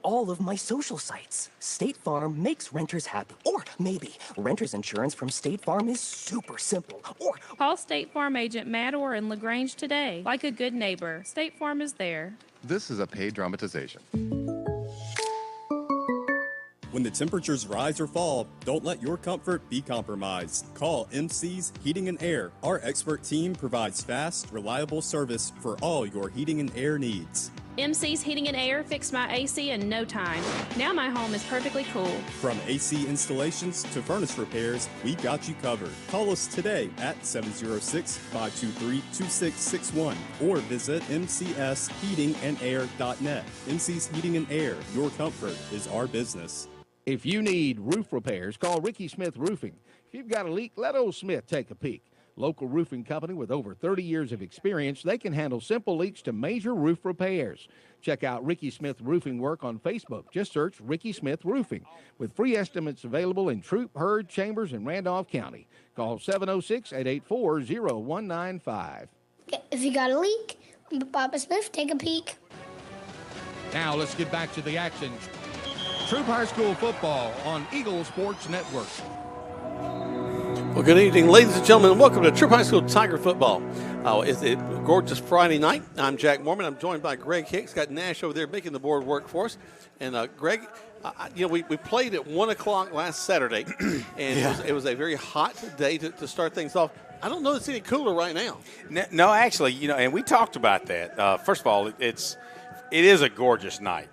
all of my social sites. State Farm makes renters happy. Or maybe renter's insurance from State Farm is super simple. Or Call State Farm agent Matt Orr in LaGrange today. Like a good neighbor, State Farm is there. This is a paid dramatization. When the temperatures rise or fall, don't let your comfort be compromised. Call MC's Heating and Air. Our expert team provides fast, reliable service for all your heating and air needs. MC's Heating and Air fixed my AC in no time. Now my home is perfectly cool. From AC installations to furnace repairs, we've got you covered. Call us today at 706-523-2661 or visit mcsheatingandair.net. MC's Heating and Air, your comfort is our business. If you need roof repairs, call Ricky Smith Roofing. If you've got a leak, let old Smith take a peek. Local roofing company with over 30 years of experience, they can handle simple leaks to major roof repairs. Check out Ricky Smith Roofing work on Facebook. Just search Ricky Smith Roofing. With free estimates available in Troop, Hurd, Chambers, and Randolph County. Call 706-884-0195. If you got a leak, Papa Smith, take a peek. Now let's get back to the action. Troop High School football on Eagle Sports Network. Well, good evening, ladies and gentlemen, and welcome to Troop High School Tiger football. It's a gorgeous Friday night. I'm Jack Mormon. I'm joined by Greg Hicks. Got Nash over there making the board work for us. And Greg, we played at 1 o'clock last Saturday, and it was a very hot day to start things off. I don't know it's any cooler right now. No, actually, and we talked about that. First of all, it is a gorgeous night,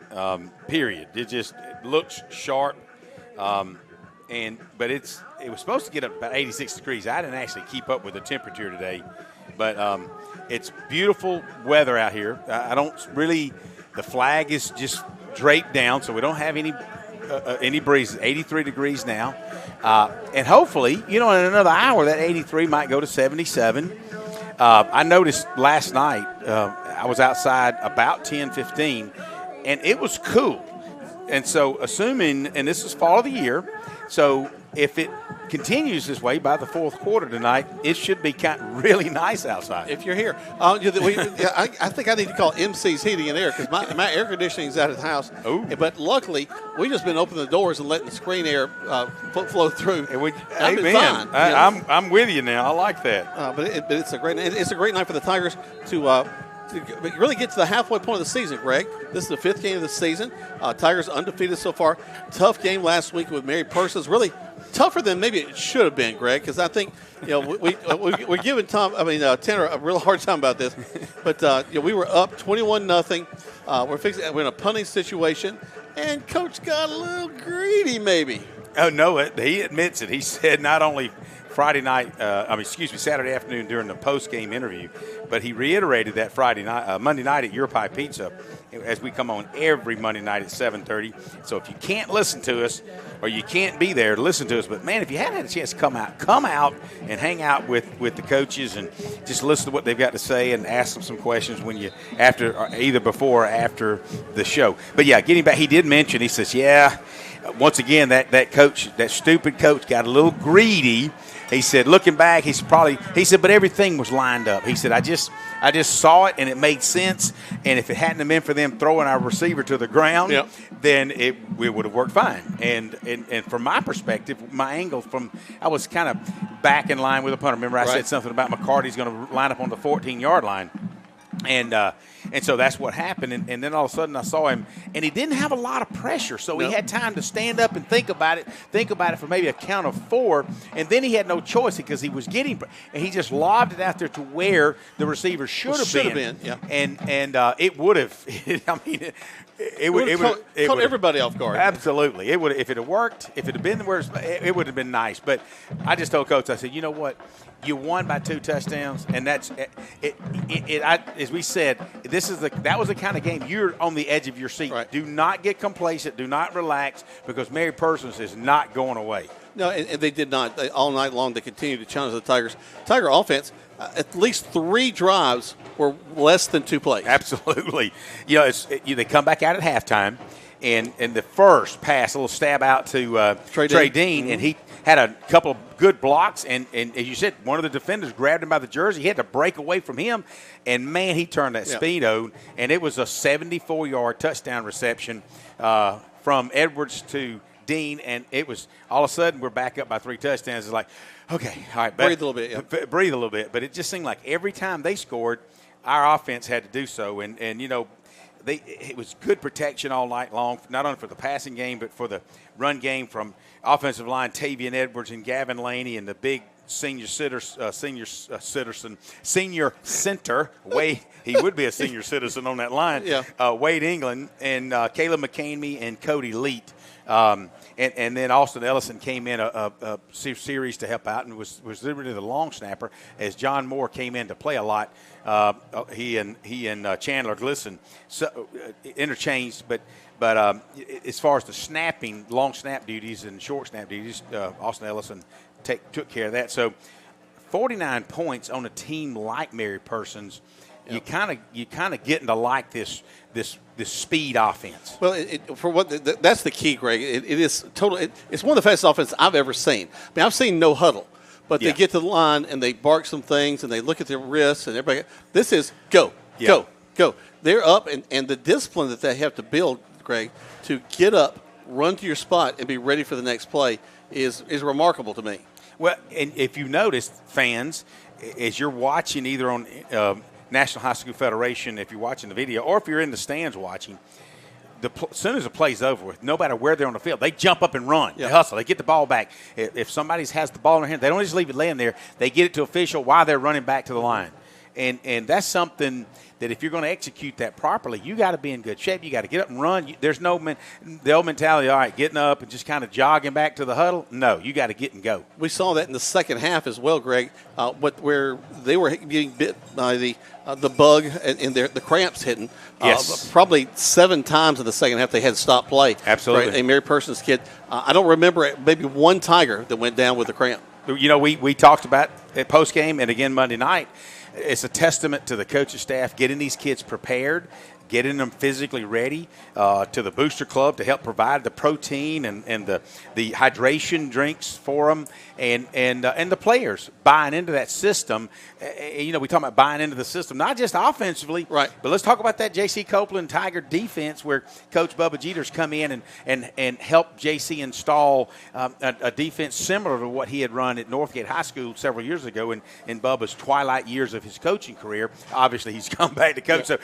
period. It looks sharp. But it was supposed to get up about 86 degrees. I didn't actually keep up with the temperature today, but it's beautiful weather out here. The flag is just draped down, so we don't have any breezes. 83 degrees now, and hopefully, in another hour, that 83 might go to 77. I noticed last night I was outside about 10:15, and it was cool. And so, assuming, and this is fall of the year. So if it continues this way by the fourth quarter tonight, it should be really nice outside. If you're here. I think I need to call MC's Heating and Air because my air conditioning is out of the house. Ooh. But luckily, we've just been opening the doors and letting the screen air flow through. I've been fine. I'm with you now. I like that. But it's a great night for the Tigers to really get to the halfway point of the season, Greg. This is the 5th game of the season. Tigers undefeated so far. Tough game last week with Mary Persons. Really tougher than maybe it should have been, Greg, because I think we're giving Tanner a real hard time about this. But we were up 21-0. We're in a punting situation, and Coach got a little greedy, maybe. Oh no, he admits it. He said not only Saturday afternoon during the post-game interview, but he reiterated that Monday night at Your Pie Pizza, as we come on every Monday night at 7:30. So if you can't listen to us or you can't be there to listen to us, but man, if you haven't had a chance to come out and hang out with the coaches and just listen to what they've got to say and ask them some questions either before or after the show. But yeah, getting back, he did mention, he says, once again, that coach, that stupid coach, got a little greedy. He said, looking back, he said, but everything was lined up. He said, I just saw it and it made sense. And if it hadn't have been for them throwing our receiver to the ground, then it would have worked fine. And from my perspective, my angle I was kind of back in line with the punter. Remember, I said something about McCarty's going to line up on the 14-yard line. And so that's what happened. And then all of a sudden I saw him, and he didn't have a lot of pressure. So he had time to stand up and think about it for maybe a count of 4. And then he had no choice because he was getting – and he just lobbed it out there to where the receiver should have been. Yeah. And it would have – it would have caught everybody off guard. Absolutely. It would, if it had worked, if it had been where it would have been nice. But I just told Coach, I said, you know what? You won by 2 touchdowns, and that's it. As we said, that was the kind of game you're on the edge of your seat. Right. Do not get complacent. Do not relax because Mary Persons is not going away. No, and they did not. All night long, they continued to challenge the Tigers. Tiger offense, at least 3 drives were less than 2 plays. Absolutely. They come back out at halftime. And the first pass, a little stab out to Trey Dean, and he had a couple of good blocks. And as you said, one of the defenders grabbed him by the jersey. He had to break away from him. And, man, he turned that speed on. And it was a 74-yard touchdown reception from Edwards to Dean. And it was all of a sudden we're back up by 3 touchdowns. It's like, okay, all right. Breathe a little bit. Yeah. Breathe a little bit. But it just seemed like every time they scored, our offense had to do so. And you know, it was good protection all night long, not only for the passing game, but for the run game from offensive line Tavian Edwards and Gavin Laney and the big senior center. Wade, he would be a senior citizen on that line. Yeah. Wade England and Caleb McCamey and Cody Leet. And then Austin Ellison came in a series to help out and was literally the long snapper as John Moore came in to play a lot. He and Chandler Glisson interchanged, but as far as the snapping, long snap duties and short snap duties, Austin Ellison took care of that. So 49 points on a team like Mary Persons, you kind of getting to like this speed offense. Well, that's the key, Greg. It is total. It's one of the fastest offenses I've ever seen. I mean, I've seen no huddle, but they get to the line and they bark some things and they look at their wrists and everybody. This is go. They're up and the discipline that they have to build, Greg, to get up, run to your spot, and be ready for the next play is remarkable to me. Well, and if you noticed, fans, as you're watching either on National High School Federation, if you're watching the video, or if you're in the stands watching, as soon as the play's over with, no matter where they're on the field, they jump up and run. They hustle. They get the ball back. If somebody has the ball in their hand, they don't just leave it laying there. They get it to official while they're running back to the line. And that's something that if you're going to execute that properly, you got to be in good shape. You got to get up and run. There's no the old mentality, all right, getting up and just kind of jogging back to the huddle. No, you got to get and go. We saw that in the second half as well, Greg, where they were getting bit by the bug and the cramps hitting. Probably 7 times in the second half they had to stop play. Absolutely. A Mary Persons kid. I don't remember maybe one Tiger that went down with a cramp. You know, we talked about at postgame and again Monday night. It's a testament to the coaching staff getting these kids prepared, getting them physically ready, to the booster club to help provide the protein and the hydration drinks for them, and the players buying into that system. You know, we talk about buying into the system, not just offensively, right? But let's talk about that J.C. Copeland Tiger defense, where Coach Bubba Jeter's come in and help J.C. install a defense similar to what he had run at Northgate High School several years ago in Bubba's twilight years of his coaching career. Obviously, he's come back to coach. So,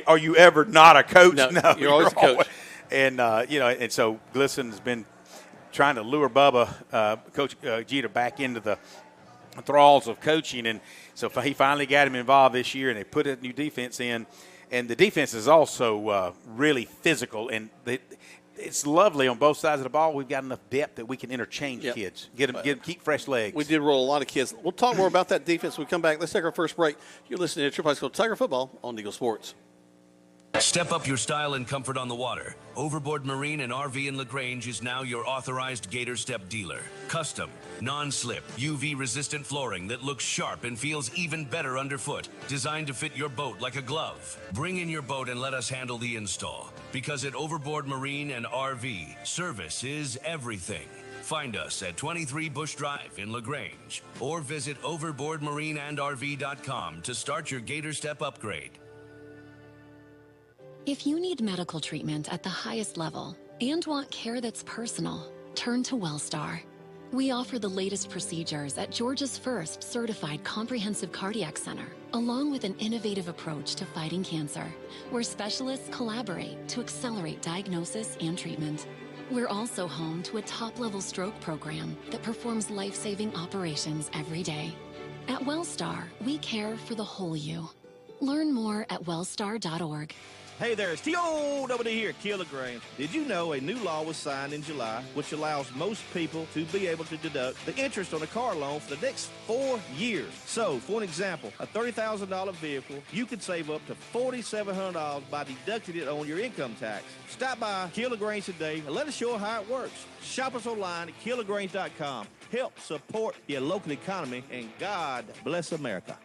are you ever not a coach? No, you're always a coach. And and so Glisson has been trying to lure Bubba, Coach Jeter, back into the thralls of coaching, and so he finally got him involved this year, and they put a new defense in, and the defense is also really physical, and it's lovely on both sides of the ball. We've got enough depth that we can interchange kids, get them, keep fresh legs. We did roll a lot of kids. We'll talk more about that defense when we come back. Let's take our first break. You're listening to Troop High School Tiger Football on Eagle Sports. Step up your style and comfort on the water. Overboard Marine and RV in LaGrange is now your authorized Gator Step dealer. Custom, non-slip, UV-resistant flooring that looks sharp and feels even better underfoot. Designed to fit your boat like a glove. Bring in your boat and let us handle the install. Because at Overboard Marine and RV, service is everything. Find us at 23 Bush Drive in LaGrange or visit overboardmarineandrv.com to start your Gator Step upgrade. If you need medical treatment at the highest level and want care that's personal, turn to WellStar. We offer the latest procedures at Georgia's first certified comprehensive cardiac center, along with an innovative approach to fighting cancer, where specialists collaborate to accelerate diagnosis and treatment. We're also home to a top-level stroke program that performs life-saving operations every day. At WellStar, we care for the whole you. Learn more at wellstar.org. Hey there, it's T.O.W. here at Kia LaGrange. Did you know a new law was signed in July, which allows most people to be able to deduct the interest on a car loan for the next 4 years? So, for an example, a $30,000 vehicle, you could save up to $4,700 by deducting it on your income tax. Stop by Kia LaGrange today and let us show you how it works. Shop us online at KiaLaGrange.com. Help support your local economy, and God bless America.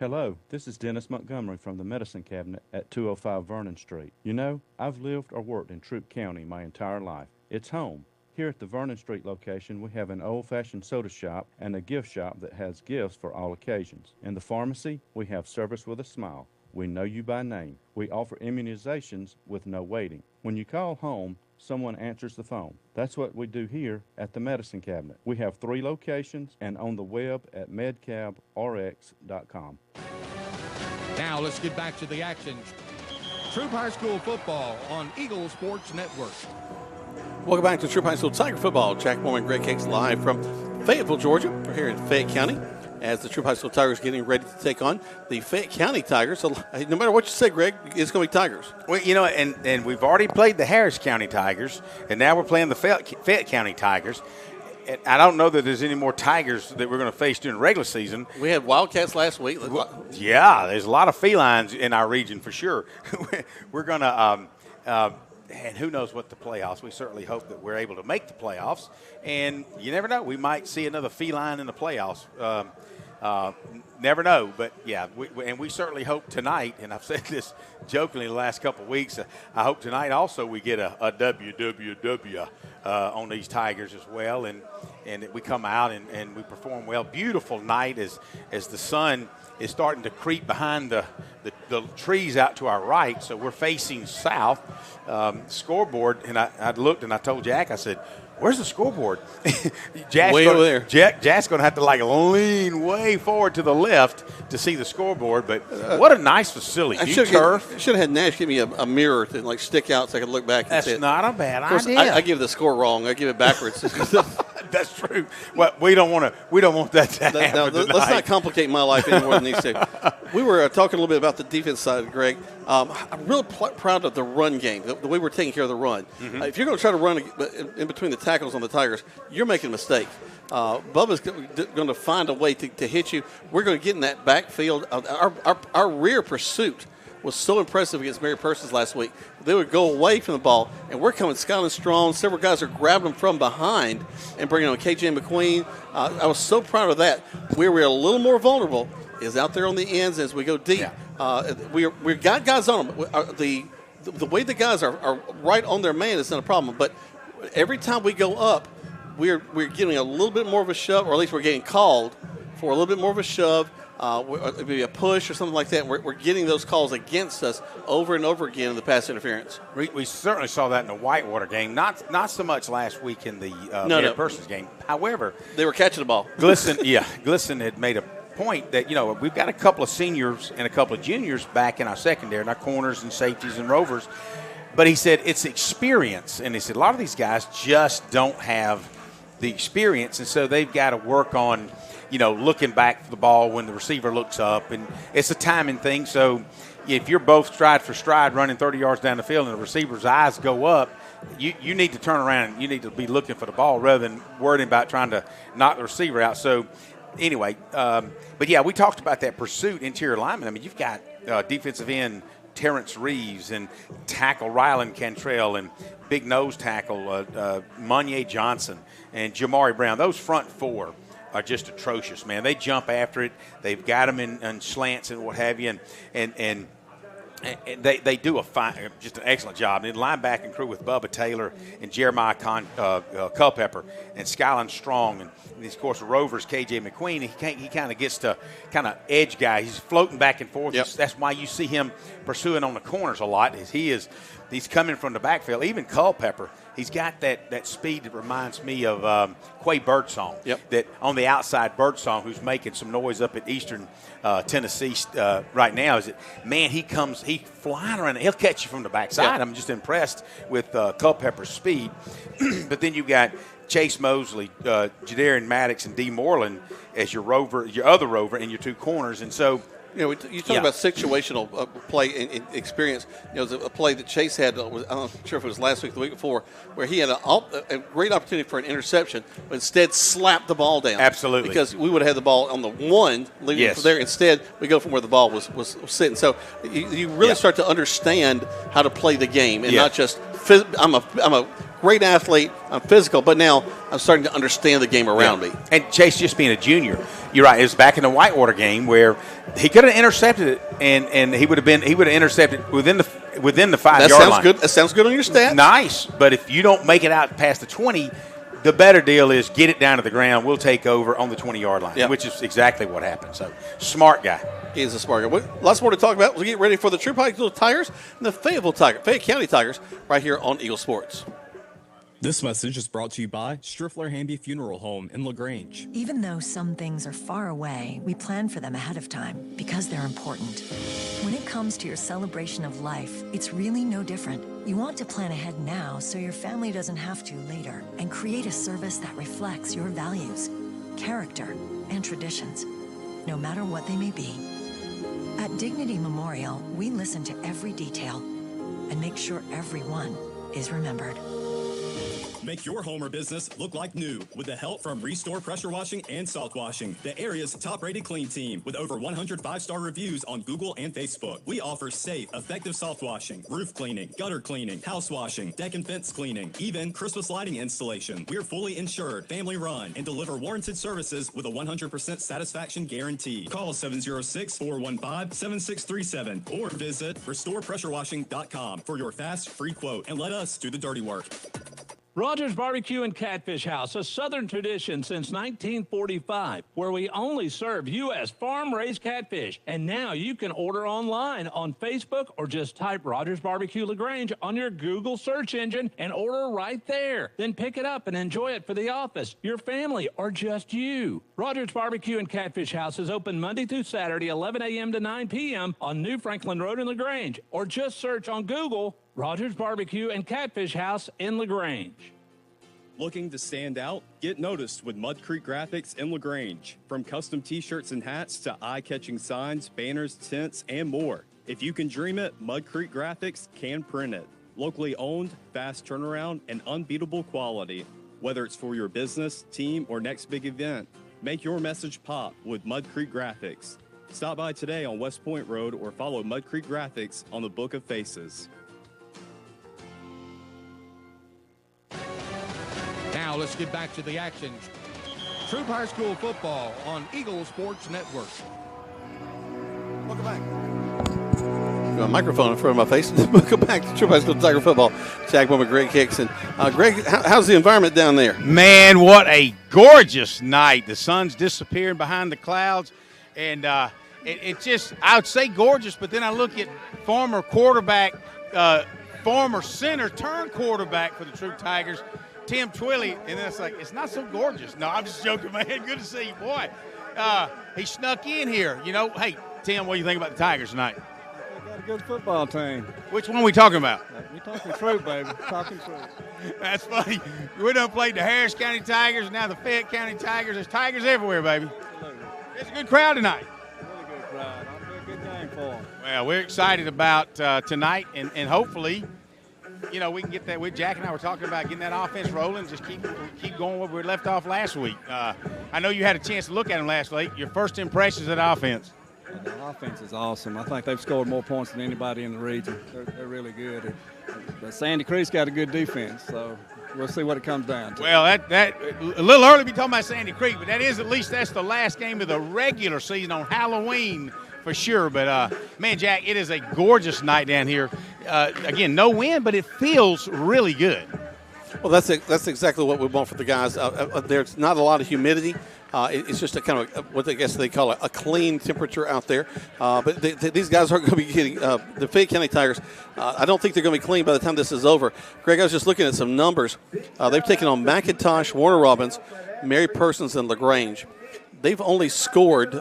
Hello, this is Dennis Montgomery from the Medicine Cabinet at 205 Vernon Street. You know, I've lived or worked in Troup County my entire life. It's home. Here at the Vernon Street location, we have an old-fashioned soda shop and a gift shop that has gifts for all occasions. In the pharmacy, we have service with a smile. We know you by name. We offer immunizations with no waiting. When you call home, someone answers the phone. That's what we do here at the Medicine Cabinet. We have 3 locations and on the web at medcabrx.com. Now let's get back to the action. Troup High School football on Eagle Sports Network. Welcome back to Troup High School Tiger football. Jack Moore and Greg Cakes live from Fayetteville, Georgia. We're here in Fayette County as the Troup High School Tigers getting ready to take on the Fayette County Tigers. So no matter what you say, Greg, it's going to be Tigers. Well, you know, and we've already played the Harris County Tigers, and now we're playing the Fayette County Tigers. And I don't know that there's any more Tigers that we're going to face during the regular season. We had Wildcats last week. Yeah, there's a lot of felines in our region for sure. We're going to and who knows what the playoffs. We certainly hope that we're able to make the playoffs. And you never know. We might see another feline in the playoffs. Never know. But, yeah, we certainly hope tonight, and I've said this jokingly the last couple of weeks, I hope tonight also we get a WWW on these Tigers as well, and that we come out and we perform well. Beautiful night as the sun is starting to creep behind the trees out to our right, so we're facing south. Scoreboard, and I looked and I told Jack, I said, where's the scoreboard? Way over there. Jack's going to have to lean way forward to the left to see the scoreboard. But what a nice facility. I should have had Nash give me a mirror to stick out so I could look back. That's not a bad idea. I give the score wrong. I give it backwards. That's true. Well, we don't want that to happen tonight. Let's not complicate my life any more than these two. We were talking a little bit about the defense side, Greg. I'm real proud of the run game, the way we're taking care of the run. Mm-hmm. If you're going to try to run in between the tackles on the Tigers, you're making a mistake. Bubba's going to find a way to hit you. We're going to get in that backfield. Our rear pursuit was so impressive against Mary Persons last week. They would go away from the ball, and we're coming skyline strong. Several guys are grabbing them from behind and bringing on KJ McQueen. I was so proud of that. Where we're a little more vulnerable is out there on the ends as we go deep. Yeah. We've got guys on them. The way the guys are right on their man is not a problem, but every time we go up, we're getting a little bit more of a shove, or at least we're getting called for a little bit more of a shove, maybe a push or something like that. We're getting those calls against us over and over again in the pass interference. We certainly saw that in the Whitewater game. Not so much last week in the Mary Persons game. However, they were catching the ball. Glisson had made a point that, we've got a couple of seniors and a couple of juniors back in our secondary, in our corners and safeties and rovers. But he said it's experience. And he said a lot of these guys just don't have the experience, and so they've got to work on, looking back for the ball when the receiver looks up. And it's a timing thing. So if you're both stride for stride running 30 yards down the field and the receiver's eyes go up, you need to turn around and you need to be looking for the ball rather than worrying about trying to knock the receiver out. So anyway, but yeah, we talked about that pursuit interior lineman. I mean, you've got defensive end Terrence Reeves and tackle Rylan Cantrell and big nose tackle Monye Johnson and Jamari Brown. Those front four are just atrocious, man. They jump after it. They've got them in slants and what have you, and they do just an excellent job. And the linebacking crew with Bubba Taylor and Jeremiah Culpepper and Skyline Strong, and of course the Rovers, KJ McQueen. He kind of gets to kind of edge guy. He's floating back and forth. Yep. That's why you see him pursuing on the corners a lot. He's coming from the backfield. Even Culpepper, he's got that speed that reminds me of Quay Birdsong. Yep. That on the outside, Birdsong, who's making some noise up at Eastern Tennessee right now, he flying around. He'll catch you from the backside. Yep. I'm just impressed with Culpepper's speed. But then you've got Chase Mosley, Jadarian Maddox, and D. Moreland as your other rover, and your two corners. And so, you talk about situational play and experience. It was a play that Chase had. I'm not sure if it was last week or the week before, where he had a great opportunity for an interception, but instead slapped the ball down. Absolutely, because we would have had the ball on the one leading from there. Instead, we go from where the ball was sitting. So you really start to understand how to play the game and not just a great athlete. I'm physical, but now I'm starting to understand the game around me. And Chase, just being a junior, you're right. It was back in the Whitewater game where he could have intercepted it, and he would have intercepted within the 5-yard line. Good. That sounds good on your stats. Nice, but if you don't make it out past the 20, the better deal is get it down to the ground. We'll take over on the 20-yard line, which is exactly what happened. So, smart guy. He is a smart guy. Lots more to talk about. We'll get ready for the TROUP High School Tigers and the Fayette County Tigers right here on Eagle Sports. This message is brought to you by Striffler Hamby Funeral Home in LaGrange. Even though some things are far away, we plan for them ahead of time because they're important. When it comes to your celebration of life, it's really no different. You want to plan ahead now so your family doesn't have to later, and create a service that reflects your values, character, and traditions, no matter what they may be. At Dignity Memorial, we listen to every detail and make sure everyone is remembered. Make your home or business look like new with the help from Restore Pressure Washing and Salt Washing, the area's top-rated clean team with over 100 5-star reviews on Google and Facebook. We offer safe, effective soft washing, roof cleaning, gutter cleaning, house washing, deck and fence cleaning, even Christmas lighting installation. We're fully insured, family-run, and deliver warranted services with a 100% satisfaction guarantee. Call 706-415-7637 or visit restorepressurewashing.com for your fast, free quote, and let us do the dirty work. Rogers Barbecue and Catfish House, a Southern tradition since 1945, where we only serve U.S. farm-raised catfish. And now you can order online on Facebook or just type Rogers Barbecue LaGrange on your Google search engine and order right there. Then pick it up and enjoy it for the office, your family, or just you. Rogers Barbecue and Catfish House is open Monday through Saturday, 11 a.m. to 9 p.m. on New Franklin Road in LaGrange, or just search on Google Rogers Barbecue and Catfish House in LaGrange. Looking to stand out? Get noticed with Mud Creek Graphics in LaGrange. From custom t-shirts and hats to eye-catching signs, banners, tents, and more. If you can dream it, Mud Creek Graphics can print it. Locally owned, fast turnaround, and unbeatable quality. Whether it's for your business, team, or next big event, make your message pop with Mud Creek Graphics. Stop by today on West Point Road or follow Mud Creek Graphics on the Book of Faces. Now let's get back to the action. TROUP High School football on Eagle Sports Network. Welcome back. Got a microphone in front of my face. Welcome back to TROUP High School Tiger football. Jack Bowman, Greg Hicks. And Greg, how's the environment down there? Man, what a gorgeous night. The sun's disappearing behind the clouds. And it just, I would say gorgeous, but then I look at former center turned quarterback for the TROUP Tigers, Tim Twilley, and then it's like, it's not so gorgeous. No, I'm just joking, man. Good to see you, boy. He snuck in here. You know, hey, Tim, what do you think about the Tigers tonight? They got a good football team. Which one are we talking about? We're talking TROUP, baby. Talking TROUP. That's funny. We done played the Harris County Tigers, now the Fayette County Tigers. There's Tigers everywhere, baby. Absolutely. It's a good crowd tonight. Really good crowd. It'll be a good game for them. Well, we're excited about tonight, and hopefully – you know, we can get that. Jack and I were talking about getting that offense rolling, just keep going where we left off last week. I know you had a chance to look at them last week. Your first impressions of the offense? The offense is awesome. I think they've scored more points than anybody in the region. They're really good. But Sandy Creek's got a good defense, so we'll see what it comes down to. Well, that a little early to be talking about Sandy Creek, but that's the last game of the regular season on Halloween. For sure, but man, Jack, it is a gorgeous night down here. Again, no wind, but it feels really good. Well, that's exactly what we want for the guys. There's not a lot of humidity. It's just a kind of what I guess they call a clean temperature out there. But these guys aren't going to be getting the Fayette County Tigers. I don't think they're going to be clean by the time this is over. Greg, I was just looking at some numbers. They've taken on McIntosh, Warner Robins, Mary Persons, and LaGrange. They've only scored.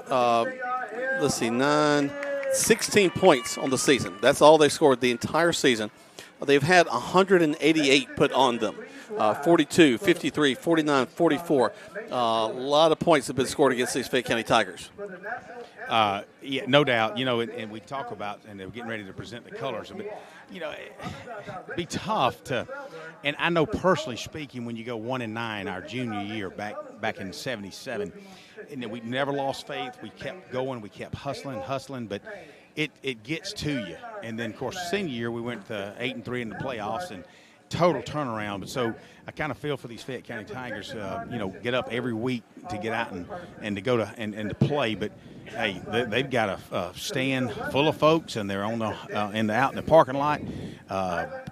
16 points on the season. That's all they scored the entire season. They've had 188 put on them. 42, 53, 49, 44. A lot of points have been scored against these Fayette County Tigers. Yeah, no doubt. You know, and we talk about, and they're getting ready to present the colors. But, you know, it'd be tough to, and I know personally speaking, when you go 1-9 our junior year back in '77, and we never lost faith. We kept going. We kept hustling, but it gets to you. And then, of course, senior year we went to 8-3 in the playoffs, total turnaround. But so I kind of feel for these Fayette County Tigers, get up every week to get out and to go to and to play. But hey, they've got a stand full of folks, and they're on out in the parking lot,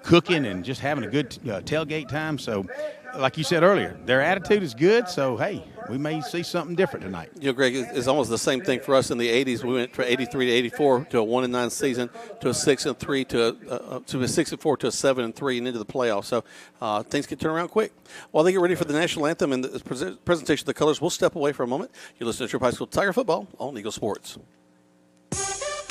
cooking and just having a good tailgate time. So, like you said earlier, their attitude is good. So hey, we may see something different tonight. Greg, it's almost the same thing for us in the 80s. We went from 83 to 84 to a 1-9 season, to a 6-3 to a 6-4 to a 7-3 and into the playoffs. So things can turn around quick. While they get ready for the national anthem and the presentation of the colors, we'll step away for a moment. You're listening to Troop High School Tiger Football on Eagle Sports.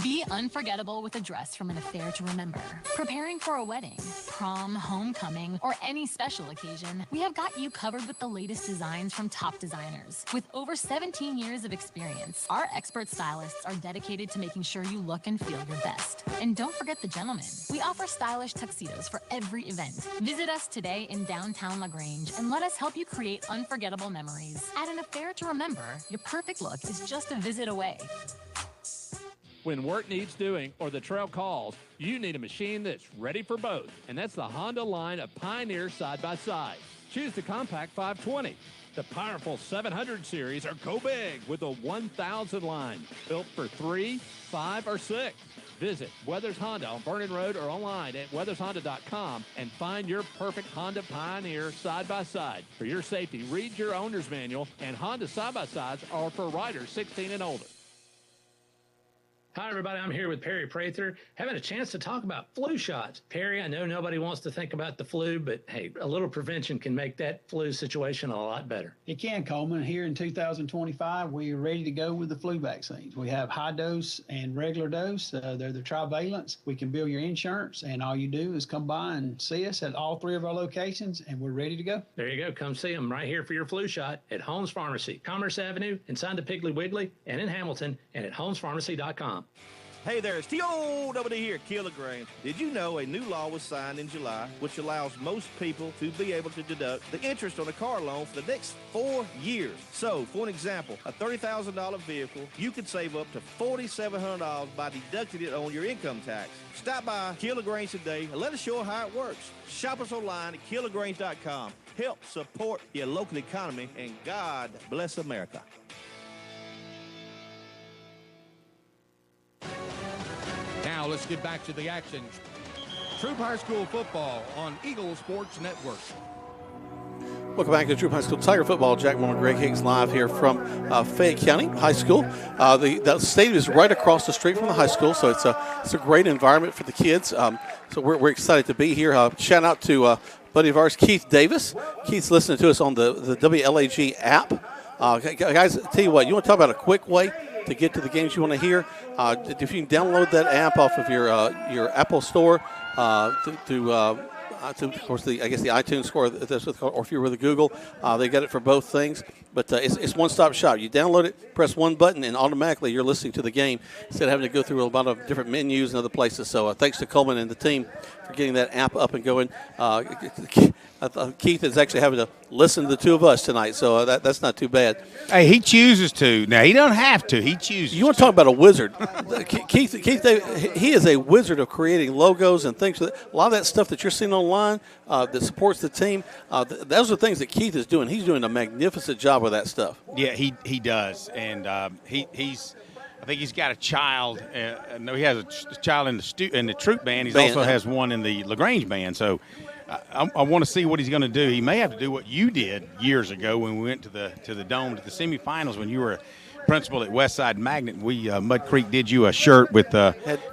Be unforgettable with a dress from an affair to remember. Preparing for a wedding, prom, homecoming, or any special occasion, we have got you covered with the latest designs from top designers. With over 17 years of experience, our expert stylists are dedicated to making sure you look and feel your best. And don't forget the gentlemen. We offer stylish tuxedos for every event. Visit us today in downtown LaGrange and let us help you create unforgettable memories. At an affair to remember, your perfect look is just a visit away. When work needs doing or the trail calls, you need a machine that's ready for both. And that's the Honda line of Pioneer side-by-side. Choose the Compact 520, the powerful 700 series, or go big with the 1000 line. Built for 3, 5, or 6. Visit Weathers Honda on Vernon Road or online at weathershonda.com and find your perfect Honda Pioneer side-by-side. For your safety, read your owner's manual, and Honda side-by-sides are for riders 16 and older. Hi, everybody. I'm here with Perry Prather, having a chance to talk about flu shots. Perry, I know nobody wants to think about the flu, but hey, a little prevention can make that flu situation a lot better. It can, Coleman. Here in 2025, we are ready to go with the flu vaccines. We have high dose and regular dose. They're the trivalents. We can bill your insurance, and all you do is come by and see us at all 3 of our locations, and we're ready to go. There you go. Come see them right here for your flu shot at Holmes Pharmacy, Commerce Avenue, inside the Piggly Wiggly, and in Hamilton, and at holmespharmacy.com. Hey there, it's T.O.W. here, Kilograms. Did you know a new law was signed in July which allows most people to be able to deduct the interest on a car loan for the next 4 years? So, for an example, a $30,000 vehicle, you could save up to $4,700 by deducting it on your income tax. Stop by Kilograms today and let us show you how it works. Shop us online at kilograms.com. Help support your local economy, and God bless America. Now let's get back to the action. Troop High School football on Eagle Sports Network. Welcome back to Troop High School Tiger Football. Jack Moore and Greg Higgs live here from Fayette County High School. The stadium is right across the street from the high school, so it's a great environment for the kids. So we're excited to be here. Shout out to buddy of ours, Keith Davis. Keith's listening to us on the WLAG app. Guys, tell you what, you want to talk about a quick way to get to the games you want to hear? If you can download that app off of your Apple Store to of course, the iTunes Store, or if you're with Google, they got it for both things. But it's one-stop shop. You download it, press one button, and automatically you're listening to the game instead of having to go through a lot of different menus and other places. So thanks to Coleman and the team for getting that app up and going. Keith is actually having to listen to the two of us tonight, so that's not too bad. Hey, he chooses to. Now, he don't have to. He chooses. You want to talk about a wizard. Keith, he is a wizard of creating logos and things. A lot of that stuff that you're seeing online that supports the team, those are things that Keith is doing. He's doing a magnificent job with that stuff. Yeah, he does. And he's I think he's got a child. No, he has a child in the Troop band. He also has one in the LaGrange band. So I want to see what he's going to do. He may have to do what you did years ago when we went to the Dome, to the semifinals, when you were principal at Westside Magnet. We Mud Creek did you a shirt with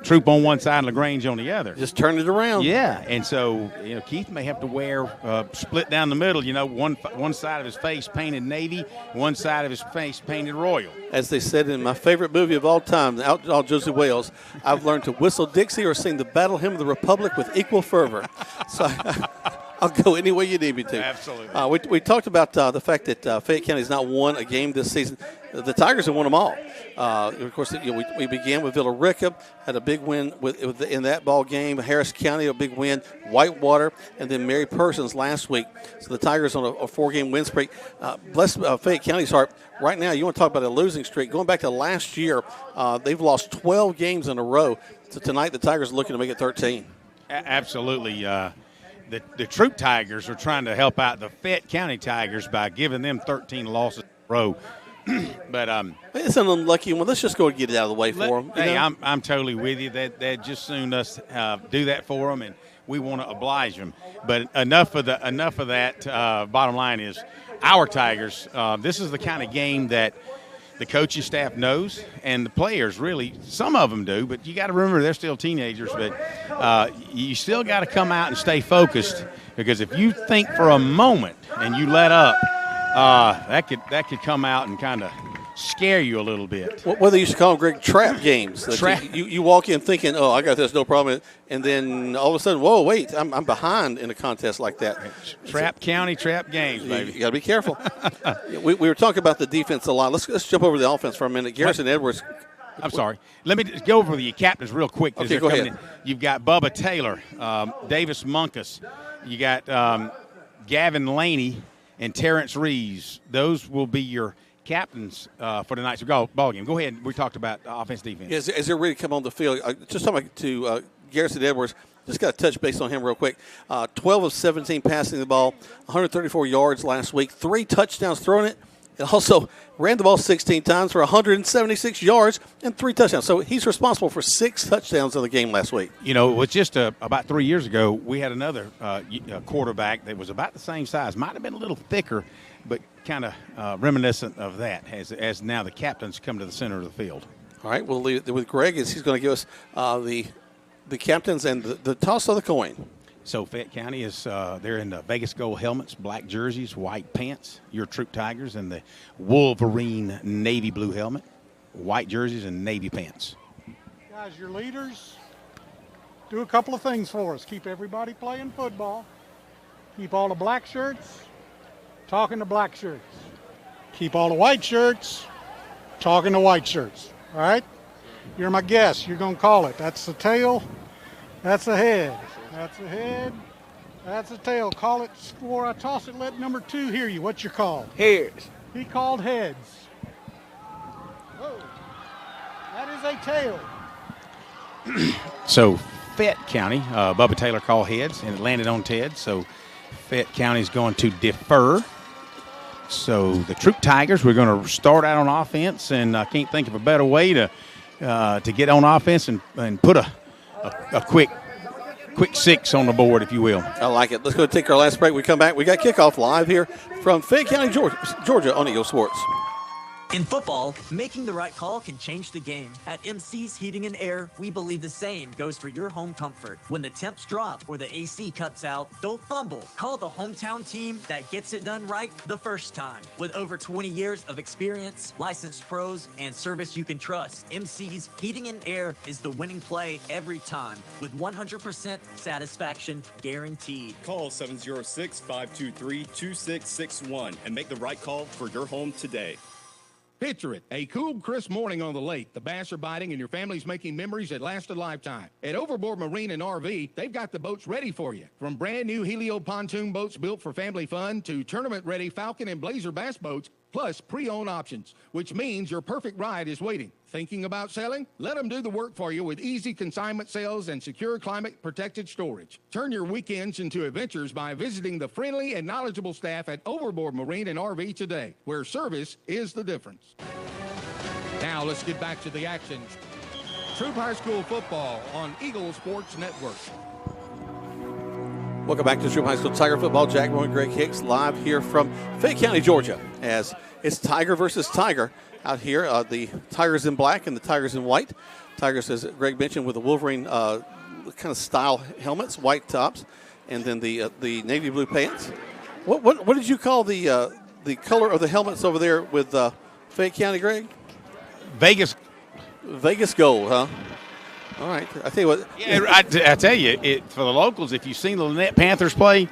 Troop on one side and LaGrange on the other. Just turn it around. Yeah, and so Keith may have to wear split down the middle. One side of his face painted navy, one side of his face painted royal. As they said in my favorite movie of all time, Outlaw Josie Wales, I've learned to whistle Dixie or sing the Battle Hymn of the Republic with equal fervor. So I'll go any way you need me to. Absolutely. We talked about the fact that Fayette County has not won a game this season. The Tigers have won them all. Of course, we began with Villa Rica, had a big win in that ball game. Harris County, a big win. Whitewater, and then Mary Persons last week. So the Tigers on a 4-game win streak. Bless Fayette County's heart. Right now, you want to talk about a losing streak. Going back to last year, they've lost 12 games in a row. So tonight, the Tigers are looking to make it 13. Absolutely. the Troop Tigers are trying to help out the Fayette County Tigers by giving them 13 losses in a row. But it's an unlucky one. Let's just go and get it out of the way for them. Hey, I'm totally with you. That just soon us do that for them, and we want to oblige them. But enough of that. Bottom line is, our Tigers. This is the kind of game that the coaching staff knows, and the players really. Some of them do, but you got to remember they're still teenagers. But you still got to come out and stay focused, because if you think for a moment and you let up, that could come out and kind of scare you a little bit. What they used to call them, Greg, trap games. You walk in thinking, oh, I got this, no problem. And then all of a sudden, whoa, wait, I'm behind in a contest like that. Trap games, baby. You got to be careful. we were talking about the defense a lot. Let's jump over to the offense for a minute. Garrison Edwards. I'm sorry. Let me just go over the captains real quick. Okay, go ahead. You've got Bubba Taylor, Davis Munkus. You got Gavin Laney and Terrence Reeves. Those will be your captains for tonight's ball game. Go ahead. We talked about offense, defense. As they're ready to come on the field, just talking to Garrison Edwards, just got to touch base on him real quick. 12 of 17 passing the ball, 134 yards last week, 3 touchdowns throwing it, and also ran the ball 16 times for 176 yards and 3 touchdowns. So he's responsible for 6 touchdowns in the game last week. You know, it was just about 3 years ago, we had another quarterback that was about the same size, might have been a little thicker, but kind of reminiscent of that as now the captains come to the center of the field. All right, we'll leave it with Greg as he's going to give us the captains and the toss of the coin. So Fayette County is they're in the Vegas Gold helmets, black jerseys, white pants. Your Troop Tigers in the Wolverine navy blue helmet, white jerseys, and navy pants. Guys, your leaders, do a couple of things for us. Keep everybody playing football. Keep all the black shirts talking to black shirts. Keep all the white shirts talking to white shirts. All right? You're my guest. You're going to call it. That's the tail. That's the head. That's the head. That's the tail. Call it before I toss it. Let number 2 hear you. What's your call? Heads. He called heads. Whoa. That is a tail. So Fayette County, Bubba Taylor called heads, and it landed on Ted. So Fayette County is going to defer. So the Troop Tigers, we're going to start out on offense, and I can't think of a better way to get on offense and put a quick 6 on the board, if you will. I like it. Let's go take our last break. We come back. We got Kickoff live here from Fayette County, Georgia on Eagle Sports. In football, making the right call can change the game. At MC's Heating and Air, we believe the same goes for your home comfort. When the temps drop or the AC cuts out, don't fumble. Call the hometown team that gets it done right the first time. With over 20 years of experience, licensed pros, and service you can trust, MC's Heating and Air is the winning play every time, with 100% satisfaction guaranteed. Call 706-523-2661 and make the right call for your home today. Picture it, a cool, crisp morning on the lake. The bass are biting and your family's making memories that last a lifetime. At Overboard Marine and RV, they've got the boats ready for you. From brand new Helio pontoon boats built for family fun to tournament-ready Falcon and Blazer bass boats, plus pre-owned options, which means your perfect ride is waiting. Thinking about selling? Let them do the work for you with easy consignment sales and secure climate-protected storage. Turn your weekends into adventures by visiting the friendly and knowledgeable staff at Overboard Marine and RV today, where service is the difference. Now let's get back to the action. Troop High School football on Eagle Sports Network. Welcome back to Troop High School Tiger football. Jack Moore and Greg Hicks live here from Fayette County, Georgia, as it's Tiger versus Tiger out here. The Tigers in black and the Tigers in white. Tigers, as Greg mentioned, with the Wolverine kind of style helmets, white tops, and then the navy blue pants. What did you call the color of the helmets over there with Fayette County, Greg? Vegas gold, huh? All right. I tell you what. Yeah, I tell you, for the locals, if you've seen the Lynette Panthers play,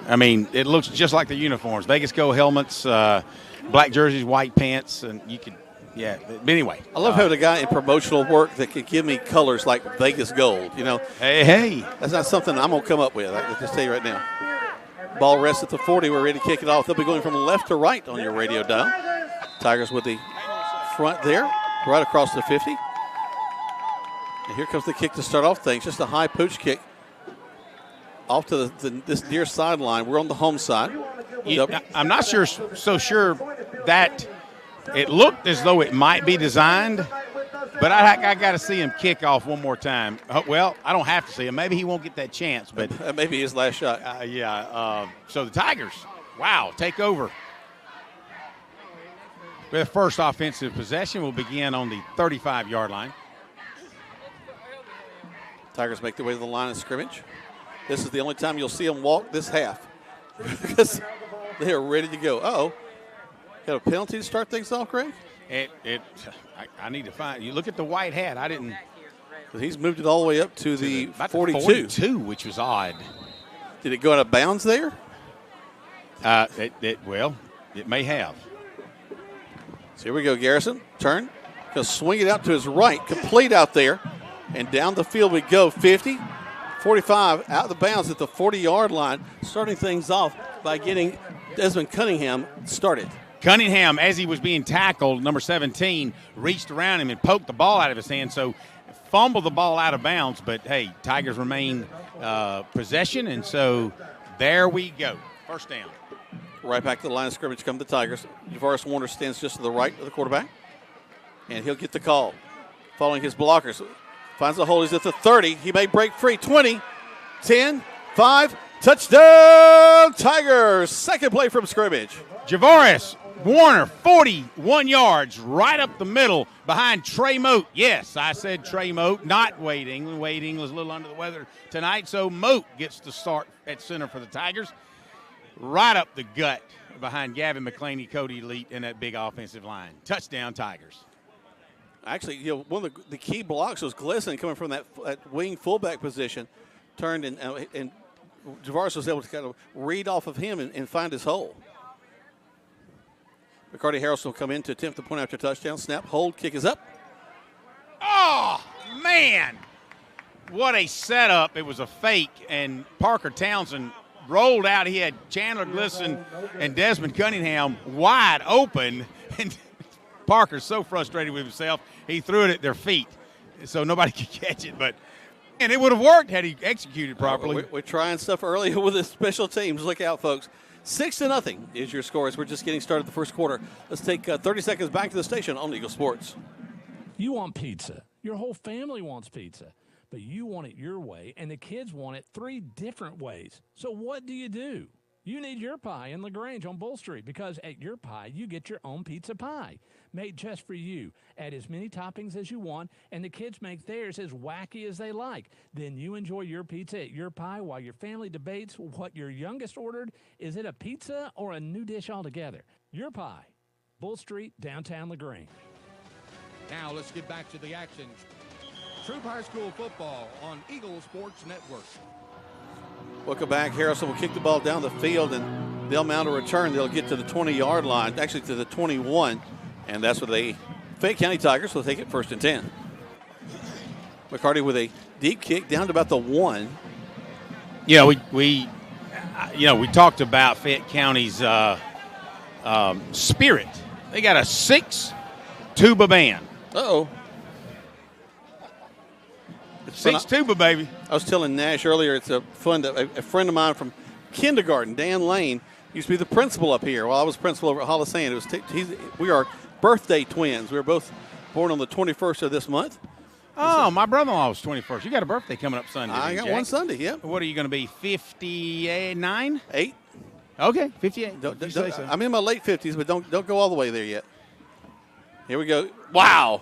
I mean, it looks just like the uniforms. Vegas Gold helmets, black jerseys, white pants, and you could, yeah. But anyway. I love having a guy in promotional work that could give me colors like Vegas Gold, you know. Hey. That's not something I'm going to come up with. I can just tell you right now. Ball rests at the 40. We're ready to kick it off. They'll be going from left to right on your radio dial. Tigers with the front there, right across the 50. And here comes the kick to start off things. Just a high pooch kick. off to this near sideline. We're on the home side. I'm not sure that it looked as though it might be designed, but I got to see him kick off one more time. Well, I don't have to see him. Maybe he won't get that chance, but that may be his last shot. So the Tigers, wow, take over. Their first offensive possession will begin on the 35-yard line. Tigers make their way to the line of scrimmage. This is the only time you'll see them walk this half because they are ready to go. Uh-oh. Got a penalty to start things off, Greg? I need to find – you look at the white hat. I didn't – He's moved it all the way up to the 42. 42, which was odd. Did it go out of bounds there? It may have. So here we go, Garrison. Turn. Going to swing it out to his right. Complete out there. And down the field we go. 50, 45, out of the bounds at the 40-yard line. Starting things off by getting Desmond Cunningham started. Cunningham, as he was being tackled, number 17, reached around him and poked the ball out of his hand. So fumbled the ball out of bounds. But, hey, Tigers remain possession. And so there we go. First down. Right back to the line of scrimmage come the Tigers. Javaris Warner stands just to the right of the quarterback. And he'll get the call. Following his blockers. Finds a hole. He's at the 30. He may break free. 20, 10, 5. Touchdown, Tigers. Second play from scrimmage. Javaris Warner, 41 yards, right up the middle behind Trey Moat. Yes, I said Trey Moat, not Waiting. Waiting was a little under the weather tonight, so Moat gets to start at center for the Tigers. Right up the gut behind Gavin McClaney, Cody Elite, and that big offensive line. Touchdown, Tigers. Actually, one of the key blocks was Glisson coming from that wing fullback position. Turned and Javaris was able to kind of read off of him and find his hole. McCarty Harrelson will come in to attempt the point after touchdown. Snap, hold, kick is up. Oh, man. What a setup. It was a fake, and Parker Townsend rolled out. He had Chandler Glisson and Desmond Cunningham wide open, and Parker's so frustrated with himself, he threw it at their feet so nobody could catch it. And it would have worked had he executed properly. We're trying stuff early with the special teams. Look out, folks. 6-0 is your score as we're just getting started the first quarter. Let's take 30 seconds back to the station on Eagle Sports. You want pizza. Your whole family wants pizza. But you want it your way, and the kids want it 3 different ways. So what do? You need Your Pie in LaGrange on Bull Street, because at Your Pie, you get your own pizza pie, made just for you. Add as many toppings as you want, and the kids make theirs as wacky as they like. Then you enjoy your pizza at Your Pie while your family debates what your youngest ordered. Is it a pizza or a new dish altogether? Your Pie, Bull Street, downtown LaGrange. Now let's get back to the action. Troop High School football on Eagle Sports Network. Welcome back. Harrison will kick the ball down the field, and they'll mount a return. They'll get to the 20-yard line, actually to the 21, and that's where the Fayette County Tigers will take it 1st and 10. McCarty with a deep kick down to about the 1. Yeah, we talked about Fayette County's spirit. They got a 6-tuba band. Uh-oh. 6-tuba, baby. I was telling Nash earlier, it's a friend of mine from kindergarten, Dan Lane, used to be the principal up here. While I was principal over at Hollisane, we are birthday twins. We were both born on the 21st of this month. Oh, my brother-in-law was 21st. You got a birthday coming up Sunday. I got one Sunday, yep. What are you going to be, 59? 8. Okay, 58. I'm in my late 50s, but don't go all the way there yet. Here we go. Wow.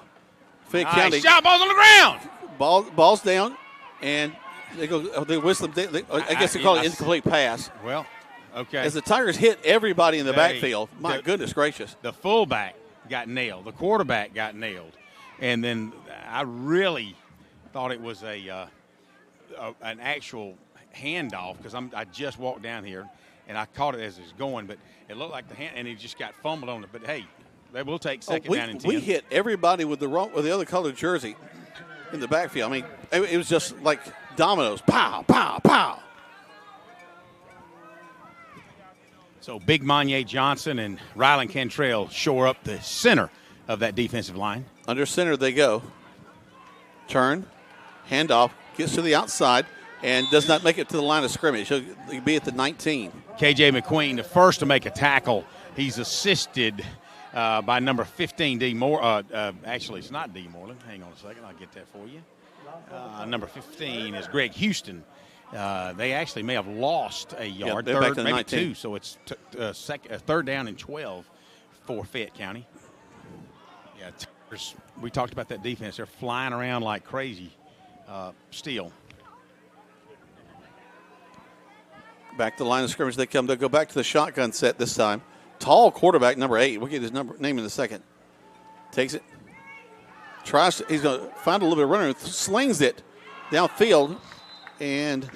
Fayette County. Shot, ball's on the ground. Ball's down, and they whistle. I guess they call it incomplete pass. Well, okay. As the Tigers hit everybody in the backfield, my goodness gracious. The fullback got nailed. The quarterback got nailed. And then I really thought it was an actual handoff because I just walked down here, and I caught it as it was going, but it looked like the hand, and he just got fumbled on it. But, hey, they will take second down and 10. We hit everybody with the other colored jersey in the backfield. I mean, it was just like dominoes. Pow, pow, pow. So Big Monye Johnson and Rylan Cantrell shore up the center of that defensive line. Under center they go. Turn, handoff, gets to the outside. and does not make it to the line of scrimmage. He'll be at the 19. KJ McQueen, the first to make a tackle. He's assisted by number 15, D. Moore. Actually, it's not D. Moreland. Hang on a second. I'll get that for you. Number 15 is Greg Houston. They actually may have lost a yard, third, maybe 19. 2. So it's third down and 12 for Fayette County. Yeah, we talked about that defense. They're flying around like crazy still. Back to the line of scrimmage they come. They'll go back to the shotgun set this time. Tall quarterback, number 8. We'll get his name in a second. Takes it. He's going to find a little bit of runner. Slings it downfield. And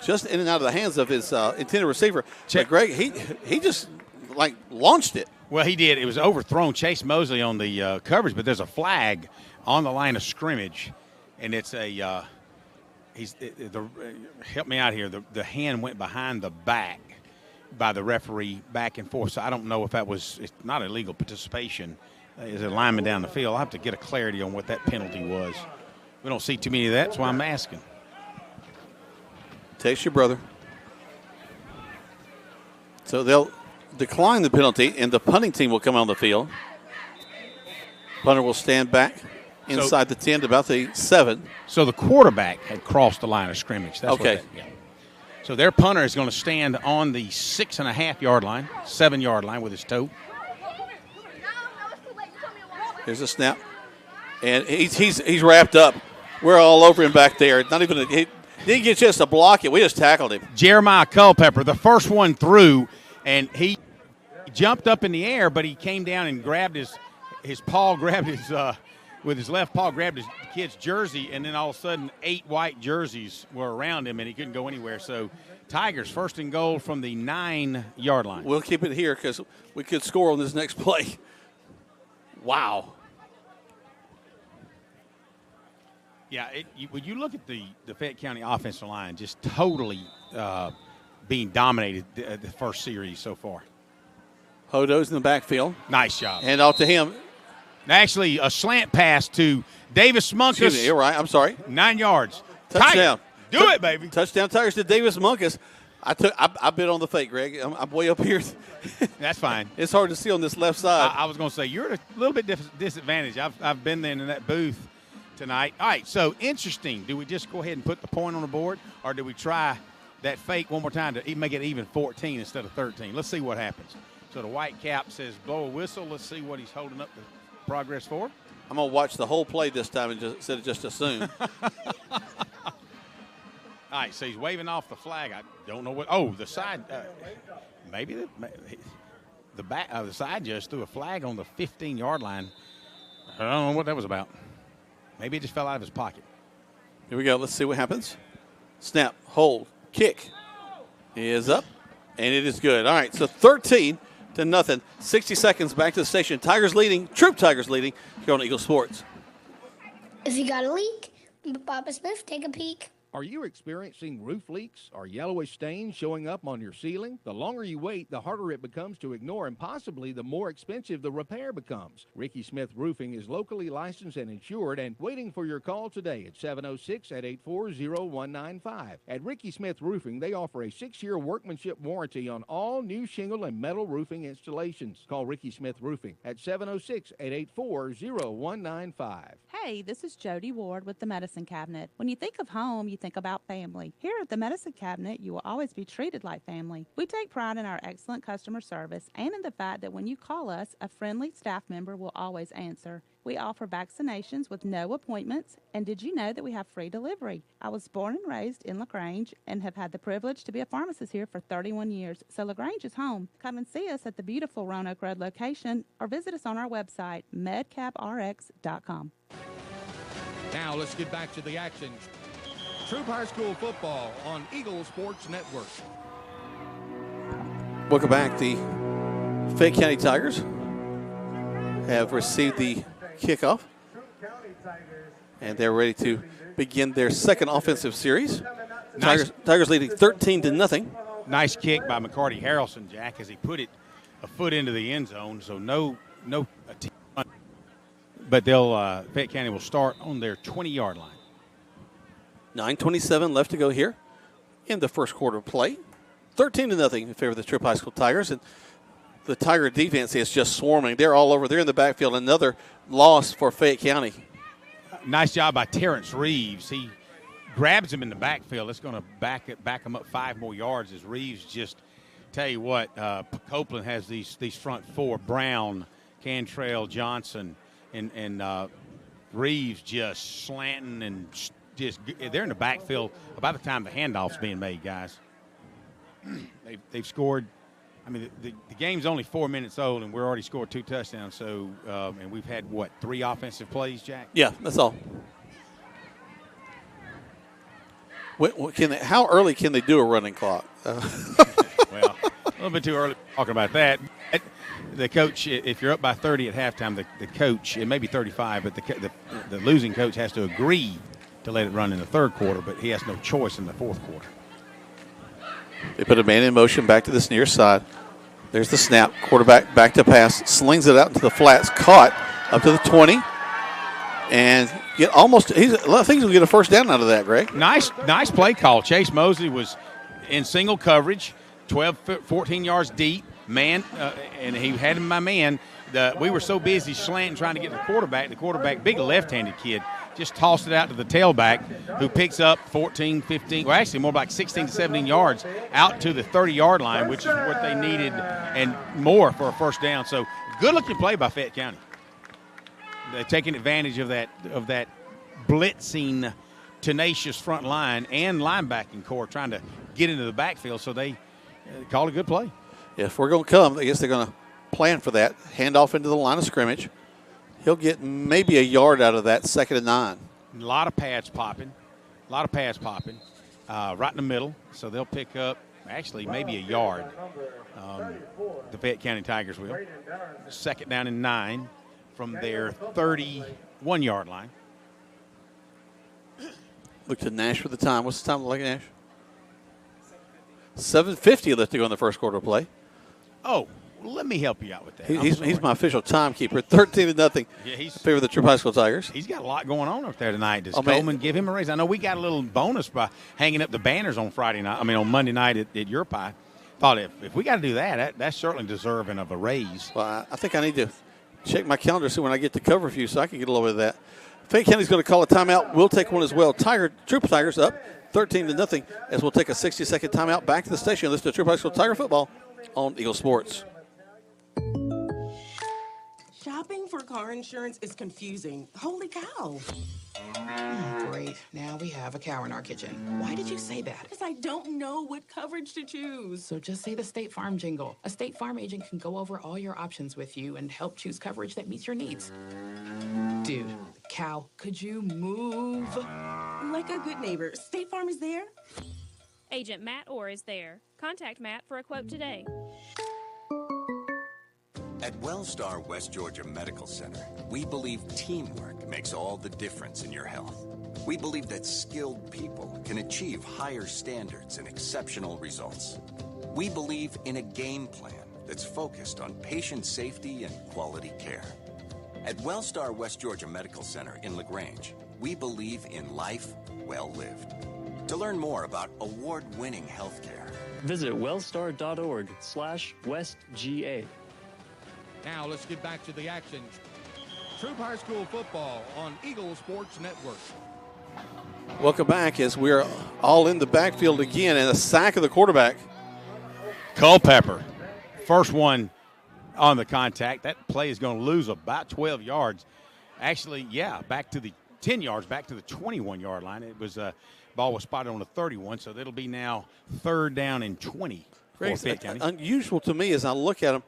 just in and out of the hands of his intended receiver. But Greg, he just, launched it. Well, he did. It was overthrown. Chase Mosley on the coverage, but there's a flag on the line of scrimmage. And it's a help me out here. The hand went behind the back by the referee back and forth. So I don't know if it's not illegal participation. Is a lineman down the field. I'll have to get a clarity on what that penalty was. We don't see too many of that, that's why I'm asking. Text your brother. So they'll decline the penalty, and the punting team will come on the field. Punter will stand back inside the 10 to about the 7. So the quarterback had crossed the line of scrimmage. That's okay. So their punter is going to stand on the 6.5-yard line, 7-yard line with his toe. Here's a snap. And he's wrapped up. We're all over him back there. Not even he didn't get a chance to block it. We just tackled him. Jeremiah Culpepper, the first one through, and he jumped up in the air, but he came down and grabbed his paw, grabbed his with his left paw, grabbed his kid's jersey, and then all of a sudden 8 white jerseys were around him, and he couldn't go anywhere. So Tigers first and goal from the 9-yard line. We'll keep it here because we could score on this next play. Wow. Yeah, when you look at the Fayette County offensive line, just totally being dominated the first series so far. Hodo's in the backfield. Nice job. Hand off to him. Actually, a slant pass to Davis Munkus. Excuse me, you're right. I'm sorry. 9 yards. Touchdown. Do it, baby. Touchdown Tigers to Davis Munkus. I bit on the fake, Greg. I'm way up here. That's fine. It's hard to see on this left side. I was going to say, you're at a little bit disadvantaged. I've been there in that booth tonight. All right, so interesting. Do we just go ahead and put the point on the board, or do we try that fake one more time to make it even 14 instead of 13? Let's see what happens. So the white cap says blow a whistle. Let's see what he's holding up the progress for. I'm going to watch the whole play this time instead of just assume. All right, so he's waving off the flag. I don't know what. Oh, the side. Maybe the side judge threw a flag on the 15-yard line. I don't know what that was about. Maybe it just fell out of his pocket. Here we go. Let's see what happens. Snap, hold, kick. Is up, and it is good. All right, so 13-0. 60 seconds back to the station. Tigers leading, Troop Tigers leading here on Eagle Sports. If you got a leak, Papa Smith, take a peek. Are you experiencing roof leaks or yellowish stains showing up on your ceiling? The longer you wait, the harder it becomes to ignore, and possibly the more expensive the repair becomes. Ricky Smith Roofing is locally licensed and insured and waiting for your call today at 706-884-0195. At Ricky Smith Roofing, they offer a 6-year workmanship warranty on all new shingle and metal roofing installations. Call Ricky Smith Roofing at 706-884-0195. Hey, this is Jody Ward with the Medicine Cabinet. When you think of home, you think about family. Here at the Medicine Cabinet, you will always be treated like family. We take pride in our excellent customer service and in the fact that when you call us, a friendly staff member will always answer. We offer vaccinations with no appointments, and did you know that we have free delivery? I was born and raised in LaGrange and have had the privilege to be a pharmacist here for 31 years, so LaGrange is home. Come and see us at the beautiful Roanoke Road location or visit us on our website, medcaprx.com. Now let's get back to the action. Troop High School football on Eagle Sports Network. Welcome back. The Fayette County Tigers have received the kickoff, and they're ready to begin their second offensive series. Tigers leading 13-0. Nice kick by McCarty Harrelson, Jack, as he put it a foot into the end zone. So no but they'll Fayette County will start on their 20-yard line. 9:27 left to go here in the first quarter of play. 13-0 in favor of the TROUP High School Tigers. And the Tiger defense is just swarming. They're all over. They're in the backfield. Another loss for Fayette County. Nice job by Terrence Reeves. He grabs him in the backfield. It's going to back him up 5 more yards as Reeves just tell you what, Copeland has these front 4, Brown, Cantrell, Johnson, and Reeves just slanting and just they're in the backfield by the time the handoff's being made, guys. They've scored. I mean, the game's only 4 minutes old, and we're already scored 2 touchdowns. So, and we've had, 3 offensive plays, Jack? Yeah, that's all. How early can they do a running clock? Well, a little bit too early talking about that. The coach, if you're up by 30 at halftime, the coach, it may be 35, but the losing coach has to agree to let it run in the third quarter, but he has no choice in the fourth quarter. They put a man in motion back to this near side. There's the snap. Quarterback back to pass. Slings it out into the flats. Caught up to the 20. And I think he'll get a first down out of that, Greg. Nice play call. Chase Mosley was in single coverage, 14 yards deep. Man, and he had him by man. We were so busy slanting trying to get the quarterback, big left-handed kid, just tossed it out to the tailback, who picks up 14, 15, well, actually more like 16 to 17 yards out to the 30-yard line, which is what they needed and more for a first down. So good-looking play by Fayette County. They're taking advantage of that blitzing, tenacious front line and linebacking core trying to get into the backfield, so they called a good play. If we're going to come, I guess they're going to plan for that. Hand off into the line of scrimmage. He'll get maybe a yard out of that, 2nd and 9. A lot of pads popping. Right in the middle. So they'll pick up, actually, maybe a yard. The Fayette County Tigers will. 2nd down and 9 from their 31-yard line. Look to Nash for the time. What's the time like, Nash? 7:50 left to go in the first quarter of play. Oh, let me help you out with that. He's my official timekeeper. 13-0 in favor of the TROUP High School Tigers. He's got a lot going on up there tonight. Does Coleman give him a raise? I know we got a little bonus by hanging up the banners on on Monday night at your pie. Thought if we got to do that, that's certainly deserving of a raise. Well, I think I need to check my calendar so when I get to cover for you so I can get a little bit of that. Fayette County's going to call a timeout. We'll take one as well. TROUP Tigers up 13-0 as we'll take a 60-second timeout. Back to the station. Listen to TROUP High School Tiger football on Eagle Sports. Shopping for car insurance is confusing. Holy cow. Great. Now we have a cow in our kitchen. Why did you say that? Because I don't know what coverage to choose. So just say the State Farm jingle. A State Farm agent can go over all your options with you and help choose coverage that meets your needs. Dude, cow, could you move? Like a good neighbor, State Farm is there. Agent Matt Orr is there. Contact Matt for a quote today. At Wellstar West Georgia Medical Center, we believe teamwork makes all the difference in your health. We believe that skilled people can achieve higher standards and exceptional results. We believe in a game plan that's focused on patient safety and quality care. At Wellstar West Georgia Medical Center in LaGrange, we believe in life well lived. To learn more about award-winning healthcare, visit wellstar.org/WestGA. Now let's get back to the action. TROUP High School football on Eagle Sports Network. Welcome back as we're all in the backfield again and a sack of the quarterback. Culpepper, first one on the contact. That play is going to lose about 12 yards. Actually, back to the 10 yards, back to the 21-yard line. It was ball was spotted on the 31, so that'll be now 3rd down and 20 for Fayette County. Unusual to me as I look at them.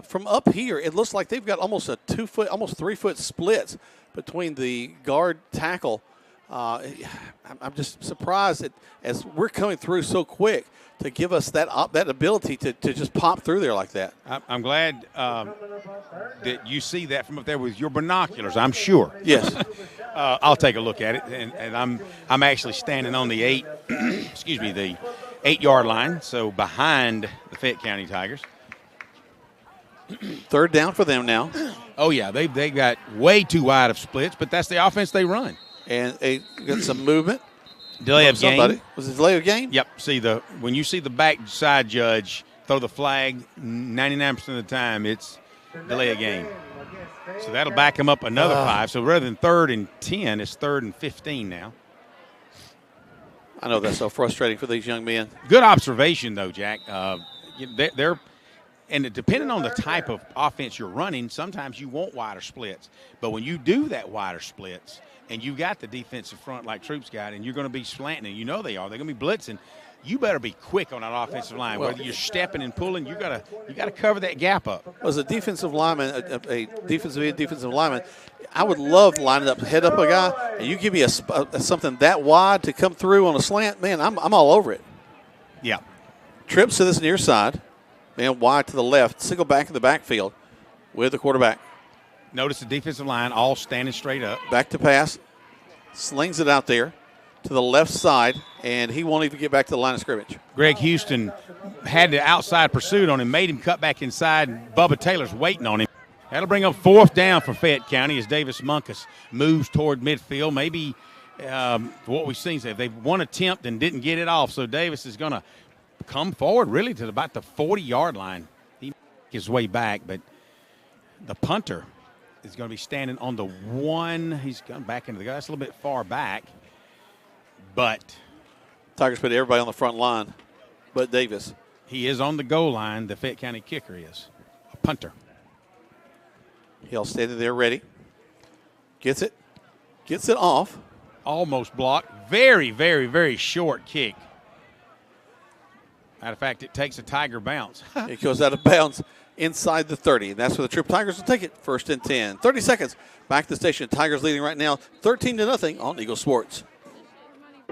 From up here, it looks like they've got almost a 2-foot, almost 3-foot splits between the guard tackle. I'm just surprised that as we're coming through so quick to give us that ability to just pop through there like that. I'm glad that you see that from up there with your binoculars, I'm sure. Yes. I'll take a look at it, and I'm actually standing on the 8-yard line, so behind the Fayette County Tigers. 3rd down for them now. Oh, yeah, they got way too wide of splits, but that's the offense they run. And they got some movement. Delay of game. Was it delay of game? Yep. When you see the backside judge throw the flag, 99% of the time it's delay of game. So that'll back him up another 5. So rather than 3rd and 10, it's 3rd and 15 now. I know that's so frustrating for these young men. Good observation, though, Jack. And depending on the type of offense you're running, sometimes you want wider splits. But when you do that wider splits and you've got the defensive front like Troup's got, and you're going to be slanting, and you know they are, they're going to be blitzing, you better be quick on that offensive line. Whether you're stepping and pulling, you got to cover that gap up. As a defensive lineman, a defensive lineman, I would love lining up, head up a guy, and you give me something that wide to come through on a slant, man, I'm all over it. Yeah. Trips to this near side, man, wide to the left, single back in the backfield with the quarterback. Notice the defensive line all standing straight up. Back to pass, slings it out there to the left side, and he won't even get back to the line of scrimmage. Greg Houston had the outside pursuit on him, made him cut back inside. Bubba Taylor's waiting on him. That'll bring up 4th down for Fayette County as Davis Munkus moves toward midfield. Maybe what we've seen is they've one attempt and didn't get it off, so Davis is going to come forward really to about the 40-yard line. He make his way back, but the punter is going to be standing on the 1. He's gone back into the guy. That's a little bit far back. But Tigers put everybody on the front line but Davis. He is on the goal line. The Fayette County kicker is a punter. He'll stand there ready. Gets it off. Almost blocked. Very, very, very short kick. Matter of fact, it takes a Tiger bounce. It goes out of bounds inside the 30, and that's where the Troop Tigers will take it. 1st and 10. 30 seconds. Back to the station. Tigers leading right now 13-0 on Eagle Sports.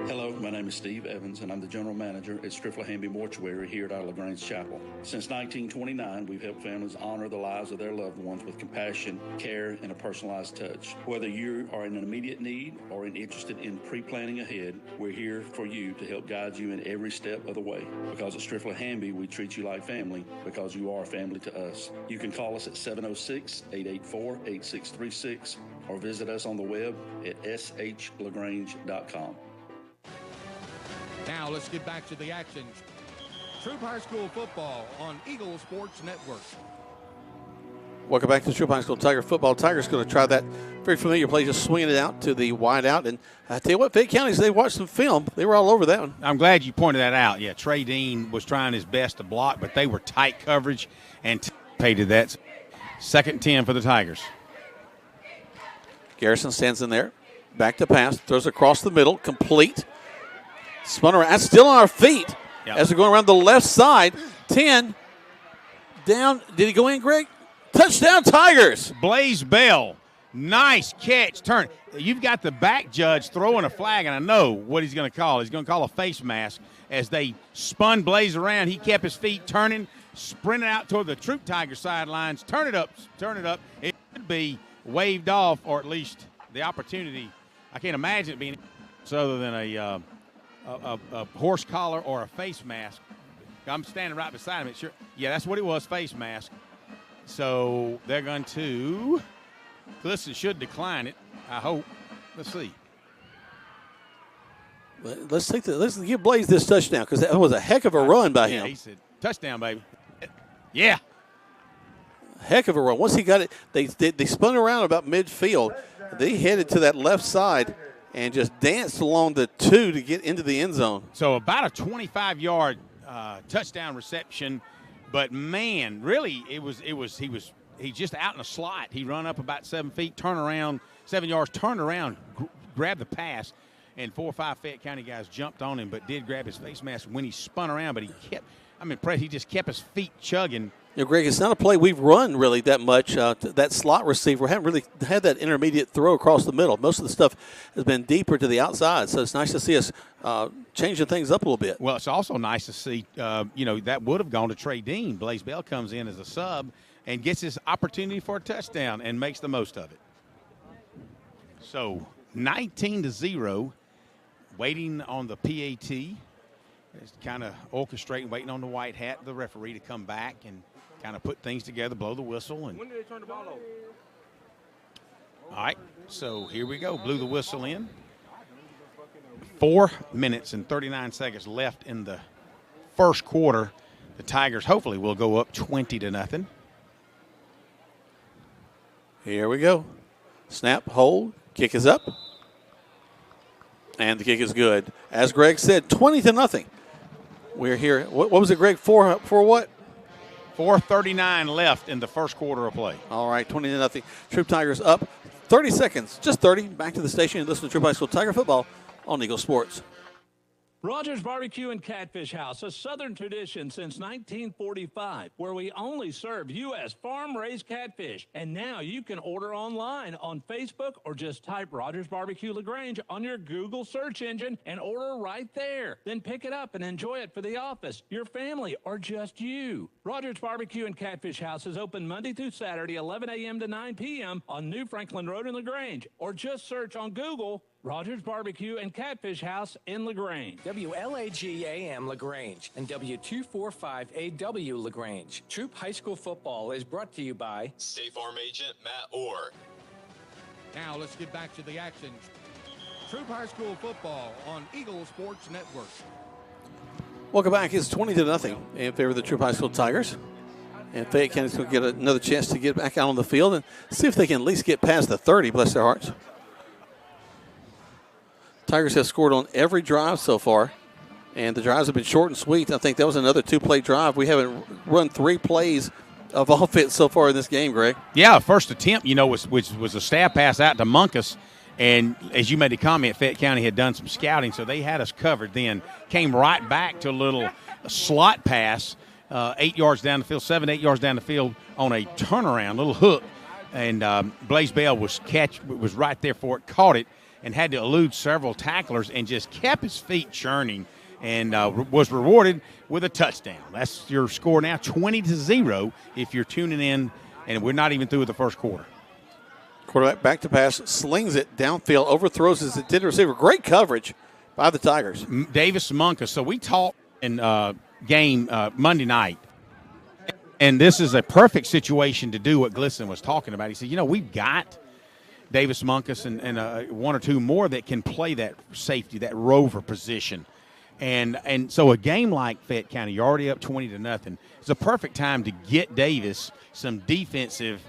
Hello, my name is Steve Evans, and I'm the general manager at Strifla-Hamby Mortuary here at our LaGrange Chapel. Since 1929, we've helped families honor the lives of their loved ones with compassion, care, and a personalized touch. Whether you are in an immediate need or interested in pre-planning ahead, we're here for you to help guide you in every step of the way. Because at Strifla-Hamby, we treat you like family because you are family to us. You can call us at 706-884-8636 or visit us on the web at shlagrange.com. Now let's get back to the action. Troop High School football on Eagle Sports Network. Welcome back to Troop High School Tiger football. Tigers going to try that very familiar play, just swinging it out to the wide out. And I tell you what, Fayette County, they watched some film. They were all over that one. I'm glad you pointed that out. Yeah, Trey Dean was trying his best to block, but they were tight coverage and anticipated that. 2nd and 10 for the Tigers. Garrison stands in there. Back to pass. Throws across the middle. Complete. Spun around. That's still on our feet as they're going around the left side. 10. Down. Did he go in, Greg? Touchdown, Tigers. Blaze Bell. Nice catch. Turn. You've got the back judge throwing a flag, and I know what he's going to call. He's going to call a face mask. As they spun Blaze around, he kept his feet turning, sprinted out toward the Troop Tiger sidelines. Turn it up. It could be waved off, or at least the opportunity. I can't imagine it being other than a horse collar or a face mask. I'm standing right beside him. Sure, yeah, that's what it was, face mask. So they're going to – Clifton should decline it, I hope. Let's see. Let's give Blaze this touchdown because that was a heck of a run by him. He said, touchdown, baby. Yeah. Heck of a run. Once he got it, they spun around about midfield. They headed to that left side and just danced along the 2 to get into the end zone. So about a 25-yard touchdown reception, but man, really he just out in a slot. He run up about 7 feet, turn around, 7 yards, turned around, grabbed the pass, and 4 or 5 Fayette County guys jumped on him, but did grab his face mask when he spun around. But I'm impressed. He just kept his feet chugging. You know, Greg, it's not a play we've run really that much. That slot receiver haven't really had that intermediate throw across the middle. Most of the stuff has been deeper to the outside, so it's nice to see us changing things up a little bit. Well, it's also nice to see, that would have gone to Trey Dean. Blaze Bell comes in as a sub and gets his opportunity for a touchdown and makes the most of it. So 19-0, waiting on the PAT. It's kind of orchestrating, waiting on the white hat, the referee, to come back and kind of put things together, blow the whistle. And when did they turn the ball over? All right, so here we go. Blew the whistle in. 4 minutes and 39 seconds left in the first quarter. The Tigers hopefully will go up 20-0. Here we go. Snap, hold, kick is up. And the kick is good. As Greg said, 20-0. We're here. What was it, Greg? For what? 4:39 left in the first quarter of play. All right, 20-0. Troop Tigers up. 30 seconds, just 30. Back to the station and listen to Troop High School Tiger football on Eagle Sports. Rogers Barbecue and Catfish House, a Southern tradition since 1945, where we only serve U.S. farm-raised catfish. And now you can order online on Facebook or just type Rogers Barbecue LaGrange on your Google search engine and order right there. Then pick it up and enjoy it for the office, your family, or just you. Rogers Barbecue and Catfish House is open Monday through Saturday, 11 a.m. to 9 p.m. on New Franklin Road in LaGrange, or just search on Google Rogers Barbecue and Catfish House in LaGrange. WLAG-AM LaGrange and W245AW LaGrange. Troop High School football is brought to you by State Farm Agent Matt Orr. Now let's get back to the action. Troop High School football on Eagle Sports Network. Welcome back. It's 20-0 in favor of the Troop High School Tigers. And Fayette County's going to get another chance to get back out on the field and see if they can at least get past the 30, bless their hearts. Tigers have scored on every drive so far, and the drives have been short and sweet. I think that was another 2-play drive. We haven't run 3 plays of offense so far in this game, Greg. Yeah, first attempt, was a stab pass out to Munkus. And as you made the comment, Fayette County had done some scouting, so they had us covered then. Came right back to a little slot pass, 8 yards down the field, 7, 8 yards down the field on a turnaround, little hook. And Blaze Bell was right there for it, caught it, and had to elude several tacklers and just kept his feet churning and was rewarded with a touchdown. That's your score now, 20-0 if you're tuning in, and we're not even through with the first quarter. Quarterback back to pass, slings it downfield, overthrows his intended receiver. Great coverage by the Tigers. Davis Munkus. So we talked in game Monday night, and this is a perfect situation to do what Glisson was talking about. He said, we've got Davis Munkus and 1 or 2 more that can play that safety, that rover position. And so a game like Fayette County, you're already up 20-0. It's a perfect time to get Davis some defensive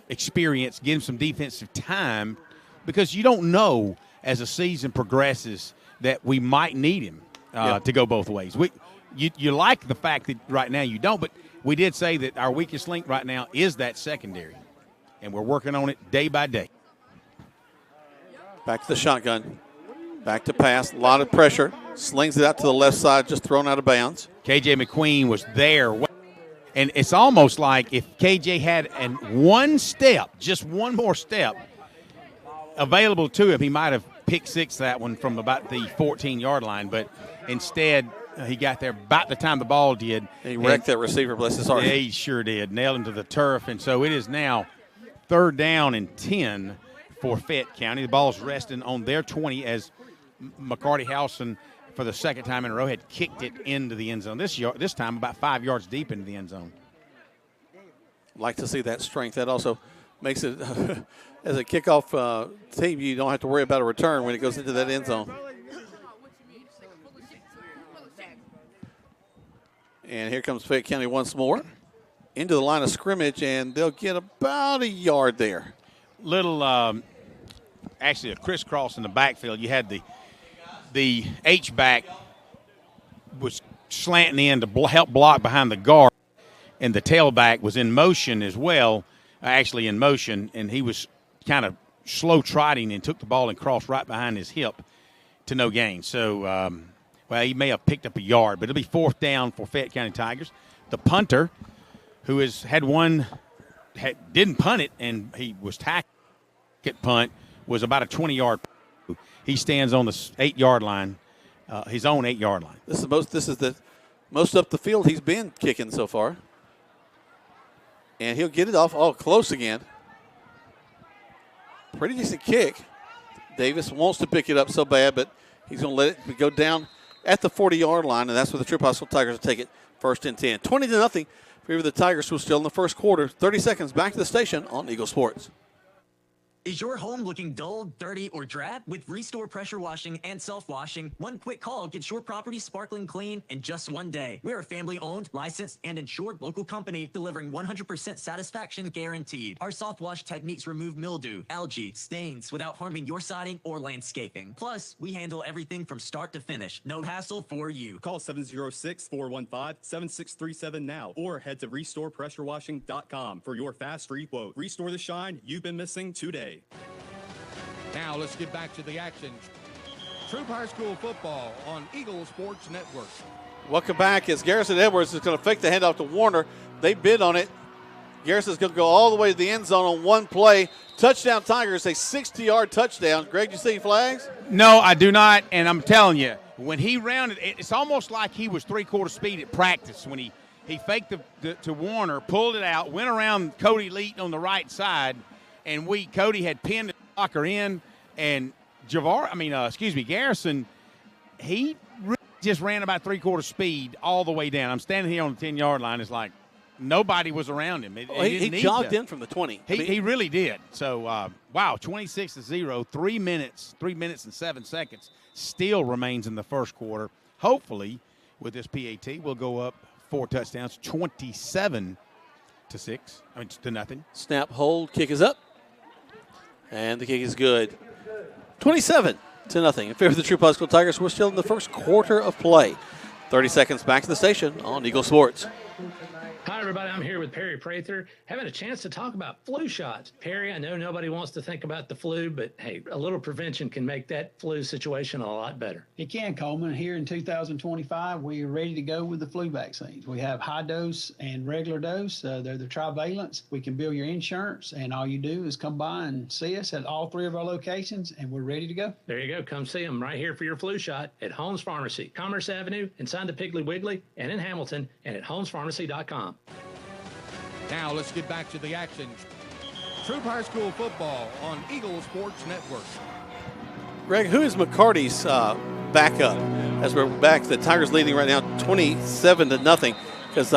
experience, get him some defensive time, because you don't know as the season progresses that we might need him to go both ways. You like the fact that right now you don't, but we did say that our weakest link right now is that secondary. And we're working on it day by day. Back to the shotgun. Back to pass. A lot of pressure. Slings it out to the left side, just thrown out of bounds. KJ McQueen was there. And it's almost like if KJ had just one more step available to him, he might have picked six that one from about the 14-yard line. But instead, he got there about the time the ball did. He wrecked that receiver, bless his heart. Yeah, he sure did. Nailed him to the turf. And so it is now 3rd down and 10 for Fayette County. The ball's resting on their 20 as McCarty Howson, for the second time in a row, had kicked it into the end zone. This time about 5 yards deep into the end zone. Like to see that strength. That also makes it, as a kickoff team, you don't have to worry about a return when it goes into that end zone. And here comes Fayette County once more. Into the line of scrimmage, and they'll get about a yard there. Little, actually a crisscross in the backfield. You had the H-back was slanting in to help block behind the guard, and the tailback was in motion as well, actually in motion, and he was kind of slow trotting and took the ball and crossed right behind his hip to no gain. So, he may have picked up a yard, but it'll be 4th down for Fayette County Tigers. The punter, who didn't punt it, and he was tackled at punt, was about a 20-yard. He stands on the 8-yard line, his own 8-yard line. This is the most up the field he's been kicking so far. And he'll get it off. Oh, close again. Pretty decent kick. Davis wants to pick it up so bad, but he's going to let it go down at the 40-yard line, and that's where the Troop High School Tigers will take it 1st and 10. 20-0. For the Tigers, who are still in the first quarter. 30 seconds back to the station on Eagle Sports. Is your home looking dull, dirty, or drab? With Restore Pressure Washing and Self-Washing, one quick call gets your property sparkling clean in just one day. We're a family-owned, licensed, and insured local company delivering 100% satisfaction guaranteed. Our soft wash techniques remove mildew, algae, stains without harming your siding or landscaping. Plus, we handle everything from start to finish. No hassle for you. Call 706-415-7637 now or head to restorepressurewashing.com for your fast free quote. Restore the shine you've been missing today. Now let's get back to the action. Troop High School football on Eagle Sports Network. Welcome back as Garrison Edwards is going to fake the handoff to Warner. They bid on it. Garrison's going to go all the way to the end zone on one play. Touchdown Tigers, a 60-yard touchdown. Greg, you see any flags? No, I do not, and I'm telling you, when he rounded, it's almost like he was three-quarter speed at practice when he faked to Warner, pulled it out, went around Cody Leet on the right side, and Cody had pinned the blocker in, and Garrison, he really just ran about three-quarter speed all the way down. I'm standing here on the 10-yard line. It's like nobody was around him. He jogged in from the 20. He really did. So, wow, 26-0, 3 minutes and 7 seconds still remains in the first quarter. Hopefully, with this PAT, we'll go up 4 touchdowns, 27-0. Snap, hold, kick is up. And the kick is good. 27-0 in favor of the Troop High School Tigers. We're still in the first quarter of play. 30 seconds back to the station on Eagle Sports. Hi, everybody. I'm here with Perry Prather, having a chance to talk about flu shots. Perry, I know nobody wants to think about the flu, but, hey, a little prevention can make that flu situation a lot better. It can, Coleman. Here in 2025, we are ready to go with the flu vaccines. We have high dose and regular dose. They're the trivalents. We can bill your insurance, and all you do is come by and see us at all 3 of our locations, and we're ready to go. There you go. Come see them right here for your flu shot at Holmes Pharmacy, Commerce Avenue, inside the Piggly Wiggly, and in Hamilton, and at holmespharmacy.com. Now let's get back to the action. Troop High School football on Eagle Sports Network. Greg, who is McCarty's backup? As we're back, the Tigers leading right now 27-0 because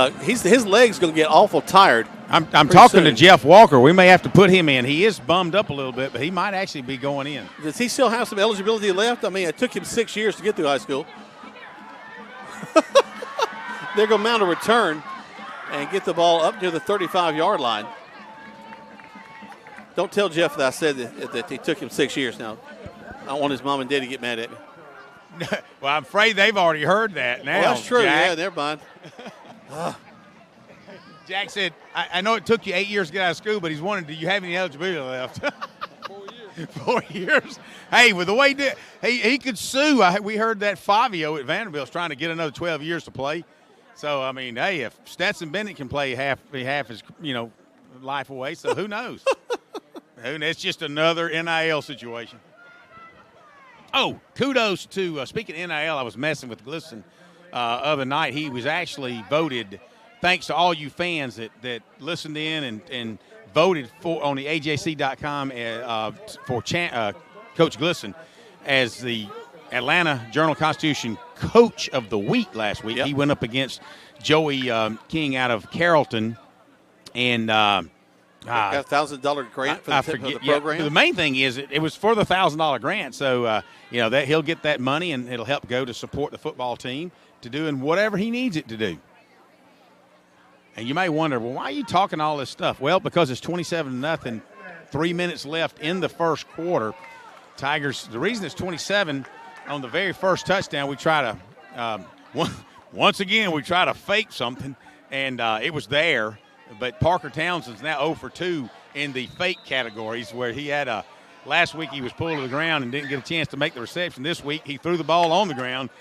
his leg's going to get awful tired. I'm talking to Jeff Walker. We may have to put him in. He is bummed up a little bit, but he might actually be going in. Does he still have some eligibility left? I mean, it took him 6 years to get through high school. They're going to mount a return and get the ball up near the 35-yard line. Don't tell Jeff that I said that it took him 6 years now. I don't want his mom and dad to get mad at me. Well, I'm afraid they've already heard that now. Well, that's true. Jack. Yeah, never mind. Jack said, I know it took you 8 years to get out of school, but he's wondering, do you have any eligibility left? 4 years. 4 years. Hey, with the way he could sue. We heard that Favio at Vanderbilt's trying to get another 12 years to play. So, I mean, hey, if Stetson Bennett can play half his, life away, so who knows? It's just another NIL situation. Oh, kudos to, speaking of NIL, I was messing with Glisson other night. He was actually voted, thanks to all you fans that listened in and voted for on the AJC.com for Coach Glisson as the Atlanta Journal-Constitution Coach of the Week last week. Yep. He went up against Joey King out of Carrollton, and got a $1,000 grant for the program. Yeah, the main thing is it was for the $1,000 grant, so that he'll get that money and it'll help go to support the football team to doing whatever he needs it to do. And you may wonder, well, why are you talking all this stuff? Well, because it's 27-0, 3 minutes left in the first quarter. Tigers. The reason it's 27 on the very first touchdown, we try to once again we try to fake something, and it was there. But Parker Townsend's now 0 for 2 in the fake categories, where he had last week he was pulled to the ground and didn't get a chance to make the reception. This week he threw the ball on the ground.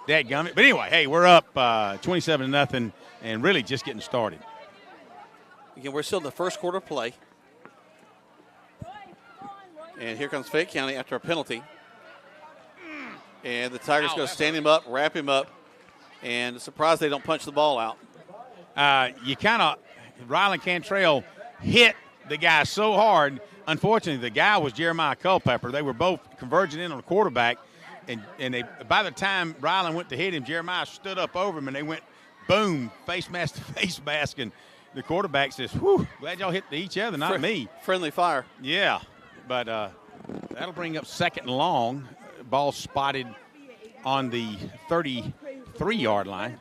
Dadgummit. But anyway, hey, we're up 27-0 and really just getting started. Again, we're still in the first quarter of play. And here comes Fayette County after a penalty. And the Tigers go stand him up, wrap him up, and surprised they don't punch the ball out. Ryland Cantrell hit the guy so hard. Unfortunately, the guy was Jeremiah Culpepper. They were both converging in on the quarterback, and by the time Ryland went to hit him, Jeremiah stood up over him, and they went boom, face mask to face mask, and the quarterback says, whew, glad y'all hit each other, not me. Friendly fire. Yeah. but that'll bring up 2nd and long. Ball spotted on the 33-yard line.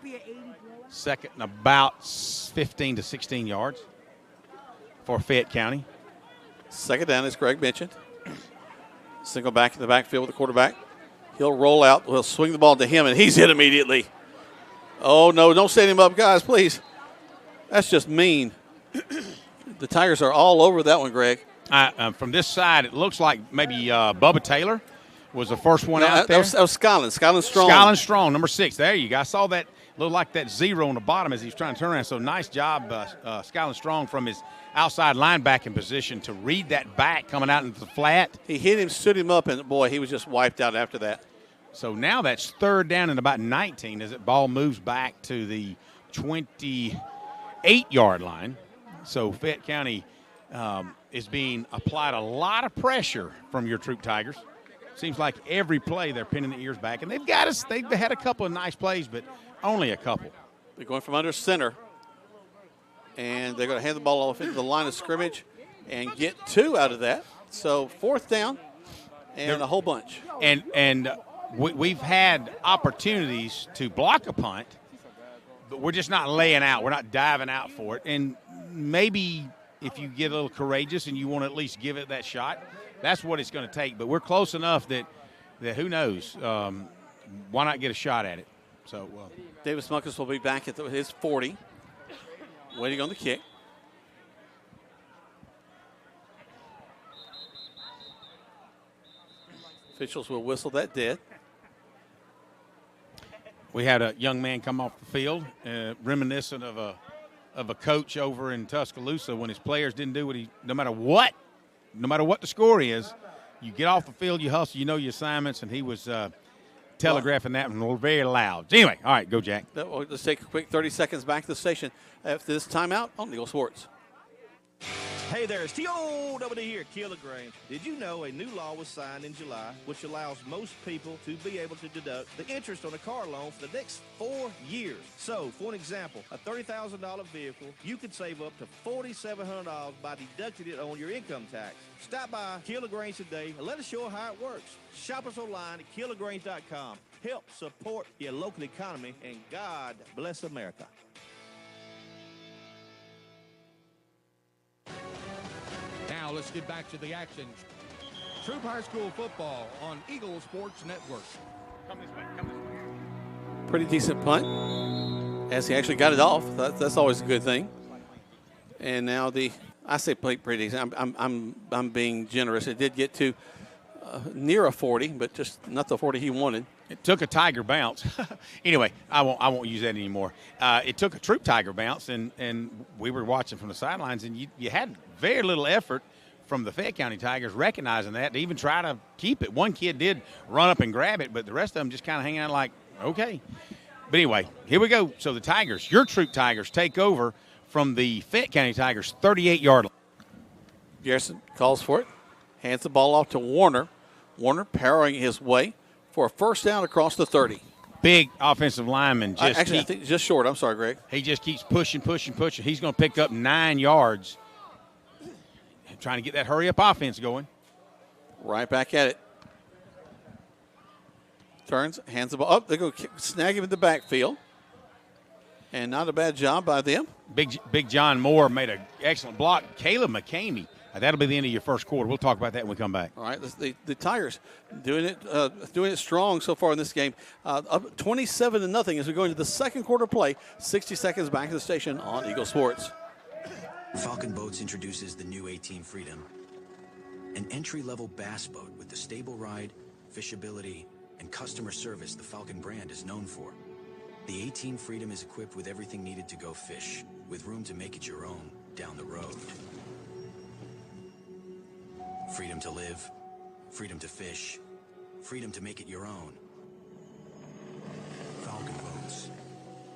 2nd and about 15 to 16 yards for Fayette County. 2nd down, as Greg mentioned. Single back in the backfield with the quarterback. He'll roll out. We'll swing the ball to him, and he's hit immediately. Oh, no, don't set him up, guys, please. That's just mean. The Tigers are all over that one, Greg. From this side, it looks like maybe Bubba Taylor was the first one out there. That was Skyland Strong. Skyland Strong, number 6. There you go. I saw that, looked like that 0 on the bottom as he was trying to turn around. So nice job, Skyland Strong, from his outside linebacking position to read that back coming out into the flat. He hit him, stood him up, and, boy, he was just wiped out after that. So now that's 3rd down and about 19 as the ball moves back to the 28-yard line. So Fayette County is being applied a lot of pressure from your Troop Tigers. Seems like every play they're pinning the ears back. And they've got us. They've had a couple of nice plays, but only a couple. They're going from under center. And they're going to hand the ball off into the line of scrimmage and get 2 out of that. So 4th down and a whole bunch. And we've had opportunities to block a punt, but we're just not laying out. We're not diving out for it. And maybe if you get a little courageous and you want to at least give it that shot, that's what it's going to take. But we're close enough that who knows, why not get a shot at it? So, Davis Muckus will be back at his 40, waiting on the kick. Officials will whistle that dead. We had a young man come off the field, reminiscent of a coach over in Tuscaloosa when his players didn't do what no matter what the score is, you get off the field, you hustle, you know your assignments, and he was telegraphing that one very loud. Anyway, all right, go Jack. Let's take a quick 30 seconds back to the station after this timeout on Eagle Sports. Hey there, it's TOW here, Kill LaGrange. Did you know a new law was signed in July which allows most people to be able to deduct the interest on a car loan for the next 4 years? So, for an example, a $30,000 vehicle, you could save up to $4,700 by deducting it on your income tax. Stop by Kill LaGrange today and let us show you how it works. Shop us online at killlagrange.com. Help support your local economy, and God bless America. Now let's get back to the action. Troop High School football on Eagle Sports Network. Come this way. Pretty decent punt, as he actually got it off. That's always a good thing. And now I say pretty decent. I'm being generous. It did get to near a 40, but just not the 40 he wanted. It took a Tiger bounce. Anyway, I won't use that anymore. It took a Troop Tiger bounce, and we were watching from the sidelines, and you had very little effort from the Fayette County Tigers recognizing that to even try to keep it. One kid did run up and grab it, but the rest of them just kind of hanging out like, okay. But anyway, here we go. So the Tigers, your Troop Tigers, take over from the Fayette County Tigers' 38-yard line. Garrison calls for it, hands the ball off to Warner. Warner powering his way for a 1st down across the 30. Big offensive lineman. I think just short. I'm sorry, Greg. He just keeps pushing. He's going to pick up 9 yards. Trying to get that hurry-up offense going. Right back at it. Turns, hands the ball up. They go snag him in the backfield. And not a bad job by them. Big John Moore made an excellent block. Caleb McCamey. That'll be the end of your first quarter. We'll talk about that when we come back. All right, the Tigers doing it strong so far in this game. Up 27-0 as we go into the second quarter play. 60 seconds back to the station on Eagle Sports. Falcon Boats introduces the new 18 Freedom, an entry-level bass boat with the stable ride, fishability, and customer service the Falcon brand is known for. The 18 Freedom is equipped with everything needed to go fish, with room to make it your own down the road. Freedom to live, freedom to fish, freedom to make it your own. Falcon Boats.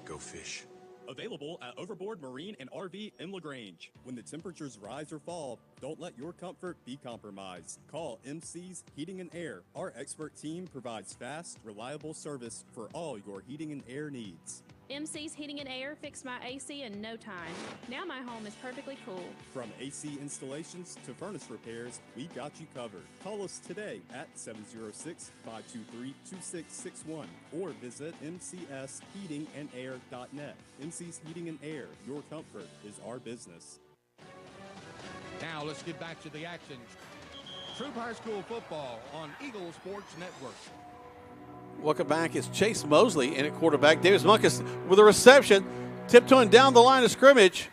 Go fish. Available at Overboard Marine and RV in LaGrange. When the temperatures rise or fall, don't let your comfort be compromised. Call MC's Heating and Air. Our expert team provides fast, reliable service for all your heating and air needs. MC's Heating and Air fixed my AC in no time. Now my home is perfectly cool. From AC installations to furnace repairs, we got you covered. Call us today at 706-523-2661 or visit mcsheatingandair.net. MC's Heating and Air, your comfort is our business. Now let's get back to the action. Troop High School football on Eagle Sports Network. Welcome back. It's Chase Mosley in at quarterback. Davis Munkus with a reception, tiptoeing down the line of scrimmage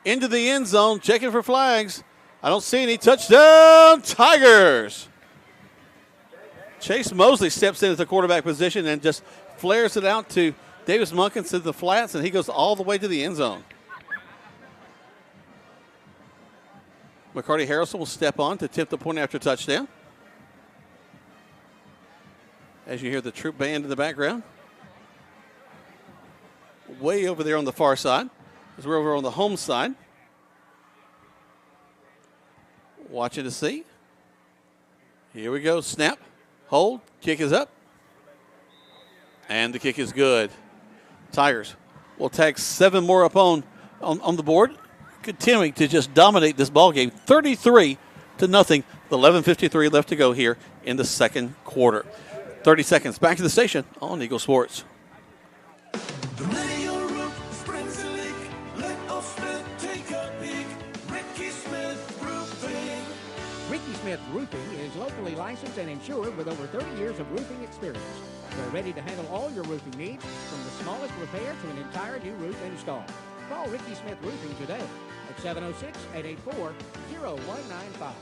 into the end zone, checking for flags. I don't see any. Touchdown, Tigers. Chase Mosley steps in at the quarterback position and just flares it out to Davis Munkus to the flats, and he goes all the way to the end zone. McCarty Harrison will step on to tip the point after touchdown. As you hear the troop band in the background. Way over there on the far side, as we're over on the home side. Watching to see. Here we go, snap, hold, kick is up. And the kick is good. Tigers will tag 7 more up on the board, continuing to just dominate this ball game. 33-0. The 11:53 left to go here in the second quarter. 30 seconds. Back to the station on Eagle Sports. Ricky Smith Roofing is locally licensed and insured with over 30 years of roofing experience. They're ready to handle all your roofing needs, from the smallest repair to an entire new roof install. Call Ricky Smith Roofing today at 706-884-0195.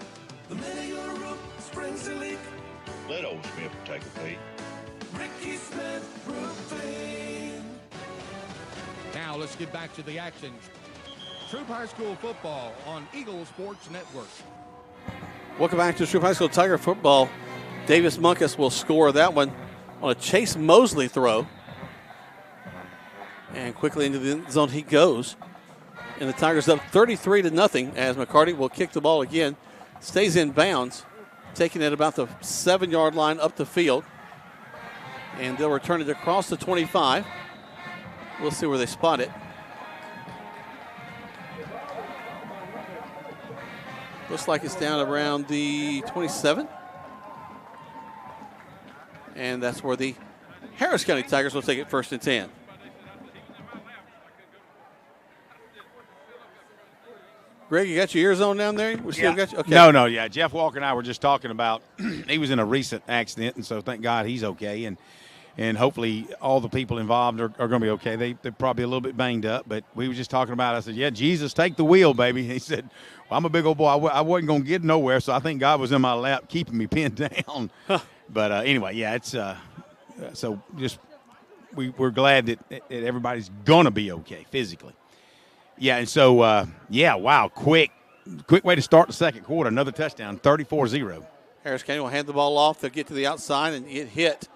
The minute your roof springs a leak, let old Smith take a peek. Ricky Smith Roofing. Now let's get back to the action. Troop High School football on Eagle Sports Network. Welcome back to Troop High School Tiger football. Davis Munkus will score that one on a Chase Mosley throw. And quickly into the end zone he goes. And the Tigers up 33-0 as McCarty will kick the ball again. Stays in bounds, taking it about the 7-yard line up the field. And they'll return it across the 25. We'll see where they spot it. Looks like it's down around the 27. And that's where the Harris County Tigers will take it 1st and 10. Greg, you got your ears on down there? We still got you? Okay. No, yeah. Jeff Walker and I were just talking about he was in a recent accident, and so thank God he's okay. And hopefully all the people involved are going to be okay. They're probably a little bit banged up, but we were just talking about it. I said, yeah, Jesus, take the wheel, baby. He said, well, I'm a big old boy. I wasn't going to get nowhere, so I think God was in my lap keeping me pinned down. But anyway, yeah, it's so just we're glad that everybody's going to be okay physically. Yeah, and so, wow, quick way to start the second quarter. Another touchdown, 34-0. Harris County will hand the ball off. They'll get to the outside and it hit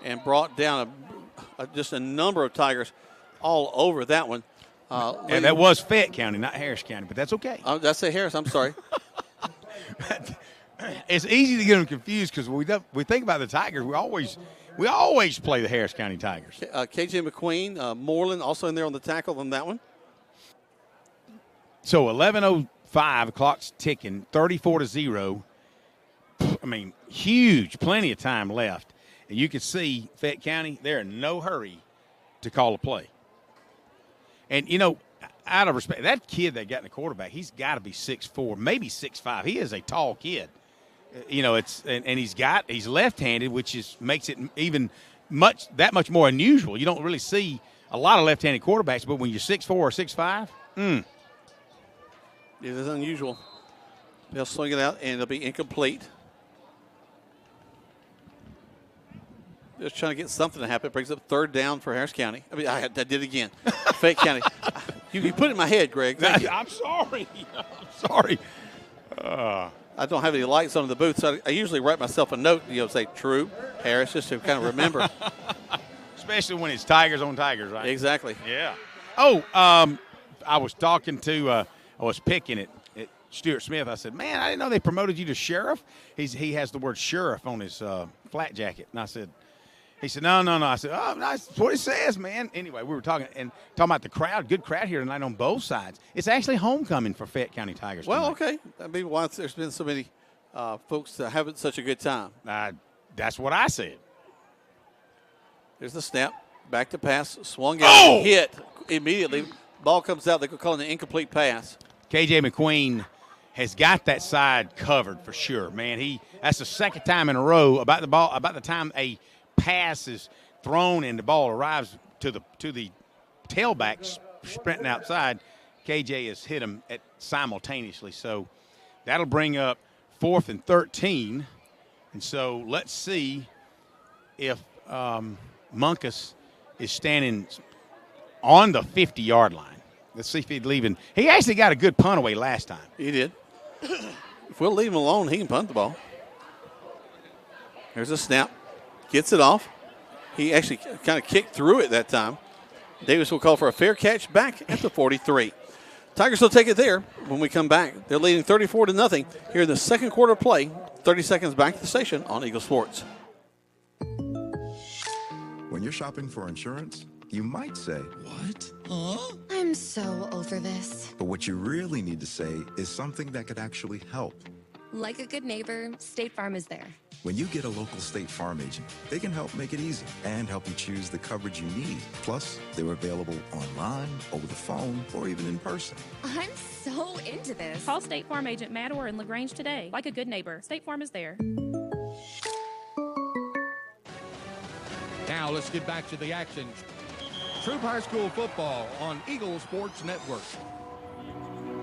and brought down just a number of Tigers all over that one. And that was Fayette County, not Harris County, but that's okay. Did I say Harris? I'm sorry. It's easy to get them confused because we think about the Tigers. We always play the Harris County Tigers. KJ McQueen, Moreland also in there on the tackle on that one. So 11:05, clock's ticking, 34-0. I mean, huge, plenty of time left. And you can see Fayette County, they're in no hurry to call a play. And, out of respect, that kid that got in the quarterback, he's got to be 6'4", maybe 6'5". He is a tall kid. He's left-handed, which makes it even that much more unusual. You don't really see a lot of left-handed quarterbacks, but when you're 6'4" or 6'5", it is unusual. They'll swing it out, and it'll be incomplete. Just trying to get something to happen. Brings up 3rd down for Harris County. I mean, I did it again. Fayette County. You put it in my head, Greg. I'm sorry. I don't have any lights on in the booth, so I usually write myself a note, say Troop, Harris, just to kind of remember. Especially when it's Tigers on Tigers, right? Exactly. Yeah. Oh, I was talking to, I was picking at Stuart Smith. I said, man, I didn't know they promoted you to sheriff. He has the word sheriff on his flat jacket. And I said, He said, no. I said, oh, that's what it says, man. Anyway, we were talking about the crowd, good crowd here tonight on both sides. It's actually homecoming for Fayette County Tigers Well, tonight. okay. I mean, why there's been so many folks having such a good time. That's what I said. There's the snap. Back to pass. Swung out. Hit immediately. Ball comes out. They're calling an incomplete pass. KJ McQueen has got that side covered for sure, man. That's the second time in a row about the time a pass is thrown and the ball arrives to the tailback sprinting outside. KJ has hit him simultaneously, so that'll bring up 4th and 13. And so let's see if Munkus is standing on the 50-yard line. Let's see if he's leaving. He actually got a good punt away last time. He did. If we'll leave him alone, he can punt the ball. There's a snap. Gets it off. He actually kind of kicked through it that time. Davis will call for a fair catch back at the 43. Tigers will take it there when we come back. They're leading 34-0 here in the second quarter play. 30 seconds back to the station on Eagle Sports. When you're shopping for insurance, you might say, "What? Huh?" I'm so over this. But what you really need to say is something that could actually help. Like a good neighbor, State Farm is there. When you get a local State Farm agent, they can help make it easy and help you choose the coverage you need. Plus, they're available online, over the phone, or even in person. I'm so into this. Call State Farm agent Matt Orr in LaGrange today. Like a good neighbor, State Farm is there. Now let's get back to the action. Troop High School football on Eagle Sports Network.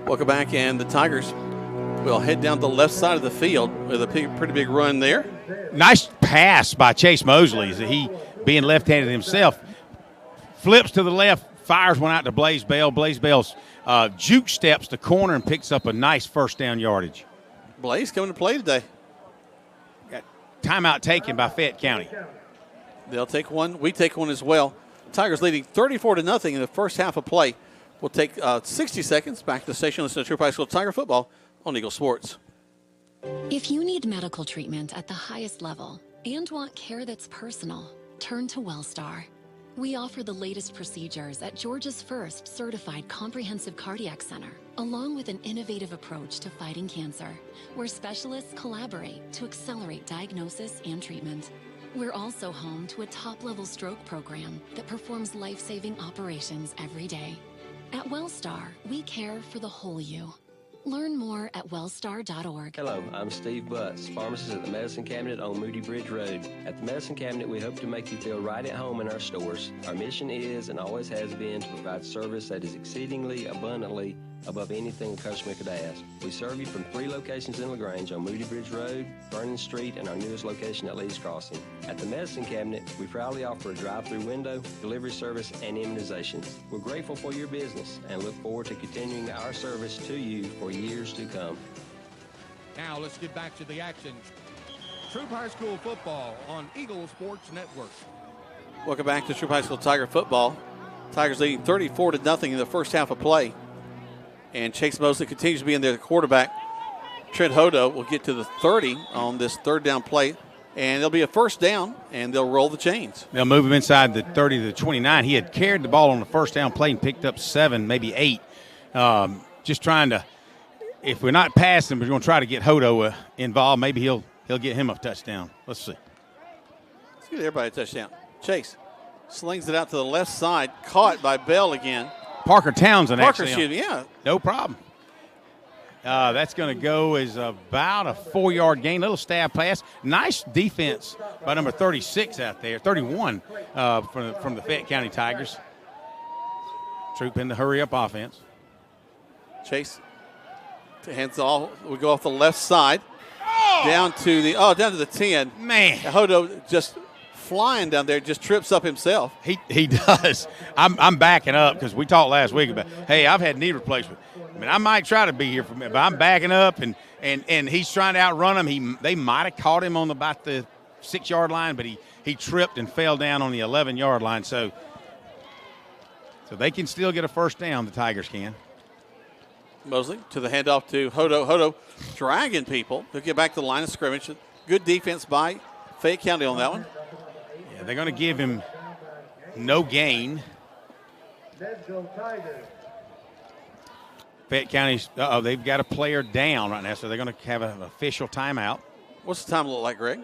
Welcome back, and the Tigers will head down the left side of the field with a pretty big run there. Nice pass by Chase Mosley. He, being left-handed himself, flips to the left, fires one out to Blaze Bell. Blaze Bell's juke steps the corner and picks up a nice first down yardage. Blaze coming to play today. Got timeout taken by Fayette County. They'll take one. We take one as well. Tigers leading 34-0 in the first half of play. We'll take 60 seconds back to the station. Listen to Troop High School Tiger football on Eagle Sports. If you need medical treatment at the highest level and want care that's personal, turn to WellStar. We offer the latest procedures at Georgia's first certified comprehensive cardiac center, along with an innovative approach to fighting cancer, where specialists collaborate to accelerate diagnosis and treatment. We're also home to a top-level stroke program that performs life-saving operations every day. At WellStar, we care for the whole you. Learn more at wellstar.org. Hello, I'm Steve Butts, pharmacist at the Medicine Cabinet on Moody Bridge Road. At the Medicine Cabinet, we hope to make you feel right at home in our stores. Our mission is and always has been to provide service that is exceedingly abundantly above anything a customer could ask. We serve you from 3 locations in LaGrange on Moody Bridge Road, Vernon Street, and our newest location at Lee's Crossing. At the Medicine Cabinet, we proudly offer a drive-through window, delivery service, and immunizations. We're grateful for your business and look forward to continuing our service to you for years to come. Now let's get back to the action. Troop High School football on Eagle Sports Network. Welcome back to Troop High School Tiger football. Tigers leading 34-0 in the first half of play. And Chase Mosley continues to be in there, the quarterback. Trent Hodo will get to the 30 on this third down play. And it'll be a first down, and they'll roll the chains. They'll move him inside the 30 to the 29. He had carried the ball on the first down play and picked up 7, maybe 8. Just trying to, if we're not passing, we're going to try to get Hodo involved. Maybe he'll get him a touchdown. Let's see. Let's get everybody a touchdown. Chase slings it out to the left side, caught by Bell again. Parker Townsend Parker actually. shooting, yeah. No problem. That's going to go as about a 4-yard gain, little stab pass. Nice defense by number 36 out there, 31 from the Fayette County Tigers. Troop in the hurry-up offense. Chase hands all. We go off the left side down to the 10. Man, Hodo just flying down there, just trips up himself. He does. I'm backing up because we talked last week about, hey, I've had knee replacement. I mean, I might try to be here for me, but I'm backing up, and he's trying to outrun him. They might have caught him on about the 6-yard line, but he tripped and fell down on the 11-yard line. So they can still get a first down, the Tigers can. Mosley to the handoff to Hodo. Hodo dragging people to get back to the line of scrimmage. Good defense by Fayette County on that one. Yeah, They're going to give him no gain. Fayette County's, they've got a player down right now, so they're going to have an official timeout. What's the time look like, Greg?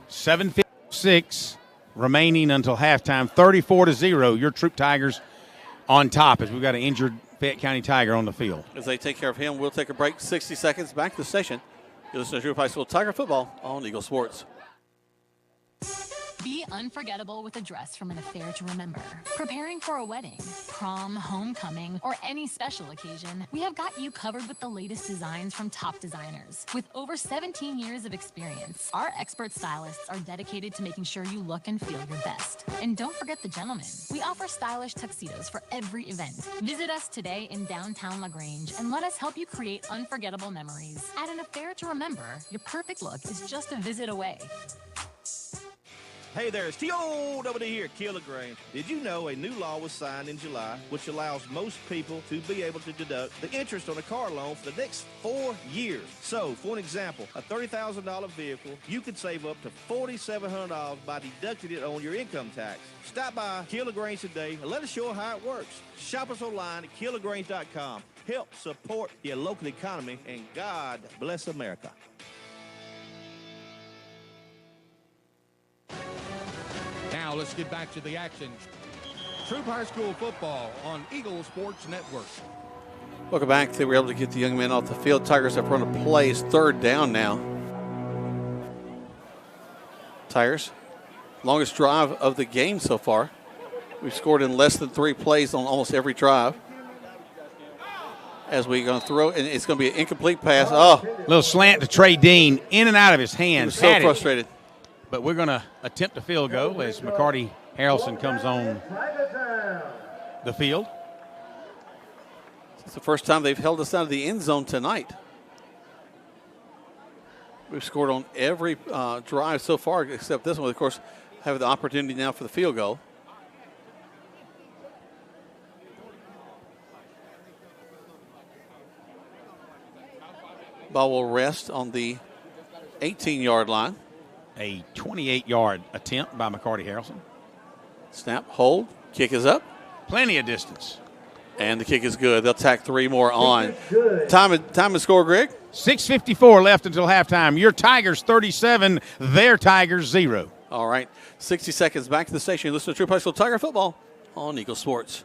7:56 remaining until halftime. 34-0. Your Troop Tigers on top as we've got an injured Fayette County Tiger on the field. As they take care of him, we'll take a break. 60 seconds back to the station. You're listening to Troop High School Tiger Football on Eagle Sports. Be unforgettable with a dress from an affair to remember. Preparing for a wedding, prom, homecoming, or any special occasion, we have got you covered with the latest designs from top designers. With over 17 years of experience, our expert stylists are dedicated to making sure you look and feel your best. And don't forget the gentlemen. We offer stylish tuxedos for every event. Visit us today in downtown LaGrange and let us help you create unforgettable memories. At an affair to remember, your perfect look is just a visit away. Hey there, it's T.O.W. here, Keeler Grange. Did you know a new law was signed in July which allows most people to be able to deduct the interest on a car loan for the next 4 years? So, for an example, a $30,000 vehicle, you could save up to $4,700 by deducting it on your income tax. Stop by Keeler Grange today and let us show you how it works. Shop us online at KeelerGrange.com. Help support your local economy, and God bless America. Now let's get back to the action. Troop High School football on Eagle Sports Network. Welcome back. They were able to get the young men off the field. Tigers have run a play. It's 3rd down now. Tigers, longest drive of the game so far. We've scored in less than 3 plays on almost every drive. As we're going to throw, and it's going to be an incomplete pass. Oh, little slant to Trey Dean, in and out of his hands. He was so frustrated. But we're going to attempt a field goal as McCarty Harrelson comes on the field. It's the first time they've held us out of the end zone tonight. We've scored on every drive so far except this one. Of course, have the opportunity now for the field goal. Ball will rest on the 18-yard line. A 28-yard attempt by McCarty Harrelson. Snap, hold, kick is up. Plenty of distance. And the kick is good. They'll tack 3 more on. Time and score, Greg? 6:54 left until halftime. Your Tigers 37, their Tigers 0. All right, 60 seconds back to the station. You listen to Troop High School Tiger Football on Eagle Sports.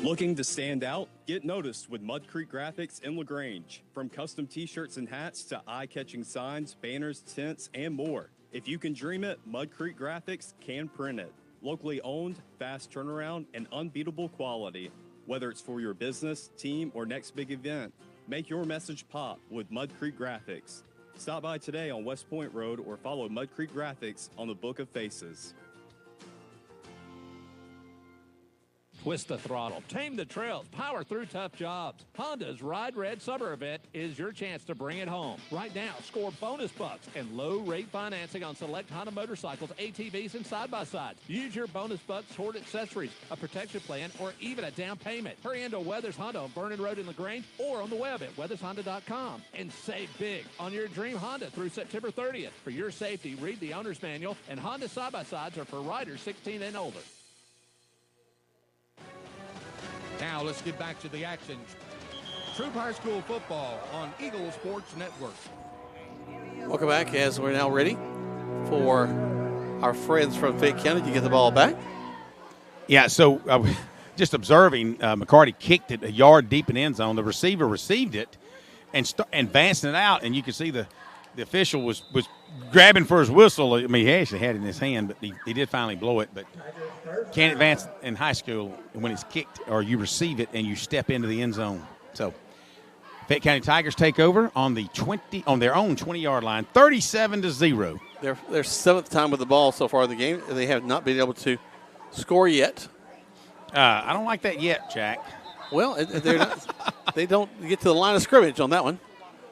Looking to stand out? Get noticed with Mud Creek Graphics in LaGrange. From custom t-shirts and hats to eye-catching signs, banners, tents, and more. If you can dream it, Mud Creek Graphics can print it. Locally owned, fast turnaround, and unbeatable quality. Whether it's for your business, team, or next big event, make your message pop with Mud Creek Graphics. Stop by today on West Point Road or follow Mud Creek Graphics on the Book of Faces. Twist the throttle, tame the trails, power through tough jobs. Honda's Ride Red Summer Event is your chance to bring it home. Right now, score bonus bucks and low-rate financing on select Honda motorcycles, ATVs, and side-by-sides. Use your bonus bucks toward accessories, a protection plan, or even a down payment. Hurry into Weathers Honda on Vernon Road in LaGrange or on the web at weathershonda.com. And save big on your dream Honda through September 30th. For your safety, read the owner's manual, and Honda side-by-sides are for riders 16 and older. Now let's get back to the action. Troop High School football on Eagle Sports Network. Welcome back as we're now ready for our friends from Fayette County to get the ball back. Yeah, so just observing, McCarty kicked it a yard deep in the end zone. The receiver received it and advancing it out, and you can see the official was grabbing for his whistle. I mean, he actually had it in his hand, but he did finally blow it. But can't advance in high school when it's kicked or you receive it and you step into the end zone. So Fayette County Tigers take over on their own 20-yard line, 37-0. Their 7th time with the ball so far in the game. They have not been able to score yet. I don't like that yet, Jack. Well, they don't get to the line of scrimmage on that one.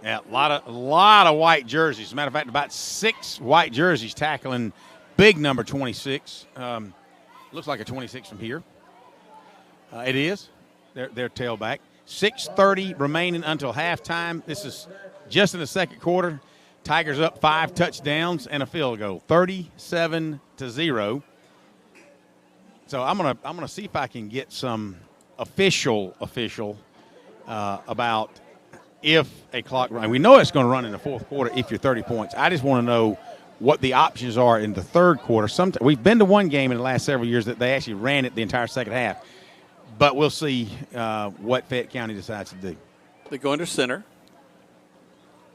Yeah, a lot of white jerseys. As a matter of fact, about 6 white jerseys tackling big number 26. Looks like a 26 from here. It is. Their tailback. 6:30 remaining until halftime. This is just in the second quarter. Tigers up 5 touchdowns and a field goal, 37-0. So I'm gonna see if I can get some official about if a clock run. We know it's going to run in the fourth quarter if you're 30 points. I just want to know what the options are in the third quarter. We've been to one game in the last several years that they actually ran it the entire second half. But we'll see what Fayette County decides to do. They go under center.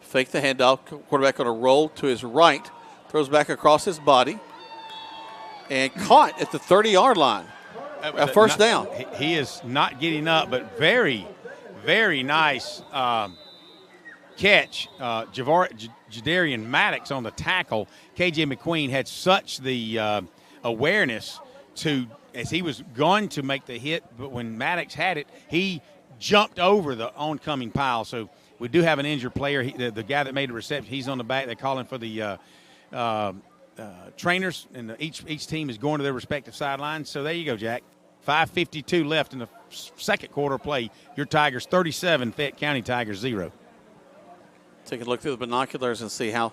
Fake the handoff. Quarterback going to roll to his right. Throws back across his body. And caught at the 30-yard line. A first down. He is not getting up, but very, very nice catch. Jadarian Maddox on the tackle. K.J. McQueen had such the awareness to, as he was going to make the hit, but when Maddox had it, he jumped over the oncoming pile. So we do have an injured player. The guy that made the reception, he's on the back. They're calling for the trainers, and each team is going to their respective sidelines. So there you go, Jack. 5:52 left in the second quarter play. Your Tigers 37, Fayette County Tigers 0. Take a look through the binoculars and see how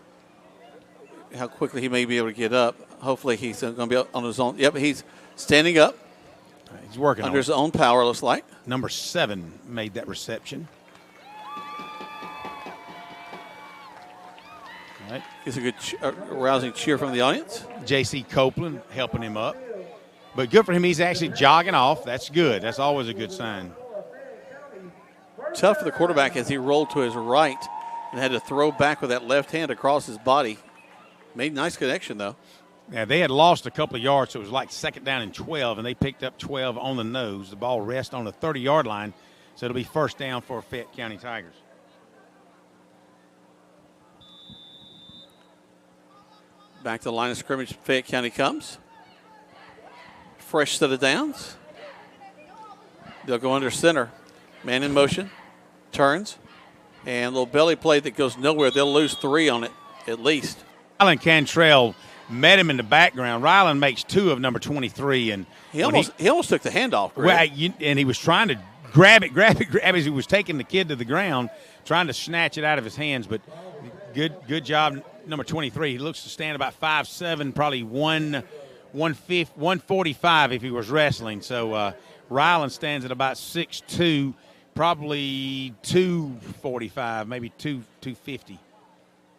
quickly he may be able to get up. Hopefully he's going to be on his own. Yep, he's standing up. He's working under his own power, looks like. Number 7 made that reception. All right. Gets a good rousing cheer from the audience. J.C. Copeland helping him up. But good for him. He's actually jogging off. That's good. That's always a good sign. Tough for the quarterback as he rolled to his right and had to throw back with that left hand across his body. Made a nice connection, though. Yeah, they had lost a couple of yards, so it was like second down and 12, and they picked up 12 on the nose. The ball rests on the 30-yard line, so it'll be first down for Fayette County Tigers. Back to the line of scrimmage, Fayette County comes. Fresh set of downs. They'll go under center. Man in motion. Turns. And a little belly play that goes nowhere. They'll lose 3 on it at least. Rylan Cantrell met him in the background. Rylan makes 2 of number 23. And he almost took the handoff. Well, and he was trying to grab it as he was taking the kid to the ground, trying to snatch it out of his hands. But good job, number 23. He looks to stand about 5'7", probably 145 if he was wrestling. So Rylan stands at about 6'2", probably 245, maybe 250.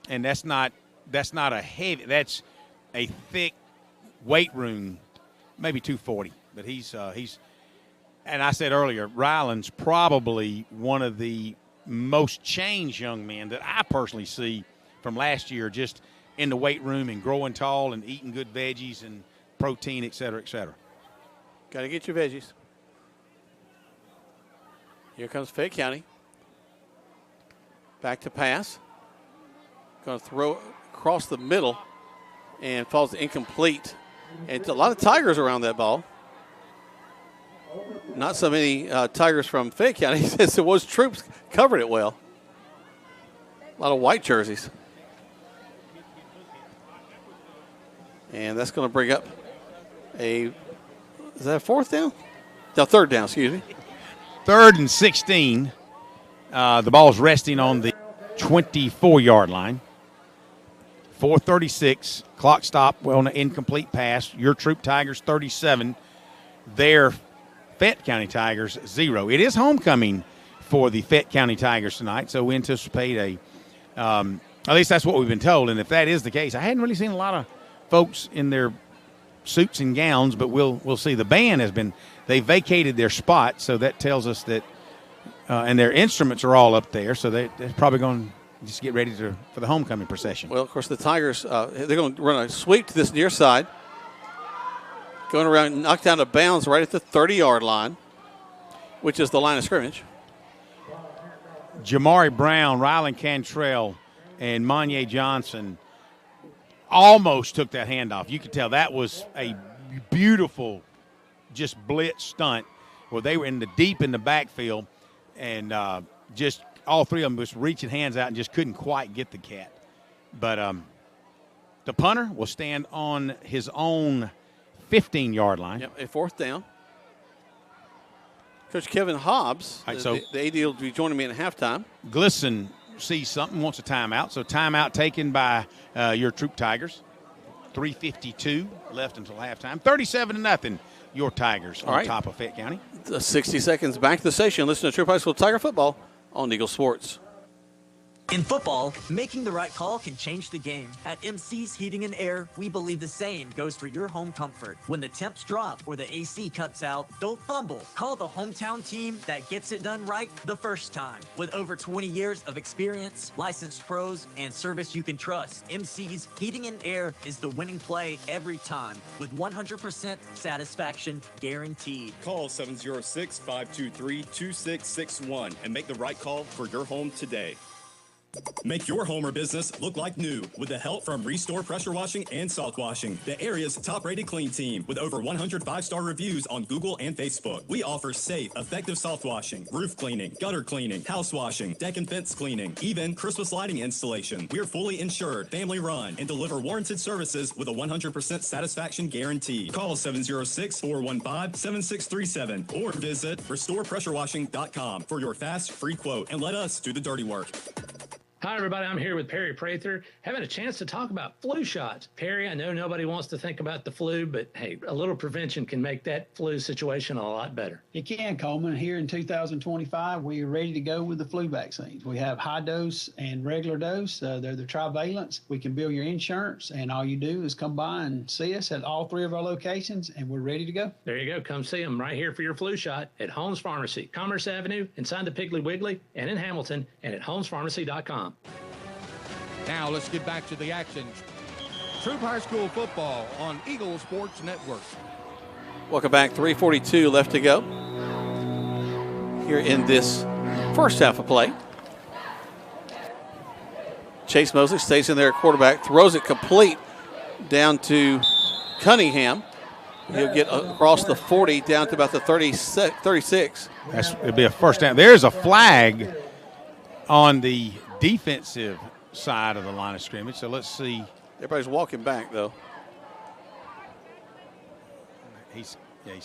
And that's not a heavy. That's a thick weight room, maybe 240. But he's and I said earlier, Rylan's probably one of the most changed young men that I personally see from last year, just in the weight room and growing tall and eating good veggies and protein, et cetera, et cetera. Got to get your veggies. Here comes Fayette County. Back to pass. Going to throw across the middle and falls incomplete. And a lot of Tigers around that ball. Not so many Tigers from Fayette County. Since it was Troops, covered it well. A lot of white jerseys. And that's going to bring up is that a fourth down? No, third down, excuse me. 3rd and 16. The ball's resting on the 24-yard line. 4:36, clock stop, well, an incomplete pass. Your Troop Tigers 37, their Fayette County Tigers 0. It is homecoming for the Fayette County Tigers tonight, so we anticipate at least that's what we've been told. And if that is the case, I hadn't really seen a lot of folks in their suits and gowns, but we'll see. The band they vacated their spot, so that tells us that, and their instruments are all up there, so they're probably going to just get ready for the homecoming procession. Well, of course, the Tigers, they're going to run a sweep to this near side. Going around, knocked down of bounds right at the 30-yard line, which is the line of scrimmage. Jamari Brown, Rylan Cantrell, and Monye Johnson almost took that handoff. You could tell that was a beautiful just blitz stunt where they were deep in the backfield, and just all three of them was reaching hands out and just couldn't quite get the cat. But the punter will stand on his own 15-yard line. Yep, a fourth down. Coach Kevin Hobbs, the AD, will be joining me at halftime. Glisson sees something, wants a timeout. So timeout taken by your Troop Tigers. 3:52 left until halftime. 37-0, your Tigers on top of Fayette County. 60 seconds back to the station. Listen to Troop High School Tiger football on Eagle Sports. In football, making the right call can change the game. At MC's Heating and Air, we believe the same goes for your home comfort. When the temps drop or the AC cuts out, don't fumble. Call the hometown team that gets it done right the first time. With over 20 years of experience, licensed pros, and service you can trust, MC's Heating and Air is the winning play every time, with 100% satisfaction guaranteed. Call 706-523-2661 and make the right call for your home today. Make your home or business look like new with the help from Restore Pressure Washing and Salt Washing, the area's top-rated clean team with over 100 5-star reviews on Google and Facebook. We offer safe, effective salt washing, roof cleaning, gutter cleaning, house washing, deck and fence cleaning, even Christmas lighting installation. We're fully insured, family-run, and deliver warranted services with a 100% satisfaction guarantee. Call 706-415-7637 or visit RestorePressureWashing.com for your fast, free quote and let us do the dirty work. Hi, everybody. I'm here with Perry Prather, having a chance to talk about flu shots. Perry, I know nobody wants to think about the flu, but hey, a little prevention can make that flu situation a lot better. It can, Coleman. Here in 2025, we are ready to go with the flu vaccines. We have high dose and regular dose. They're the trivalents. We can bill your insurance, and all you do is come by and see us at all 3 of our locations, and we're ready to go. There you go. Come see them right here for your flu shot at Holmes Pharmacy, Commerce Avenue, inside the Piggly Wiggly, and in Hamilton, and at holmespharmacy.com. Now let's get back to the action. Troop High School football on Eagle Sports Network. Welcome back. 3:42 left to go here in this first half of play. Chase Mosley stays in there at quarterback, throws it complete down to Cunningham. He'll get across the 40 down to about the 36. It'll be a first down. There's a flag on the defensive side of the line of scrimmage. So let's see. Everybody's walking back, though. He's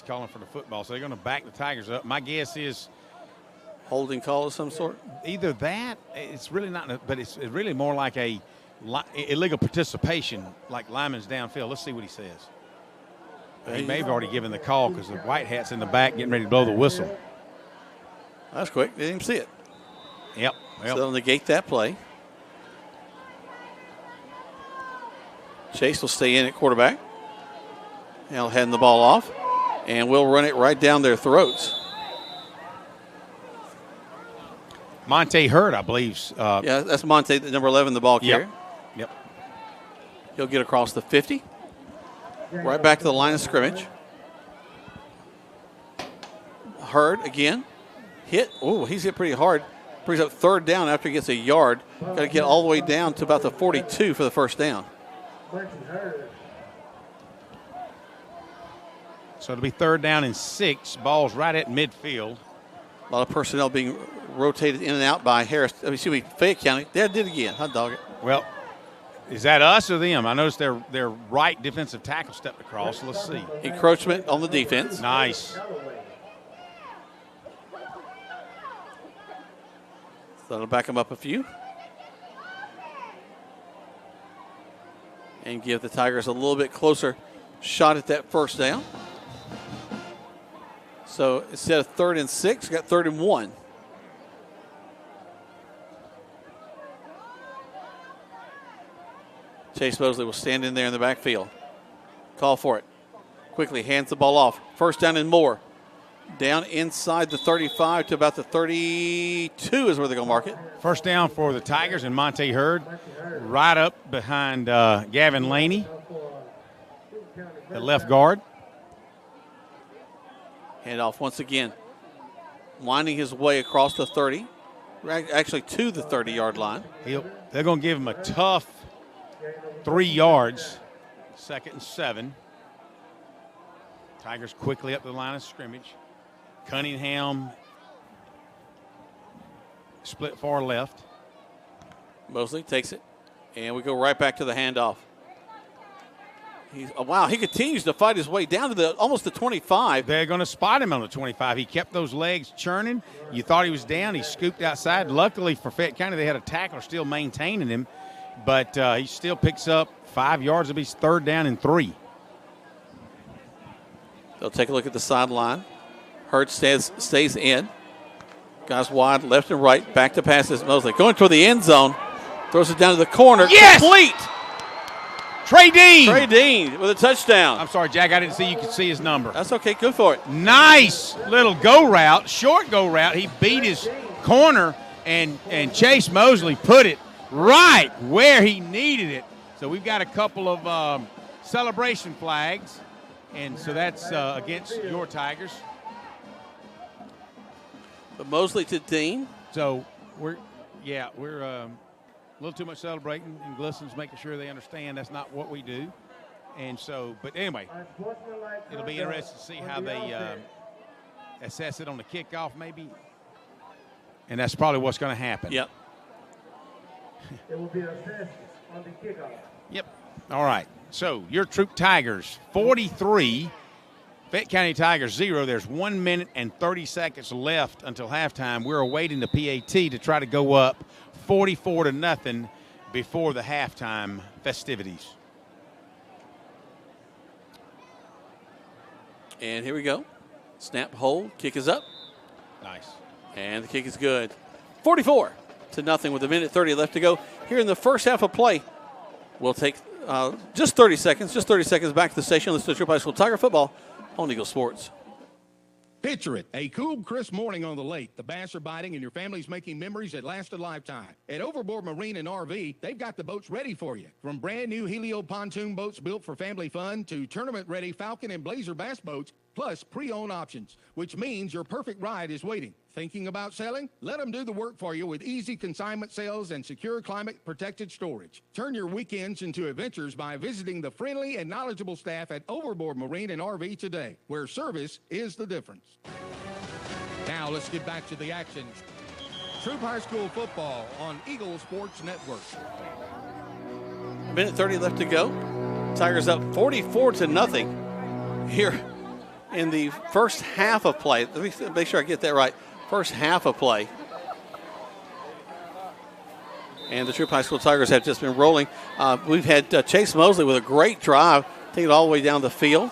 calling for the football. So they're going to back the Tigers up. My guess is holding call of some sort. Either that. It's really not, but it's really more like a illegal participation, like lineman's downfield. Let's see what he says. He may have already given the call because the white hat's in the back getting ready to blow the whistle. That's quick. Didn't even see it. Yep. So they'll negate that play. Chase will stay in at quarterback. He'll hand the ball off, and we'll run it right down their throats. Monte Hurd, I believe. Yeah, that's Monte, number 11, the ball carrier. Yep. He'll get across the 50. Right back to the line of scrimmage. Hurd again. Hit. Oh, he's hit pretty hard. Brings up third down after he gets a yard. Got to get all the way down to about the 42 for the first down. So it'll be 3rd down and 6. Ball's right at midfield. A lot of personnel being rotated in and out by Fayette County. They did it again. Hot dog it. Well, is that us or them? I noticed their right defensive tackle stepped across. Let's see. Encroachment on the defense. Nice. So that'll back them up a few. And give the Tigers a little bit closer shot at that first down. So instead of 3rd and 6, got 3rd and 1. Chase Mosley will stand in there in the backfield. Call for it. Quickly hands the ball off. First down and more. Down inside the 35 to about the 32 is where they're going to mark it. First down for the Tigers and Monte Hurd. Right up behind Gavin Laney, the left guard. Hand off once again. Winding his way across the 30. Actually to the 30-yard line. They're going to give him a tough 3 yards. 2nd and 7. Tigers quickly up the line of scrimmage. Cunningham split far left. Mosley takes it, and we go right back to the handoff. Wow, he continues to fight his way down to almost the 25. They're going to spot him on the 25. He kept those legs churning. You thought he was down. He scooped outside. Luckily for Fayette County, they had a tackler still maintaining him, but he still picks up 5 yards. It'll be 3rd down and 3. They'll take a look at the sideline. Hurts stays in. Guys wide, left and right. Back to pass is Mosley. Going toward the end zone. Throws it down to the corner. Yes! Complete! Trey Dean. Trey Dean with a touchdown. I'm sorry, Jack. I didn't see you could see his number. That's okay. Good for it. Nice little go route, short go route. He beat his corner, and Chase Mosley put it right where he needed it. So we've got a couple of celebration flags, and so that's against your Tigers. But Mosley to Dean. So we're a little too much celebrating, and Glisson's making sure they understand that's not what we do. And so, but anyway, it'll be interesting to see how they assess it on the kickoff maybe. And that's probably what's going to happen. Yep. It will be assessed on the kickoff. Yep. All right. So your Troop Tigers 43, Fayette County Tigers 0. There's 1 minute and 30 seconds left until halftime. We're awaiting the PAT to try to go up 44-0 before the halftime festivities. And here we go. Snap, hold, kick is up. Nice. And the kick is good. 44-0 with 1:30 left to go here in the first half of play. We'll take just 30 seconds back to the station. Let's do Troop High School Tiger football on Eagle Sports. Picture it, a cool, crisp morning on the lake. The bass are biting and your family's making memories that last a lifetime. At Overboard Marine and RV, they've got the boats ready for you. From brand new Helio pontoon boats built for family fun to tournament-ready Falcon and Blazer bass boats, plus pre-owned options, which means your perfect ride is waiting. Thinking about selling? Let them do the work for you with easy consignment sales and secure climate-protected storage. Turn your weekends into adventures by visiting the friendly and knowledgeable staff at Overboard Marine and RV today, where service is the difference. Now let's get back to the action. Troop High School football on Eagle Sports Network. 1:30 left to go. Tigers up 44-0 here in the first half of play. Let me make sure I get that right. First half of play. And the Troop High School Tigers have just been rolling. We've had Chase Mosley with a great drive, taking it all the way down the field.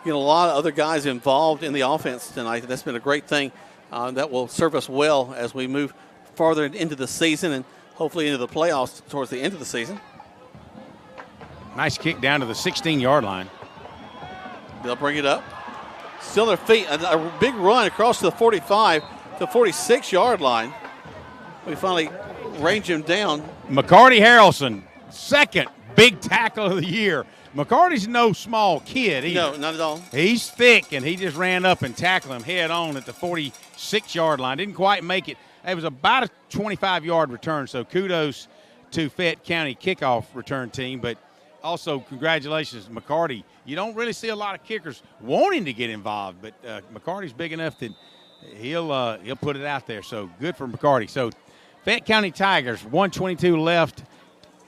A lot of other guys involved in the offense tonight. That's been a great thing. That will serve us well as we move farther into the season and hopefully into the playoffs towards the end of the season. Nice kick down to the 16-yard line. They'll bring it up. Still their feet. A big run across to the 45 to 46-yard line. We finally range him down. McCarty Harrelson, second big tackle of the year. McCarty's no small kid either. No, not at all. He's thick, and he just ran up and tackled him head on at the 46-yard line. Didn't quite make it. It was about a 25-yard return, so kudos to Fayette County kickoff return team, but also congratulations to McCarty. You don't really see a lot of kickers wanting to get involved, but McCarty's big enough that he'll put it out there, so good for McCarty. So Fayette County Tigers, 1:22 left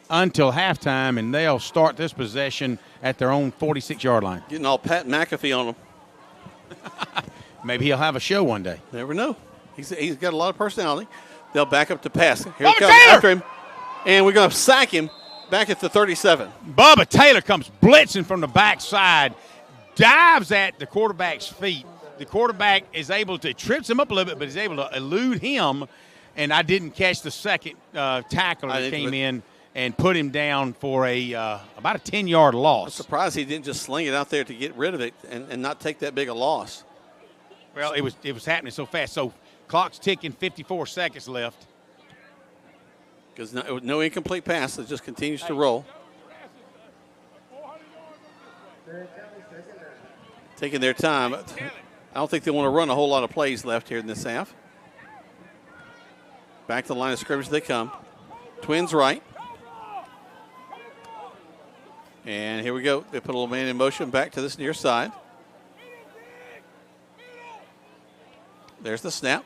until halftime, and they'll start this possession at their own 46-yard line. Getting all Pat McAfee on them. Maybe he'll have a show one day. Never know. He's got a lot of personality. They'll back up to pass. Here Bubba he comes Taylor! after him, and we're going to sack him back at the 37. Bubba Taylor comes blitzing from the backside, dives at the quarterback's feet. The quarterback is able to, trips him up a little bit, but is able to elude him, and I didn't catch the second tackler that came in and put him down for about a 10-yard loss. I'm surprised he didn't just sling it out there to get rid of it and not take that big a loss. Well, it was happening so fast. So clock's ticking, 54 seconds left. Because no incomplete pass. It just continues to roll. Taking their time. I don't think they want to run a whole lot of plays left here in this half. Back to the line of scrimmage they come. Twins right. And here we go. They put a little man in motion back to this near side. There's the snap.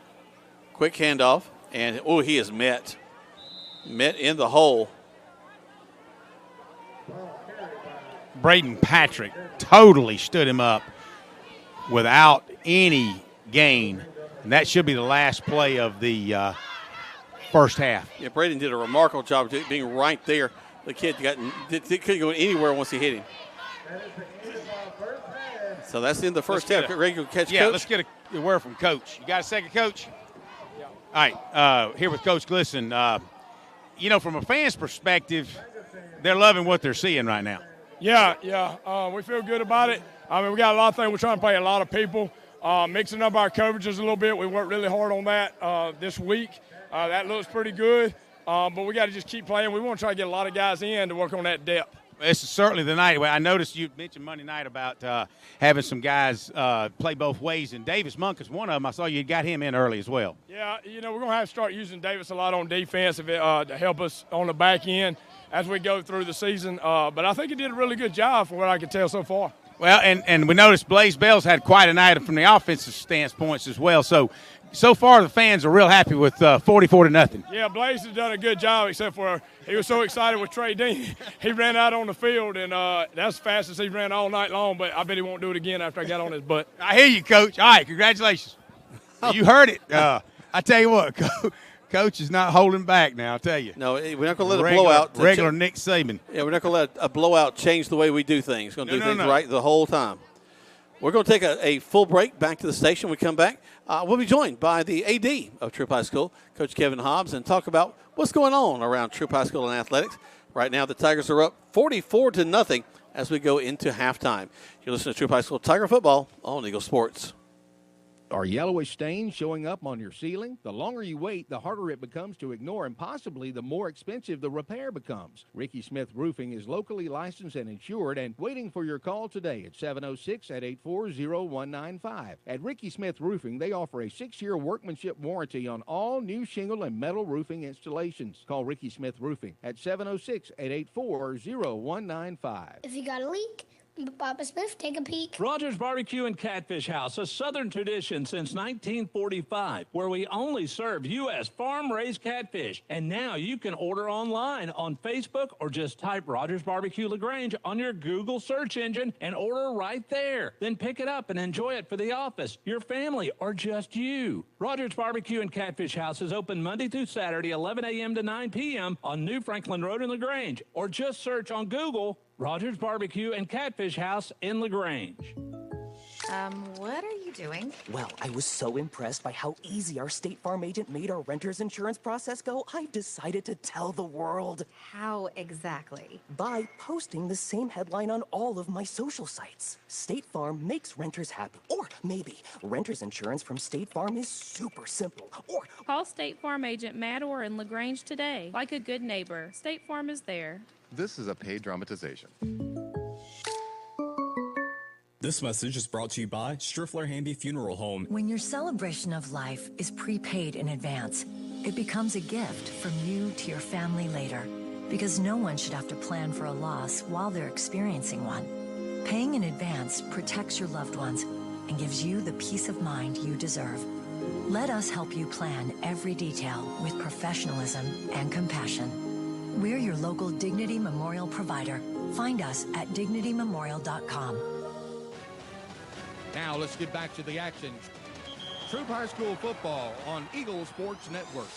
Quick handoff. And, he is met in the hole. Braden Patrick totally stood him up without any gain, and that should be the last play of the first half. Yeah, Braden did a remarkable job of being right there. The kid couldn't go anywhere once he hit him. So that's the end of the first half. Ready to catch Yeah, Coach? let's get a word from Coach. You got a second, Coach? Yeah. All right, here with Coach Glisson. From a fan's perspective, they're loving what they're seeing right now. Yeah. We feel good about it. I mean, we got a lot of things. We're trying to play a lot of people, mixing up our coverages a little bit. We worked really hard on that this week. That looks pretty good, but we got to just keep playing. We want to try to get a lot of guys in to work on that depth. This is certainly the night. I noticed you mentioned Monday night about having some guys play both ways, and Davis Monk is one of them. I saw you got him in early as well. Yeah, we're going to have to start using Davis a lot on defense to help us on the back end as we go through the season. But I think he did a really good job from what I can tell so far. Well, and we noticed Blaze Bell's had quite a night from the offensive standpoints as well. So far, the fans are real happy with 44-0. Yeah, Blaze has done a good job, except for he was so excited with Trey Dean. He ran out on the field, and that's the fastest he ran all night long, but I bet he won't do it again after I got on his butt. I hear you, Coach. All right, congratulations. You heard it. I tell you what, Coach is not holding back now, I'll tell you. No, we're not going to let a blowout. Regular Nick Saban. Yeah, we're not going to let a blowout change the way we do things. We're going to do things right the whole time. We're going to take a full break back to the station. When we come back, we'll be joined by the AD of TROUP High School, Coach Kevin Hobbs, and talk about what's going on around TROUP High School and athletics. Right now, the Tigers are up 44-0 as we go into halftime. You're listening to TROUP High School Tiger Football on Eagle Sports. Are yellowish stains showing up on your ceiling? The longer you wait, the harder it becomes to ignore, and possibly the more expensive the repair becomes. Ricky Smith Roofing is locally licensed and insured and waiting for your call today at 706-884-0195. At Ricky Smith Roofing, they offer a 6-year workmanship warranty on all new shingle and metal roofing installations. Call Ricky Smith Roofing at 706-884-0195. If you got a leak, Papa Smith, take a peek. Rogers Barbecue and Catfish House, a Southern tradition since 1945, where we only serve U.S. farm-raised catfish. And now you can order online on Facebook or just type Rogers Barbecue LaGrange on your Google search engine and order right there. Then pick it up and enjoy it for the office, your family, or just you. Rogers Barbecue and Catfish House is open Monday through Saturday, 11 a.m. to 9 p.m. on New Franklin Road in LaGrange, or just search on Google Rogers Barbecue and Catfish House in LaGrange. What are you doing? Well, I was so impressed by how easy our State Farm agent made our renter's insurance process go, I've decided to tell the world. How exactly? By posting the same headline on all of my social sites. State Farm makes renters happy. Or maybe renter's insurance from State Farm is super simple. Or call State Farm agent Matt Orr in LaGrange today. Like a good neighbor, State Farm is there. This is a paid dramatization. This message is brought to you by Striffler Hamby Funeral Home. When your celebration of life is prepaid in advance, it becomes a gift from you to your family later. Because no one should have to plan for a loss while they're experiencing one. Paying in advance protects your loved ones and gives you the peace of mind you deserve. Let us help you plan every detail with professionalism and compassion. We're your local Dignity Memorial provider. Find us at dignitymemorial.com. Now let's get back to the action. TROUP High School football on Eagle Sports Network.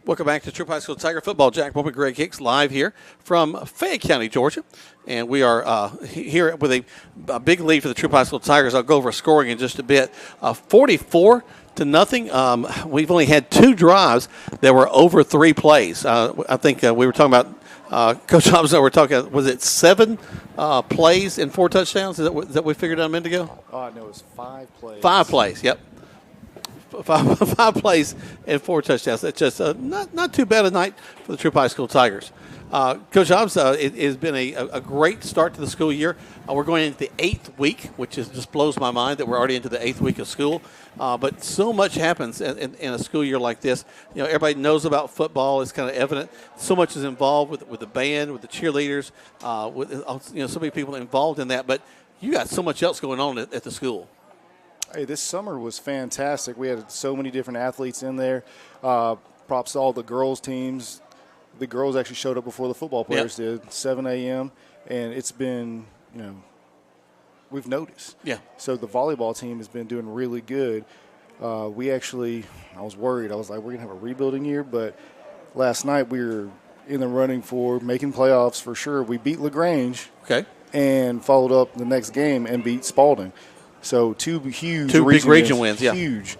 Welcome back to TROUP High School Tiger Football. Jack Bowman, Greg Hicks, live here from Fayette County, Georgia. And we are here with a big lead for the TROUP High School Tigers. I'll go over scoring in just a bit. 44-0. We've only had 2 drives that were over 3 plays. I think we were talking about, Coach Hobbs and I were talking, was it 7 plays and 4 touchdowns? Is that what we figured out a minute ago? No, it was 5 plays. 5 plays, yep. 5 plays and 4 touchdowns. That's just not too bad a night for the TROUP High School Tigers. Coach Hobbs, it has been a great start to the school year. We're going into the 8th week, which just blows my mind that we're already into the 8th week of school. But so much happens in a school year like this. You know, everybody knows about football. It's kind of evident. So much is involved with the band, with the cheerleaders, with so many people involved in that. But you got so much else going on at the school. Hey, this summer was fantastic. We had so many different athletes in there. props to all the girls teams. The girls actually showed up before the football players did, 7 a.m., and it's been, we've noticed. Yeah. So the volleyball team has been doing really good. I was worried. I was like, we're going to have a rebuilding year, but last night we were in the running for making playoffs for sure. We beat LaGrange. Okay. And followed up the next game and beat Spalding. So two big region wins, yeah. Huge.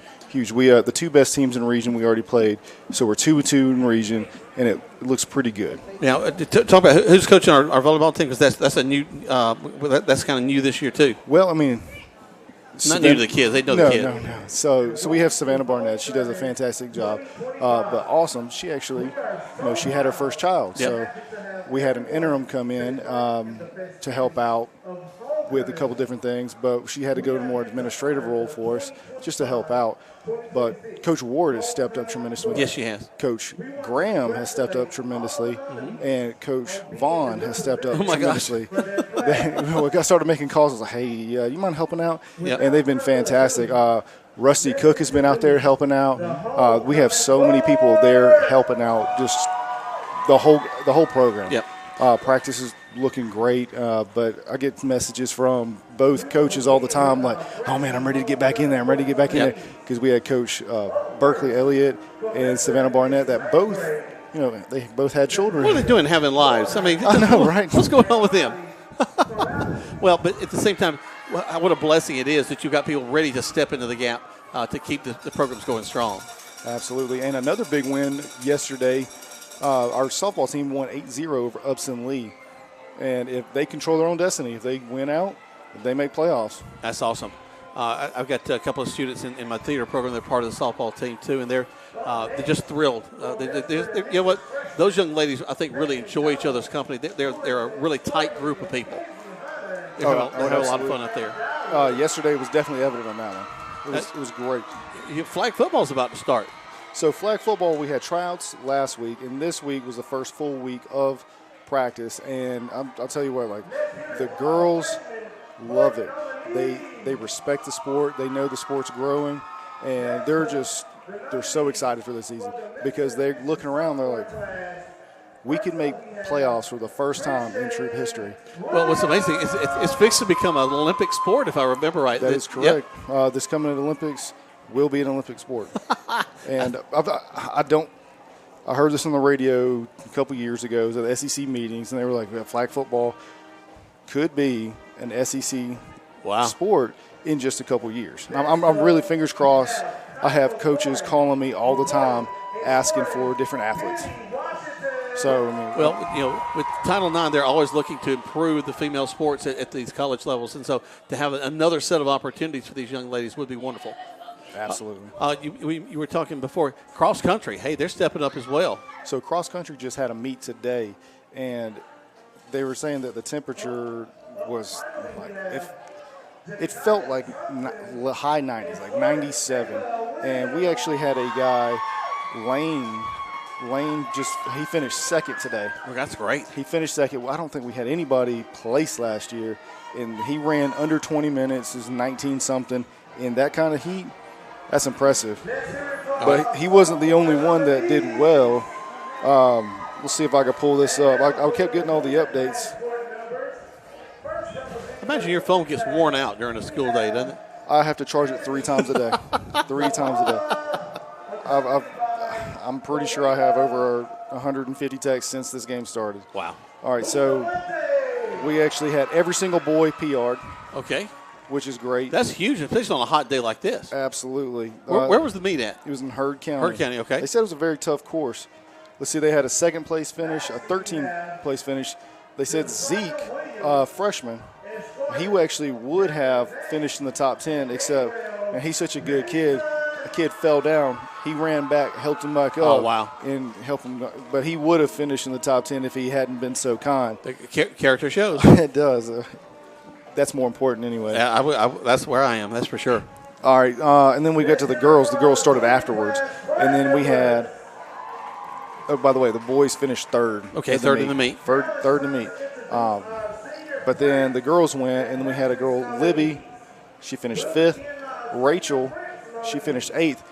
We the two best teams in the region we already played. So we're 2-2 in the region, and it looks pretty good. Now, talk about who's coaching our volleyball team, because that's a new that's kind of new this year too. Well, I mean, not new to the kids. They know the kids. No. So we have Savannah Barnett. She does a fantastic job, but awesome. She actually, she had her first child. Yep. So we had an interim come in to help out with a couple different things, but she had to go to a more administrative role for us just to help out. But Coach Ward has stepped up tremendously. Yes, she has. Coach Graham has stepped up tremendously, and Coach Vaughn has stepped up tremendously. I started making calls. I was like, hey, you mind helping out? Yep. And they've been fantastic. Rusty Cook has been out there helping out. We have so many people there helping out, just the whole program. Yep. Practice is looking great, but I get messages from both coaches all the time like, oh, man, I'm ready to get back in there. There. Because we had Coach Berkeley Elliott and Savannah Barnett that both, they both had children. What are they doing having lives? I mean, I know, right? What's going on with them? Well, but at the same time, what a blessing it is that you've got people ready to step into the gap to keep the programs going strong. Absolutely. And another big win yesterday, our softball team won 8-0 over Upson Lee. And if they control their own destiny, if they win out, they make playoffs. That's awesome. I've got a couple of students in my theater program that are part of the softball team too, and they're just thrilled. You know what? Those young ladies, I think, really enjoy each other's company. They're a really tight group of people. They have a lot of fun out there. Yesterday was definitely evident on that one. It was great. Flag football's about to start. So flag football, we had tryouts last week, and this week was the first full week of practice. And I'll tell you what, the girls love it. They respect the sport. They know the sport's growing, and they're so excited for the season because they're looking around. They're like, we could make playoffs for the first time in troop history. Well, what's amazing is it's fixed to become an Olympic sport, if I remember right. That is correct. Yep. This coming Olympics will be an Olympic sport. And I heard this on the radio a couple years ago. It was at the SEC meetings, and they were like, flag football could be an SEC sport in just a couple years. I'm really fingers crossed. I have coaches calling me all the time asking for different athletes. So, with Title IX, they're always looking to improve the female sports at these college levels. And so to have another set of opportunities for these young ladies would be wonderful. Absolutely. You were talking before, cross country. Hey, they're stepping up as well. So cross country just had a meet today, and they were saying that the temperature was it felt like high 90s, like 97. And we actually had a guy, Lane, he finished second today. Well, that's great. He finished second. Well, I don't think we had anybody place last year, and he ran under 20 minutes, is 19-something. In that kind of heat, that's impressive. But he wasn't the only one that did well. We'll see if I can pull this up. I kept getting all the updates. Imagine your phone gets worn out during a school day, doesn't it? I have to charge it 3 times a day. 3 times a day. I'm pretty sure I have over 150 texts since this game started. Wow. All right, so we actually had every single boy PR'd. Okay. Which is great. That's huge, especially on a hot day like this. Absolutely. Where was the meet at? It was in Heard County. Heard County, okay. They said it was a very tough course. Let's see, they had a second-place finish, a 13th-place finish. They said Zeke, freshman, he actually would have finished in the top 10, except and he's such a good kid. A kid fell down. He ran back, helped him back up. Oh, wow. And helped him. But he would have finished in the top 10 if he hadn't been so kind. The character shows. It does. That's more important anyway. Yeah, that's where I am. That's for sure. All right. And then we got to the girls. The girls started afterwards. And then we had by the way, the boys finished third. Okay, third in the meet. Third in the meet. But then the girls went, and then we had a girl, Libby. She finished 5th. Rachel, she finished 8th.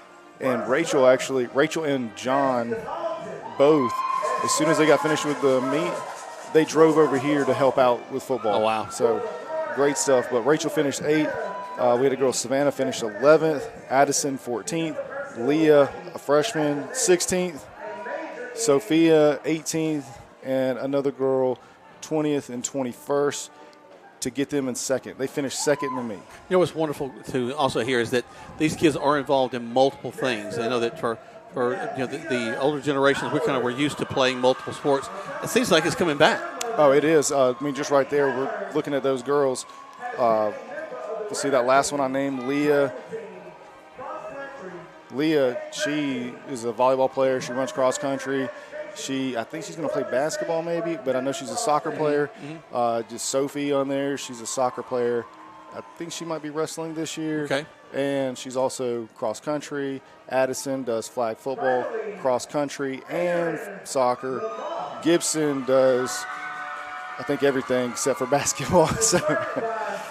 And Rachel and John both, as soon as they got finished with the meet, they drove over here to help out with football. Oh, wow. So great stuff. But Rachel finished 8th. We had a girl, Savannah, finished 11th. Addison, 14th. Leah, a freshman, 16th. Sophia, 18th. And another girl, 20th and 21st, to get them in second. They finished second in the meet. You know what's wonderful to also hear is that these kids are involved in multiple things. I know that for the older generations, we're used to playing multiple sports. It seems like it's coming back. Oh, it is. Just right there, we're looking at those girls. You see that last one I named, Leah. Leah, she is a volleyball player. She runs cross country. I think she's going to play basketball maybe, but I know she's a soccer player. Just Sophie on there, she's a soccer player. I think she might be wrestling this year. Okay. And she's also cross country. Addison does flag football, cross country, and soccer. Gibson does, I think, everything except for basketball. So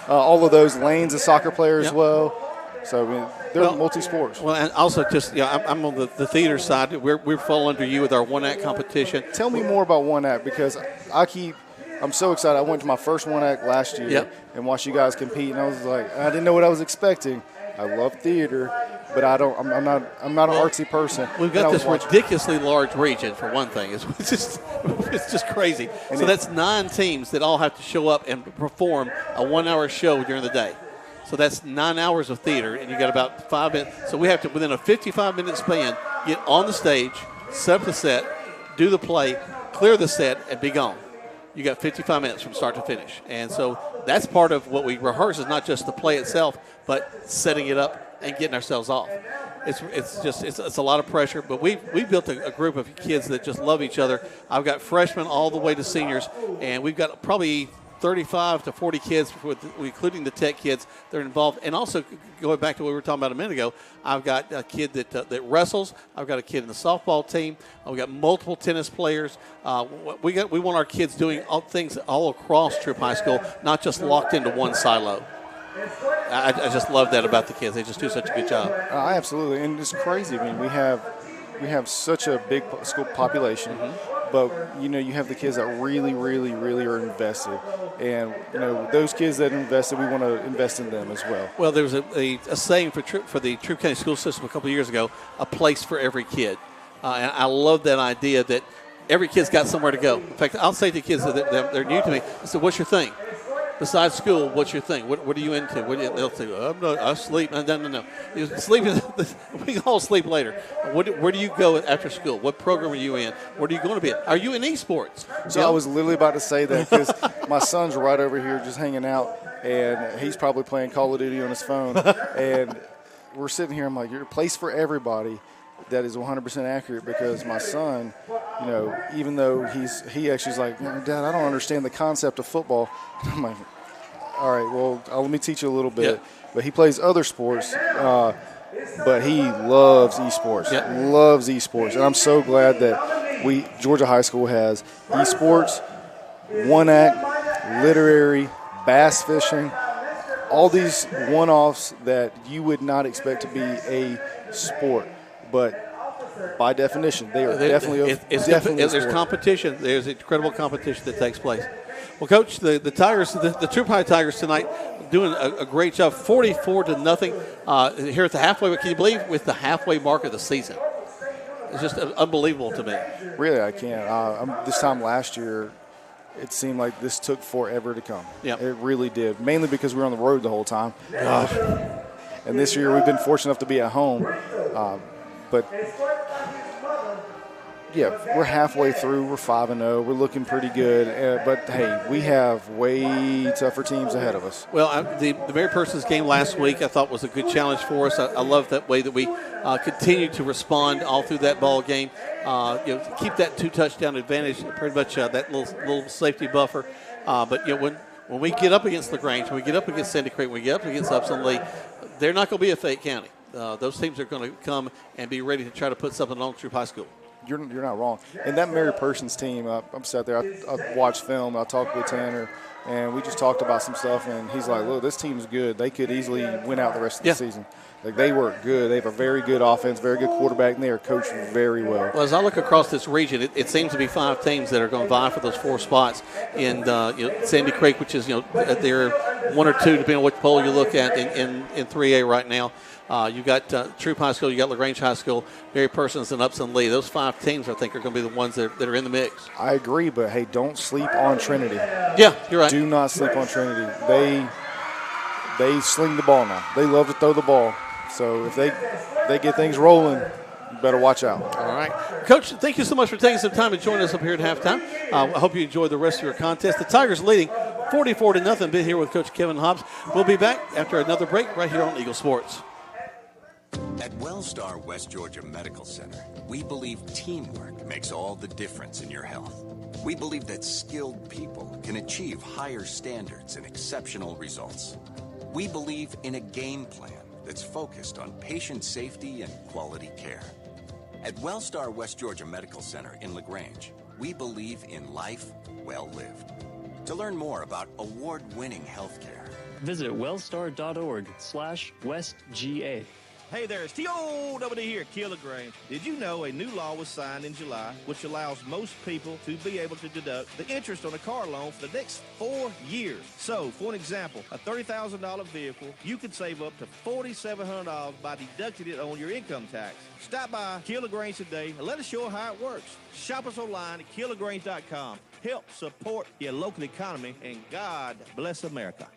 all of those. Lane's a soccer player as well. So, I mean, they're multi-sports. Well, and also just, I'm on the theater side. We fall under you with our one-act competition. Tell me more about one-act, because I'm so excited. I went to my first one-act last year and watched you guys compete, and I was like, I didn't know what I was expecting. I love theater, but I'm not an artsy person. We've got this ridiculously large region, for one thing. It's just crazy. And so that's 9 teams that all have to show up and perform a 1-hour show during the day. So that's 9 hours of theater, and you got about 5 minutes. So we have to, within a 55-minute span, get on the stage, set up the set, do the play, clear the set, and be gone. You got 55 minutes from start to finish. And so that's part of what we rehearse, is not just the play itself, but setting it up and getting ourselves off. It's a lot of pressure, but we built a group of kids that just love each other. I've got freshmen all the way to seniors, and we've got probably 35 to 40 kids, including the tech kids, that are involved. And also, going back to what we were talking about a minute ago, I've got a kid that wrestles. I've got a kid in the softball team. We've got multiple tennis players. We want our kids doing things all across Troop High School, not just locked into one silo. I just love that about the kids. They just do such a good job. Absolutely, and it's crazy. I mean, we have such a big school population, but you have the kids that really, really, really are invested, and those kids that are invested, we want to invest in them as well. Well, there was a saying for the Troop County school system a couple of years ago: a place for every kid. And I love that idea that every kid's got somewhere to go. In fact, I'll say to kids that they're new to me, I said, "What's your thing? Besides school, what's your thing? What are you into?" They'll say, I sleep. No. We all sleep later. Where do you go after school? What program are you in? What are you going to be in? Are you in esports? So I was literally about to say that, because my son's right over here just hanging out, and he's probably playing Call of Duty on his phone. And we're sitting here, I'm like, you're a place for everybody. That is 100% accurate, because my son, even though he actually's like, Dad, I don't understand the concept of football. And I'm like, all right, well, let me teach you a little bit. Yeah. But he plays other sports, but he loves esports. Yeah. Loves esports, and I'm so glad that Georgia High School has esports, one-act, literary, bass fishing, all these one-offs that you would not expect to be a sport. But by definition, they are definitely there's competition. There's incredible competition that takes place. Well, Coach, the Tigers, the Troop High Tigers tonight, doing a great job, 44-0 here at the halfway. Can you believe with the halfway mark of the season? It's just unbelievable to me. Really, I can't. This time last year, it seemed like this took forever to come. Yep. It really did, mainly because we were on the road the whole time. And this year, we've been fortunate enough to be at home. But, yeah, we're halfway through. We're 5-0. We're looking pretty good. But, hey, we have way tougher teams ahead of us. Well, the Mary Persons game last week I thought was a good challenge for us. I love that way that we continue to respond all through that ball game. Keep that 2-touchdown advantage, pretty much that little safety buffer. But, when we get up against LaGrange, when we get up against Sandy Creek, when we get up against Upson Lee, they're not going to be a Fayette County. Those teams are going to come and be ready to try to put something on Troop High School. You're not wrong. And that Mary Persons team, I'm sat there, I watch film, I talk with Tanner, And we just talked about some stuff, and he's like, look, this team's good. They could easily win out the rest of the season. Like, they work good. They have a very good offense, very good quarterback, and they are coached very well. Well, as I look across this region, it seems to be 5 teams that are going to vie for those 4 spots. And Sandy Creek, which is they're 1 or 2 depending on which poll you look at in 3A right now. You got TROUP High School, you got LaGrange High School, Mary Persons, and Upson Lee. Those 5 teams, I think, are going to be the ones that are in the mix. I agree, but hey, don't sleep on Trinity. Yeah, you're right. Do not sleep on Trinity. They sling the ball now. They love to throw the ball. So if they get things rolling, you better watch out. All right. Coach, thank you so much for taking some time to join us up here at halftime. I hope you enjoyed the rest of your contest. The Tigers leading 44-0. Been here with Coach Kevin Hobbs. We'll be back after another break right here on Eagle Sports. At WellStar West Georgia Medical Center, we believe teamwork makes all the difference in your health. We believe that skilled people can achieve higher standards and exceptional results. We believe in a game plan that's focused on patient safety and quality care. At WellStar West Georgia Medical Center in LaGrange, we believe in life well lived. To learn more about award-winning healthcare, visit wellstar.org/westga. Hey there, it's T.O.W. here, Kilogrange. Did you know a new law was signed in July which allows most people to be able to deduct the interest on a car loan for the next 4 years? So, for an example, a $30,000 vehicle, you could save up to $4,700 by deducting it on your income tax. Stop by Kilogrange today and let us show you how it works. Shop us online at kilogrange.com. Help support your local economy, and God bless America.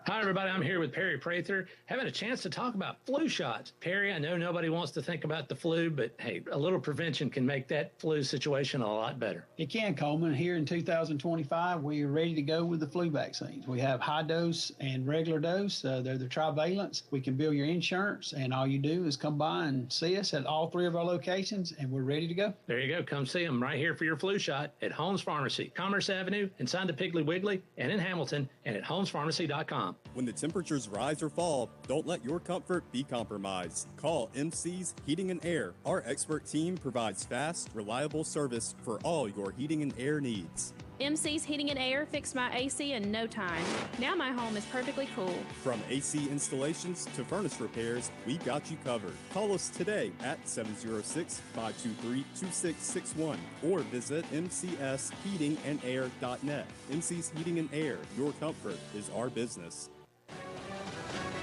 Hi, everybody. I'm here with Perry Prather, having a chance to talk about flu shots. Perry, I know nobody wants to think about the flu, but hey, a little prevention can make that flu situation a lot better. It can, Coleman. Here in 2025, we are ready to go with the flu vaccines. We have high dose and regular dose. They're the trivalents. We can bill your insurance, and all you do is come by and see us at all 3 of our locations, and we're ready to go. There you go. Come see them right here for your flu shot at Holmes Pharmacy, Commerce Avenue, inside the Piggly Wiggly, and in Hamilton, and at holmespharmacy.com. When the temperatures rise or fall, don't let your comfort be compromised. Call MC's Heating and Air. Our expert team provides fast, reliable service for all your heating and air needs. MC's Heating and Air fixed my AC in no time. Now my home is perfectly cool. From AC installations to furnace repairs, we've got you covered. Call us today at 706-523-2661 or visit mcsheatingandair.net. MC's Heating and Air, your comfort is our business.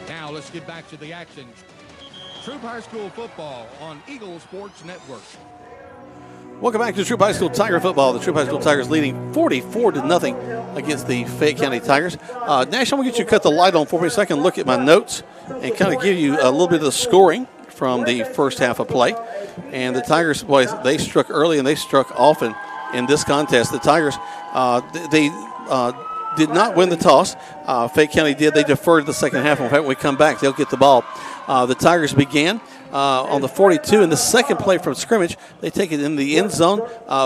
Now let's get back to the action. TROUP High School football on Eagle Sports Network. Welcome back to TROUP High School Tiger football. The TROUP High School Tigers leading 44-0 against the Fayette County Tigers. Nash, I'm going to get you to cut the light on for me so I can look at my notes and kind of give you a little bit of the scoring from the first half of play. And the Tigers, boys, they struck early and they struck often in this contest. The Tigers, they did not win the toss. Fayette County did. They deferred the second half. In fact, when we come back, they'll get the ball. The Tigers began on the 42 in the second play from scrimmage. They take it in the end zone.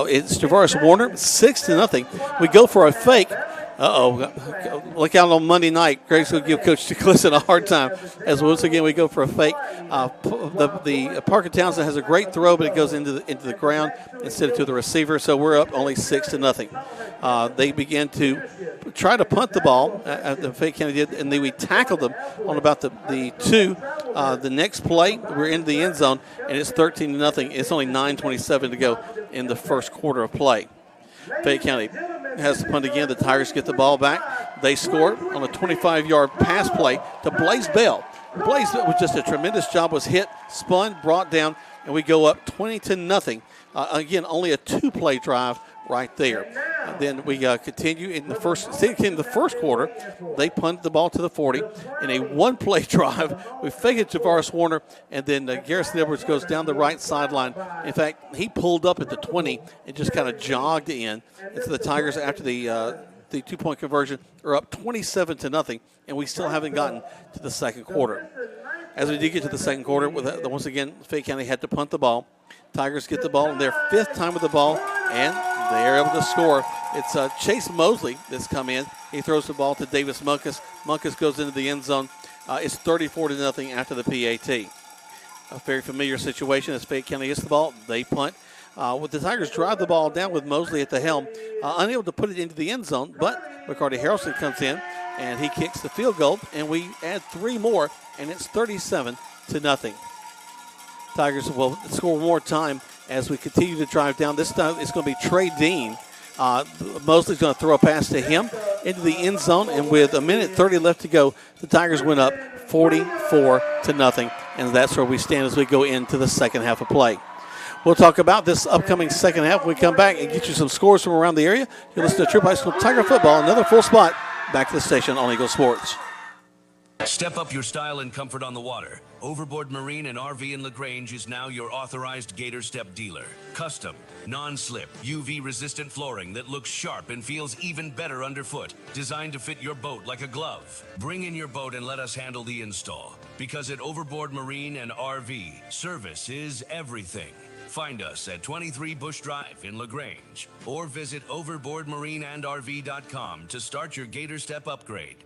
It's Tavares Warner, 6-0. We go for a fake. Look out on Monday night. Greg's going to give Coach Clifton a hard time as once again we go for a fake. The Parker Townsend has a great throw, but it goes into the ground instead of to the receiver, so we're up only 6-0. They began to try to punt the ball, the Fayette County did, and then we tackled them on about the 2. The next play, we're in the end zone, and it's 13-0. It's only 9:27 to go in the first quarter of play. Fayette County has to punt again. The Tigers get the ball back. They score on a 25-yard pass play to Blaze Bell. Blaze was just a tremendous job. Was hit, spun, brought down, and we go up 20-0. Again, only a 2-play drive right there. Then we continue in the first quarter. They punted the ball to the 40 in a 1-play drive. We fake it to Tavares Warner, and then Garrison Edwards goes down the right sideline. In fact, he pulled up at the 20 and just kind of jogged in. And so the Tigers, after the 2-point conversion, are up 27-0, and we still haven't gotten to the second quarter. As we did get to the second quarter, once again, Fayette County had to punt the ball. Tigers get the ball in their 5th time with the ball, and they're able to score. It's Chase Mosley that's come in. He throws the ball to Davis Munkus. Munkus goes into the end zone. It's 34-0 after the PAT. A very familiar situation as Fayette County gets the ball. They punt. With the Tigers drive the ball down with Mosley at the helm, unable to put it into the end zone, but McCarty Harrelson comes in and he kicks the field goal, and we add 3 more, and it's 37-0. Tigers will score more time as we continue to drive down. This time it's going to be Trey Dean. Mosley's going to throw a pass to him into the end zone, and with 1:30 left to go, the Tigers went up 44-0, and that's where we stand as we go into the second half of play. We'll talk about this upcoming second half when we come back and get you some scores from around the area. You're listening to Troop High School Tiger Football, another full spot back to the station on Eagle Sports. Step up your style and comfort on the water. Overboard Marine and RV in LaGrange is now your authorized Gator Step dealer. Custom, non-slip, UV-resistant flooring that looks sharp and feels even better underfoot. Designed to fit your boat like a glove. Bring in your boat and let us handle the install. Because at Overboard Marine and RV, service is everything. Find us at 23 Bush Drive in LaGrange. Or visit overboardmarineandrv.com to start your Gator Step upgrade.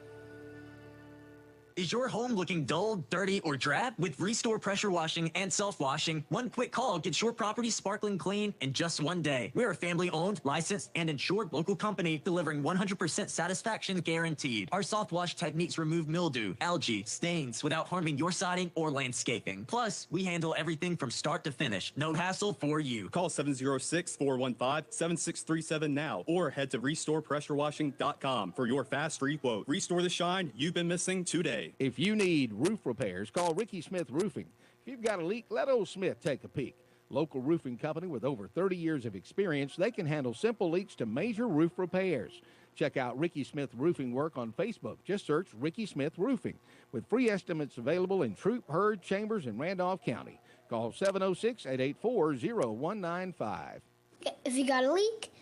Is your home looking dull, dirty, or drab? With Restore Pressure Washing and Self-Washing, one quick call gets your property sparkling clean in just one day. We're a family-owned, licensed, and insured local company delivering 100% satisfaction guaranteed. Our soft wash techniques remove mildew, algae, stains without harming your siding or landscaping. Plus, we handle everything from start to finish. No hassle for you. Call 706-415-7637 now or head to restorepressurewashing.com for your fast free quote. Restore the shine you've been missing today. If you need roof repairs, call Ricky Smith Roofing. If you've got a leak, let old Smith take a peek. Local roofing company with over 30 years of experience, they can handle simple leaks to major roof repairs. Check out Ricky Smith Roofing work on Facebook. Just search Ricky Smith Roofing. With free estimates available in Troop, Hurd, Chambers, and Randolph County. Call 706-884-0195. If you got a leak,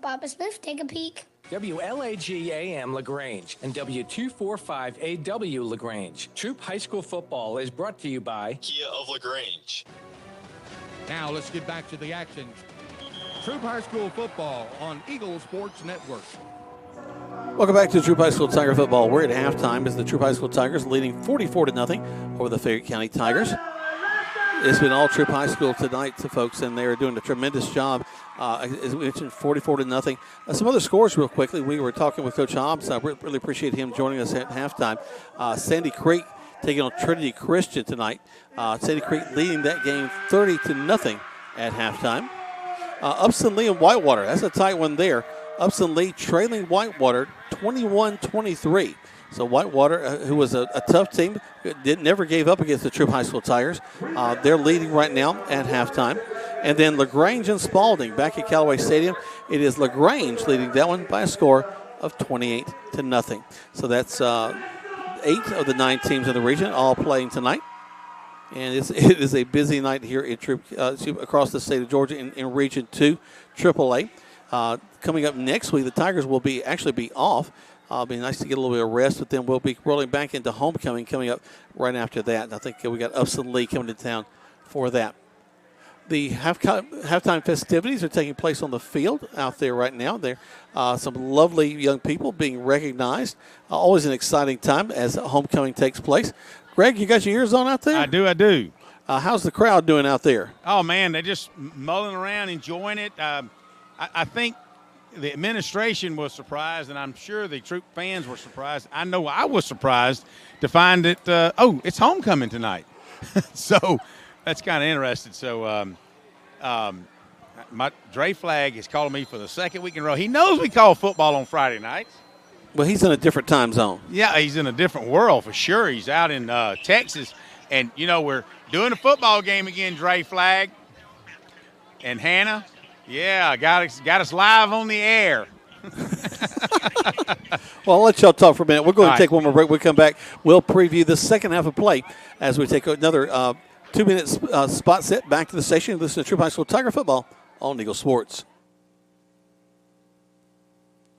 Papa Smith, take a peek. WLAG-AM LaGrange and W245AW LaGrange. Troop High School Football is brought to you by Kia of LaGrange. Now let's get back to the action. Troop High School Football on Eagle Sports Network. Welcome back to Troop High School Tiger Football. We're at halftime as the Troop High School Tigers leading 44-0 over the Fayette County Tigers. It's been all Troop High School tonight, folks, and they're doing a tremendous job. As we mentioned, 44-0. Some other scores real quickly. We were talking with Coach Hobbs. I really appreciate him joining us at halftime. Sandy Creek taking on Trinity Christian tonight. Sandy Creek leading that game 30-0 at halftime. Upson Lee and Whitewater, that's a tight one there. Upson Lee trailing Whitewater 21-23. So Whitewater, who was a tough team, never gave up against the Troop High School Tigers. They're leading right now at halftime. And then LaGrange and Spalding back at Callaway Stadium. It is LaGrange leading that one by a score of 28-0. So that's 8 of the 9 teams in the region all playing tonight. And it is a busy night here in across the state of Georgia in Region 2 AAA. Coming up next week, the Tigers will be off. It'll be nice to get a little bit of rest, but then we'll be rolling back into homecoming coming up right after that. And I think we got Upson Lee coming to town for that. The halftime festivities are taking place on the field out there right now. There are some lovely young people being recognized. Always an exciting time as homecoming takes place. Greg, you got your ears on out there? I do. How's the crowd doing out there? Oh, man, they're just mulling around, enjoying it. I think the administration was surprised, and I'm sure the Troop fans were surprised. I know I was surprised to find that, it's homecoming tonight. So that's kind of interesting. So my Dre Flag is calling me for the second week in a row. He knows we call football on Friday nights. Well, he's in a different time zone. Yeah, he's in a different world for sure. He's out in Texas. And, we're doing a football game again, Dre Flag. And Hannah, yeah, got us live on the air. Well, I'll let y'all talk for a minute. We're going to take one more break. We'll come back. We'll preview the second half of play as we take another 2-minute spot set back to the station. Listen to Troop High School Tiger Football on Eagle Sports.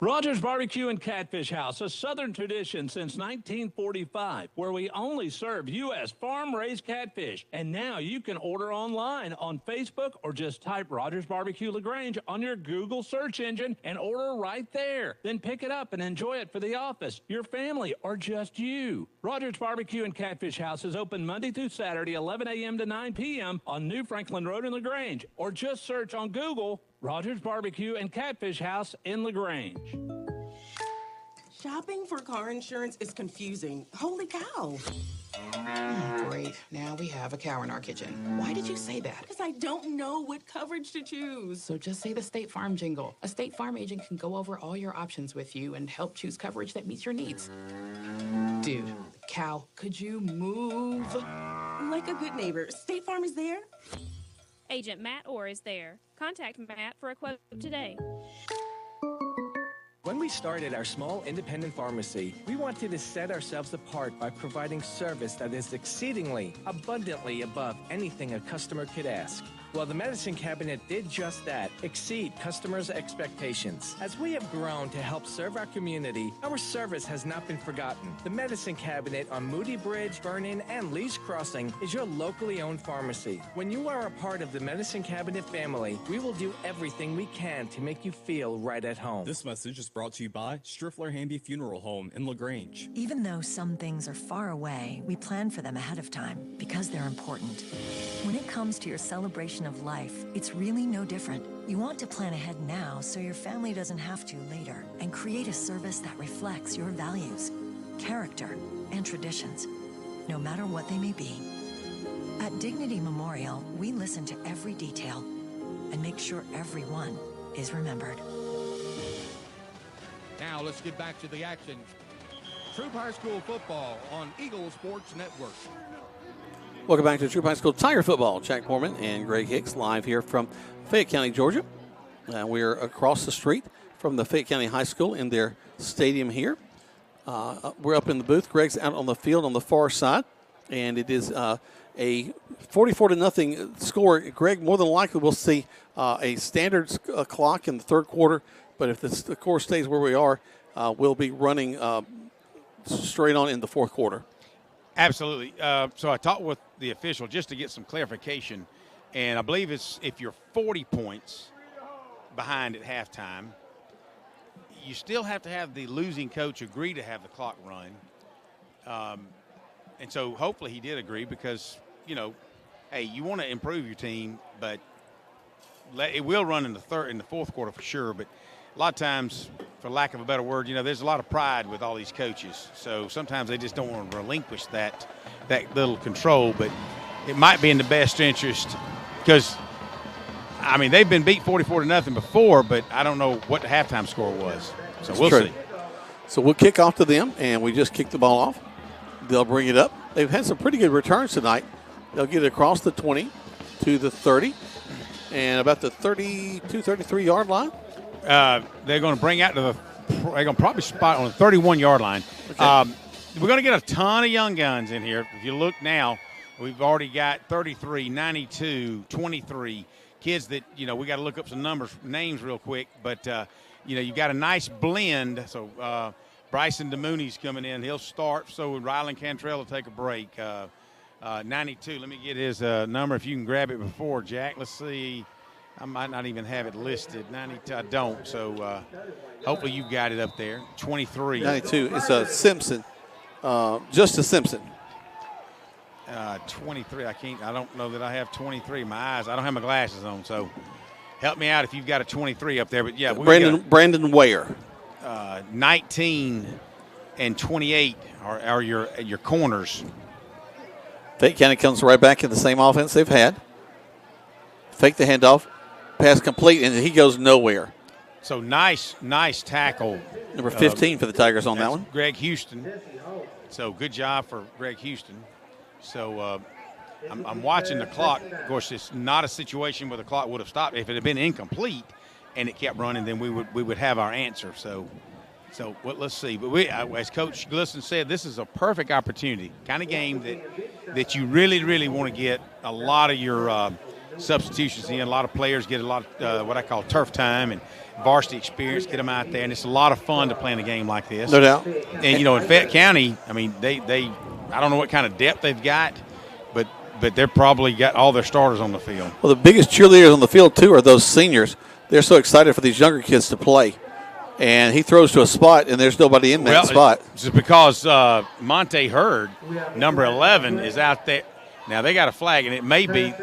Rogers Barbecue and Catfish House, a Southern tradition since 1945, where we only serve U.S. farm-raised catfish. And now you can order online on Facebook or just type Rogers Barbecue LaGrange on your Google search engine and order right there. Then pick it up and enjoy it for the office, your family, or just you. Rogers Barbecue and Catfish House is open Monday through Saturday, 11 a.m. to 9 p.m. on New Franklin Road in LaGrange, or just search on Google Rogers Barbecue and Catfish House in LaGrange. Shopping for car insurance is confusing. Holy cow. Great. Now we have a cow in our kitchen. Why did you say that? Because I don't know what coverage to choose. So just say the State Farm jingle. A State Farm agent can go over all your options with you and help choose coverage that meets your needs. Dude, cow, could you move? Like a good neighbor, State Farm is there. Agent Matt Orr is there. Contact Matt for a quote today. When we started our small independent pharmacy, we wanted to set ourselves apart by providing service that is exceedingly, abundantly above anything a customer could ask. Well, the medicine cabinet did just that, exceed customers' expectations. As we have grown to help serve our community, our service has not been forgotten. The medicine cabinet on Moody Bridge, Vernon, and Lee's Crossing is your locally owned pharmacy. When you are a part of the medicine cabinet family, we will do everything we can to make you feel right at home. This message is brought to you by Striffler Handy Funeral Home in LaGrange. Even though some things are far away, we plan for them ahead of time because they're important. When it comes to your celebration of life, it's really no different. You want to plan ahead now so your family doesn't have to later, and create a service that reflects your values, character, and traditions, no matter what they may be. At Dignity Memorial, we listen to every detail and make sure everyone is remembered. Now let's get back to the action. Troop High School football on Eagle Sports Network. Welcome back to Troop High School Tiger Football. Jack Portman and Greg Hicks live here from Fayette County, Georgia. We're across the street from the Fayette County High School in their stadium here. We're up in the booth. Greg's out on the field on the far side, and it is a 44-0 score. Greg, more than likely we'll see a standard clock in the third quarter, but if the score stays where we are, we'll be running straight on in the fourth quarter. Absolutely. So I talked with the official just to get some clarification, and I believe it's if you're 40 points behind at halftime, you still have to have the losing coach agree to have the clock run. And so hopefully he did agree because, you know, hey, you want to improve your team, but it will run in the fourth quarter for sure. But a lot of times, for lack of a better word, you know, there's a lot of pride with all these coaches. So sometimes they just don't want to relinquish that little control. But it might be in the best interest because, I mean, they've been beat 44-0 before, but I don't know what the halftime score was. So we'll see. So we'll kick off to them, and we just kicked the ball off. They'll bring it up. They've had some pretty good returns tonight. They'll get it across the 20 to the 30 and about the 32, 33-yard line. They're going to bring out they're going to probably spot on the 31-yard line. Okay. We're going to get a ton of young guns in here. If you look now, we've already got 33, 92, 23 kids that, you know, we got to look up some names real quick. But, you know, you got a nice blend. So Bryson DeMooney's coming in. He'll start. So Rylan Cantrell will take a break. 92, let me get his number if you can grab it before, Jack. Let's see. I might not even have it listed. 92, I don't. So hopefully you've got it up there. 23. 92. It's Simpson. Justice Simpson. 23. I don't know that I have 23. My eyes. I don't have my glasses on. So help me out if you've got a 23 up there. But yeah, Brandon Ware. 19 and 28 are your corners. Fayette County comes right back in the same offense they've had. Fake the handoff. Pass complete, and he goes nowhere. So nice tackle. Number 15 for the Tigers on that one. Greg Houston. So good job for Greg Houston. So I'm watching the clock. Of course, it's not a situation where the clock would have stopped. If it had been incomplete and it kept running, then we would have our answer. So let's see. But as Coach Glisson said, this is a perfect opportunity, kind of game that you really, really want to get a lot of your substitutions in. A lot of players get a lot of what I call turf time and varsity experience, get them out there, and it's a lot of fun to play in a game like this. No doubt. And, in Fayette County, I mean, they I don't know what kind of depth they've got, but they're probably got all their starters on the field. Well, the biggest cheerleaders on the field, too, are those seniors. They're so excited for these younger kids to play. And he throws to a spot, and there's nobody in that spot. It's because Monte Hurd, number 11, is out there. Now, they got a flag, and it may be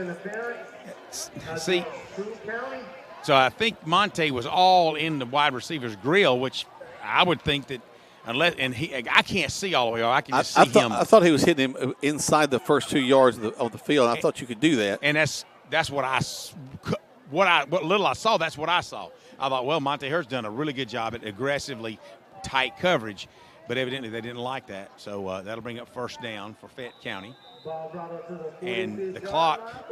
– see – so I think Monte was all in the wide receiver's grill, which I would think that unless – and I can't see all the way. I can just see him. I thought he was hitting him inside the first 2 yards of the field. I thought you could do that. And that's what little I saw, that's what I saw. I thought, well, Monte Hurt's done a really good job at aggressively tight coverage, but evidently they didn't like that. So that'll bring up first down for Fayette County. And the clock,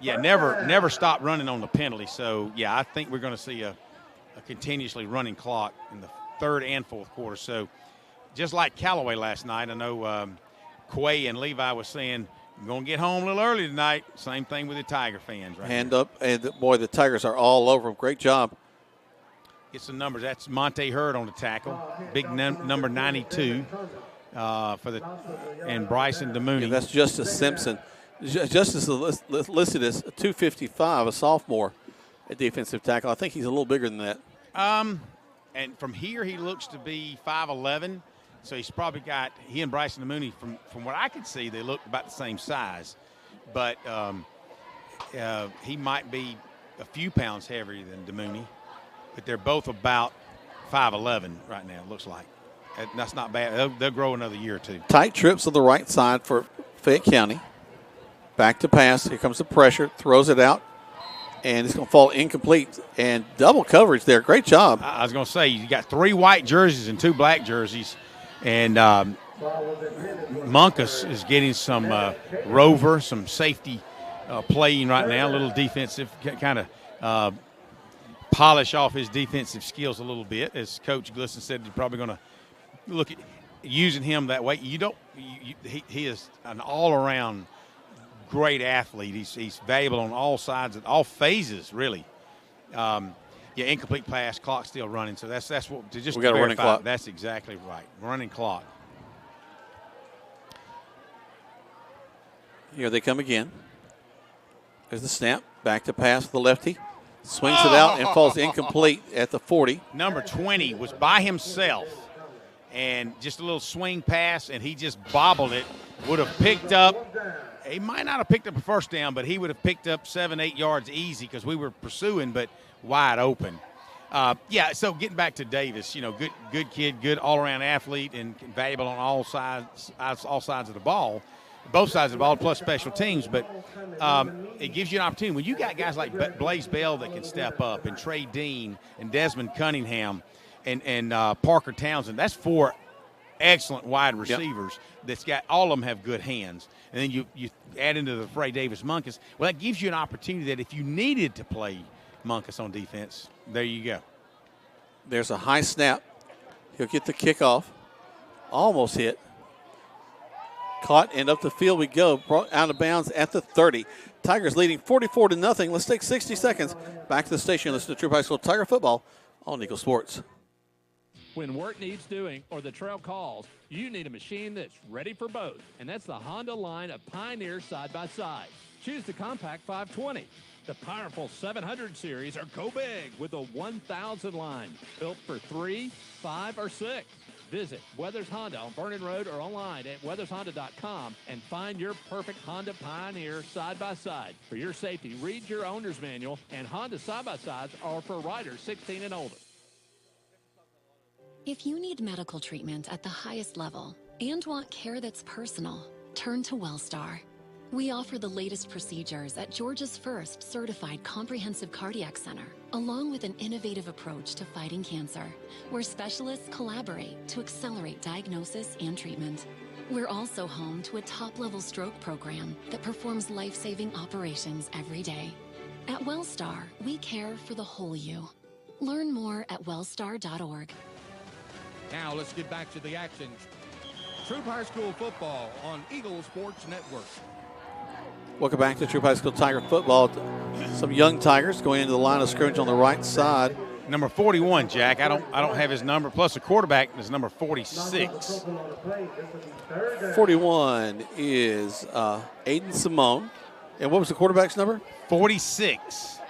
never stop running on the penalty. So, yeah, I think we're going to see a continuously running clock in the third and fourth quarter. So just like Callaway last night, I know Quay and Levi was saying, I'm going to get home a little early tonight. Same thing with the Tiger fans. Hand up, and boy, the Tigers are all over them. Great job. Get some numbers. That's Monte Hurd on the tackle. Big number 92 and Bryson DeMooney. Yeah, that's Justice Simpson. Justice is listed as 255, a sophomore at defensive tackle. I think he's a little bigger than that. And from here, he looks to be 5'11". So he's probably got – he and Bryson DeMooney, from what I could see, they look about the same size. But he might be a few pounds heavier than DeMooney. But they're both about 5'11" right now, it looks like. That's not bad. They'll grow another year or two. Tight trips on the right side for Fayette County. Back to pass. Here comes the pressure. Throws it out. And it's going to fall incomplete. And double coverage there. Great job. I was going to say, you got 3 white jerseys and 2 black jerseys. And Munkus is getting some rover, some safety playing right now, a little defensive, kind of polish off his defensive skills a little bit. As Coach Glisson said, you're probably going to look at using him that way. He is an all-around great athlete. He's valuable on all sides, all phases, really. Incomplete pass, clock still running. So that's what to just we got a running clock. That's exactly right. Running clock. Here they come again. There's the snap. Back to pass with the lefty. Swings it out and falls incomplete at the 40. Number 20 was by himself. And just a little swing pass, and he just bobbled it. Would have picked up. He might not have picked up a first down, but he would have picked up 7-8 yards easy because we were pursuing, but wide open. So getting back to Davis, good kid, good all-around athlete, and valuable on all sides of the ball, both sides of the ball, plus special teams. But it gives you an opportunity. When you got guys like Blaze Bell that can step up, and Trey Dean, and Desmond Cunningham, and Parker Townsend, that's 4 excellent wide receivers that's got – all of them have good hands. And then you add into the fray Davis Munkus. Well, that gives you an opportunity that if you needed to play Munkus on defense, there you go. There's a high snap. He'll get the kickoff. Almost hit. Caught, and up the field we go. Brought out of bounds at the 30. Tigers leading 44-0. Let's take 60 seconds. Back to the station. Listen to Troop High School Tiger Football on Eagle Sports. When work needs doing or the trail calls, you need a machine that's ready for both. And that's the Honda line of Pioneer side-by-side. Choose the Compact 520, the powerful 700 series, or go big with the 1000 line. Built for 3, 5, or 6. Visit Weathers Honda on Vernon Road or online at weathershonda.com and find your perfect Honda Pioneer side-by-side. For your safety, read your owner's manual, and Honda side-by-sides are for riders 16 and older. If you need medical treatment at the highest level and want care that's personal, turn to WellStar. We offer the latest procedures at Georgia's first certified comprehensive cardiac center, along with an innovative approach to fighting cancer, where specialists collaborate to accelerate diagnosis and treatment. We're also home to a top-level stroke program that performs life-saving operations every day. At WellStar, we care for the whole you. Learn more at wellstar.org. Now let's get back to the action. Troop High School football on Eagle Sports Network. Welcome back to Troop High School Tiger football. Some young Tigers going into the line of scrimmage on the right side. Number 41, Jack. I don't have his number. Plus the quarterback is number 46. 41 is Aiden Simone. And what was the quarterback's number? 46.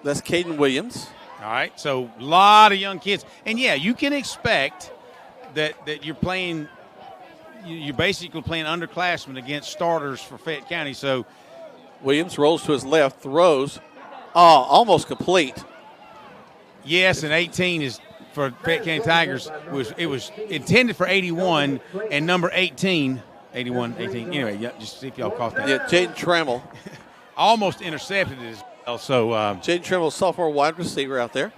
That's Caden Williams. All right, so a lot of young kids. And, yeah, you can expect that you're playing – you're basically playing underclassmen against starters for Fayette County. So Williams rolls to his left, throws. Almost complete. Yes, and 18 is for Fayette County Tigers. It was intended for 81 and number 18. 81, 18. Anyway, yeah, just see if y'all caught that. Yeah, Jaden Trammell. Almost intercepted it as well. So Jaden Trammell, sophomore wide receiver out there.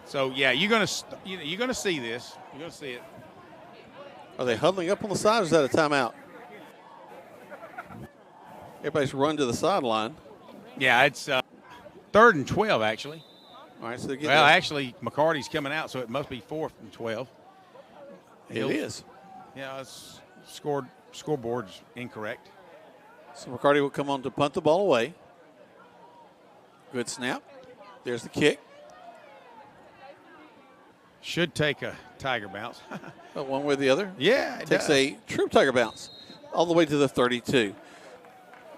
So yeah, you're gonna see this. You're gonna see it. Are they huddling up on the side, or is that a timeout? Everybody's run to the sideline. Yeah, it's 3rd and 12, actually. All right, so actually, McCarty's coming out, so it must be 4th and 12. It is. Yeah, it's scoreboard's incorrect. So McCarty will come on to punt the ball away. Good snap. There's the kick. Should take a Tiger bounce. One way or the other? Yeah, it takes a Troop Tiger bounce all the way to the 32.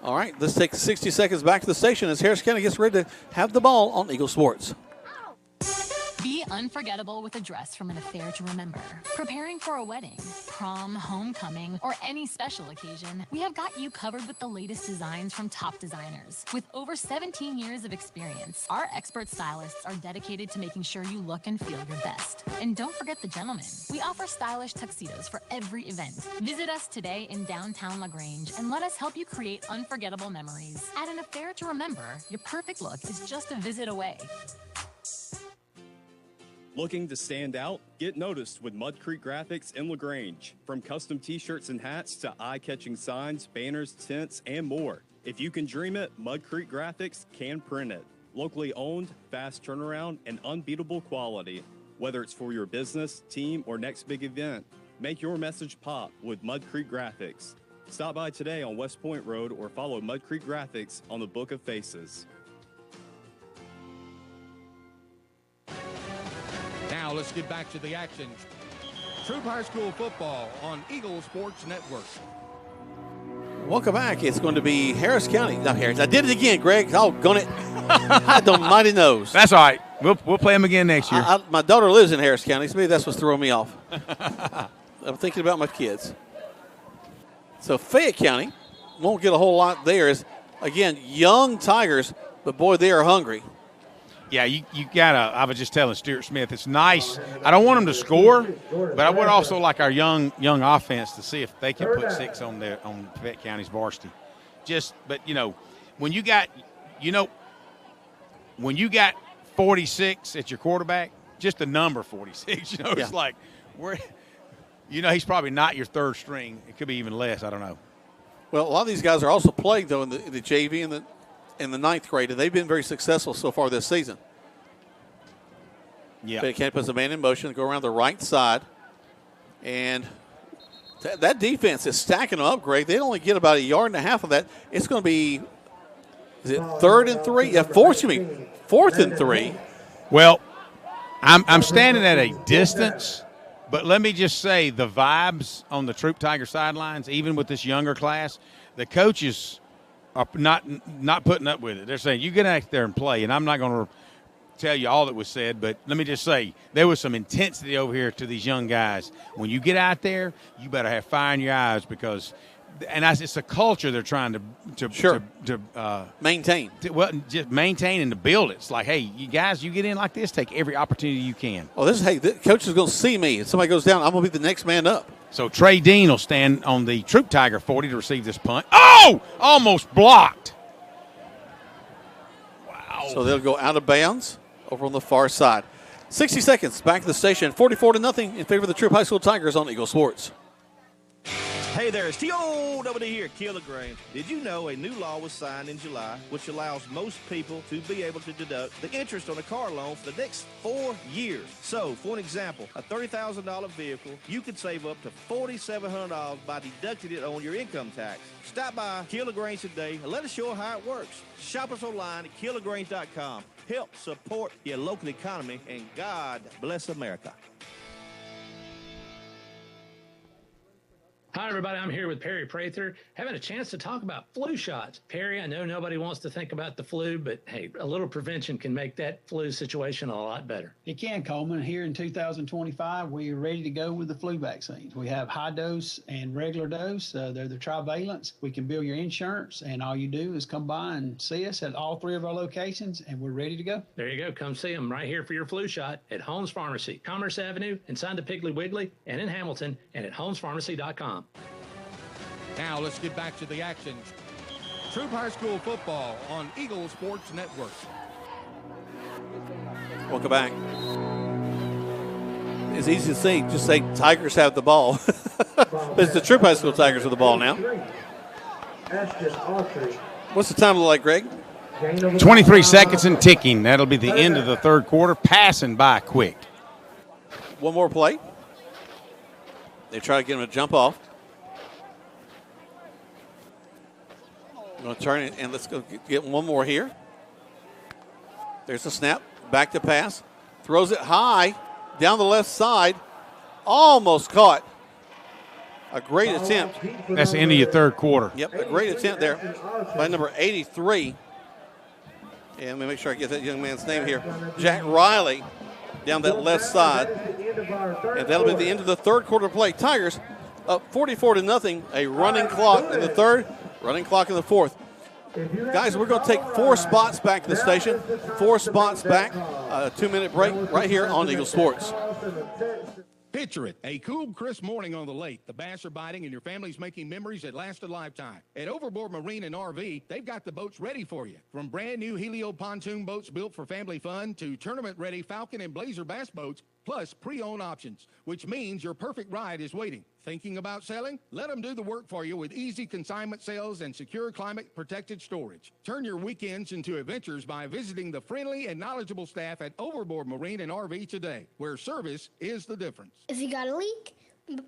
All right, let's take 60 seconds back to the station as Harris County gets ready to have the ball on Eagle Sports. Be unforgettable with a dress from an affair to remember. Preparing for a wedding, prom, homecoming, or any special occasion, we have got you covered with the latest designs from top designers. With over 17 years of experience, our expert stylists are dedicated to making sure you look and feel your best. And don't forget the gentlemen. We offer stylish tuxedos for every event. Visit us today in downtown LaGrange and let us help you create unforgettable memories. At an affair to remember, your perfect look is just a visit away. Looking to stand out? Get noticed with Mud Creek Graphics in LaGrange. From custom t-shirts and hats to eye-catching signs, banners, tents, and more. If you can dream it, Mud Creek Graphics can print it. Locally owned, fast turnaround, and unbeatable quality. Whether it's for your business, team, or next big event, make your message pop with Mud Creek Graphics. Stop by today on West Point Road or follow Mud Creek Graphics on the Book of Faces. Now let's get back to the action. Troop High School football on Eagle Sports Network. Welcome back. It's going to be Harris County. Not Harris. I did it again, Greg. Oh, gun it. I don't mighty nose. That's all right. We'll play them again next year. My daughter lives in Harris County, so maybe that's what's throwing me off. I'm thinking about my kids. So Fayette County won't get a whole lot there. Is again, young Tigers, but boy, they are hungry. Yeah, you gotta. I was just telling Stuart Smith, it's nice. I don't want them to score, but I would also like our young offense to see if they can put 6 on Fayette County's varsity. But when you got 46 at your quarterback, just the number 46. It's like he's probably not your third string. It could be even less. I don't know. Well, a lot of these guys are also playing though in the JV and in the 9th grade, and they've been very successful so far this season. Yeah. Fayette County puts a man in motion, go around the right side, and that defense is stacking them up, Greg. They only get about 1.5 yards of that. It's going to be, is it 3rd and 3? Yeah, 4th and 3. Well, I'm standing at a distance, but let me just say the vibes on the Troop Tiger sidelines, even with this younger class, the coaches are not putting up with it. They're saying, you get out there and play, and I'm not going to tell you all that was said, but let me just say there was some intensity over here to these young guys. When you get out there, you better have fire in your eyes because it's a culture they're trying to maintain. Just maintain and to build it. It's like, hey, you guys, you get in like this, take every opportunity you can. Oh, the coach is going to see me. If somebody goes down, I'm going to be the next man up. So Trey Dean will stand on the Troop Tiger 40 to receive this punt. Oh, almost blocked. Wow. So they'll go out of bounds over on the far side. 60 seconds back to the station. 44-0 in favor of the Troop High School Tigers on Eagle Sports. Hey there, it's T.O.W. here, Kilogrange. Did you know a new law was signed in July which allows most people to be able to deduct the interest on a car loan for the next 4 years? So, for an example, a $30,000 vehicle, you could save up to $4,700 by deducting it on your income tax. Stop by Kilogrange today and let us show you how it works. Shop us online at kilogrange.com. Help support your local economy, and God bless America. Hi, everybody. I'm here with Perry Prather, having a chance to talk about flu shots. Perry, I know nobody wants to think about the flu, but hey, a little prevention can make that flu situation a lot better. It can, Coleman. Here in 2025, we are ready to go with the flu vaccines. We have high dose and regular dose. They're the trivalents. We can bill your insurance, and all you do is come by and see us at all 3 of our locations, and we're ready to go. There you go. Come see them right here for your flu shot at Holmes Pharmacy, Commerce Avenue, inside the Piggly Wiggly, and in Hamilton, and at holmespharmacy.com. Now let's get back to the action. Troop High School football on Eagle Sports Network. Welcome back. It's easy to say, just say Tigers have the ball. But it's the Troop High School Tigers with the ball now. What's the time look like, Greg? 23 seconds and ticking. That'll be the end of the third quarter. Passing by quick. One more play. They try to get him to jump off. I'm going to turn it, and let's go get one more here. There's the snap. Back to pass. Throws it high down the left side. Almost caught. A great attempt. That's the end of your third quarter. Yep, a great attempt there by number 83. And let me make sure I get that young man's name here. Jack Riley down that left side. And that'll be the end of the third quarter play. Tigers up 44-0. A running clock in the third, running clock in the fourth. Guys, we're going to take 4 spots back to the station. 4 spots back. A 2-minute break right here on Eagle Sports. Picture it, a cool, crisp morning on the lake. The bass are biting and your family's making memories that last a lifetime. At Overboard Marine and RV, they've got the boats ready for you. From brand new Helio pontoon boats built for family fun to tournament-ready Falcon and Blazer bass boats, plus pre-owned options, which means your perfect ride is waiting. Thinking about selling? Let them do the work for you with easy consignment sales and secure climate-protected storage. Turn your weekends into adventures by visiting the friendly and knowledgeable staff at Overboard Marine and RV today, where service is the difference. If you got a leak,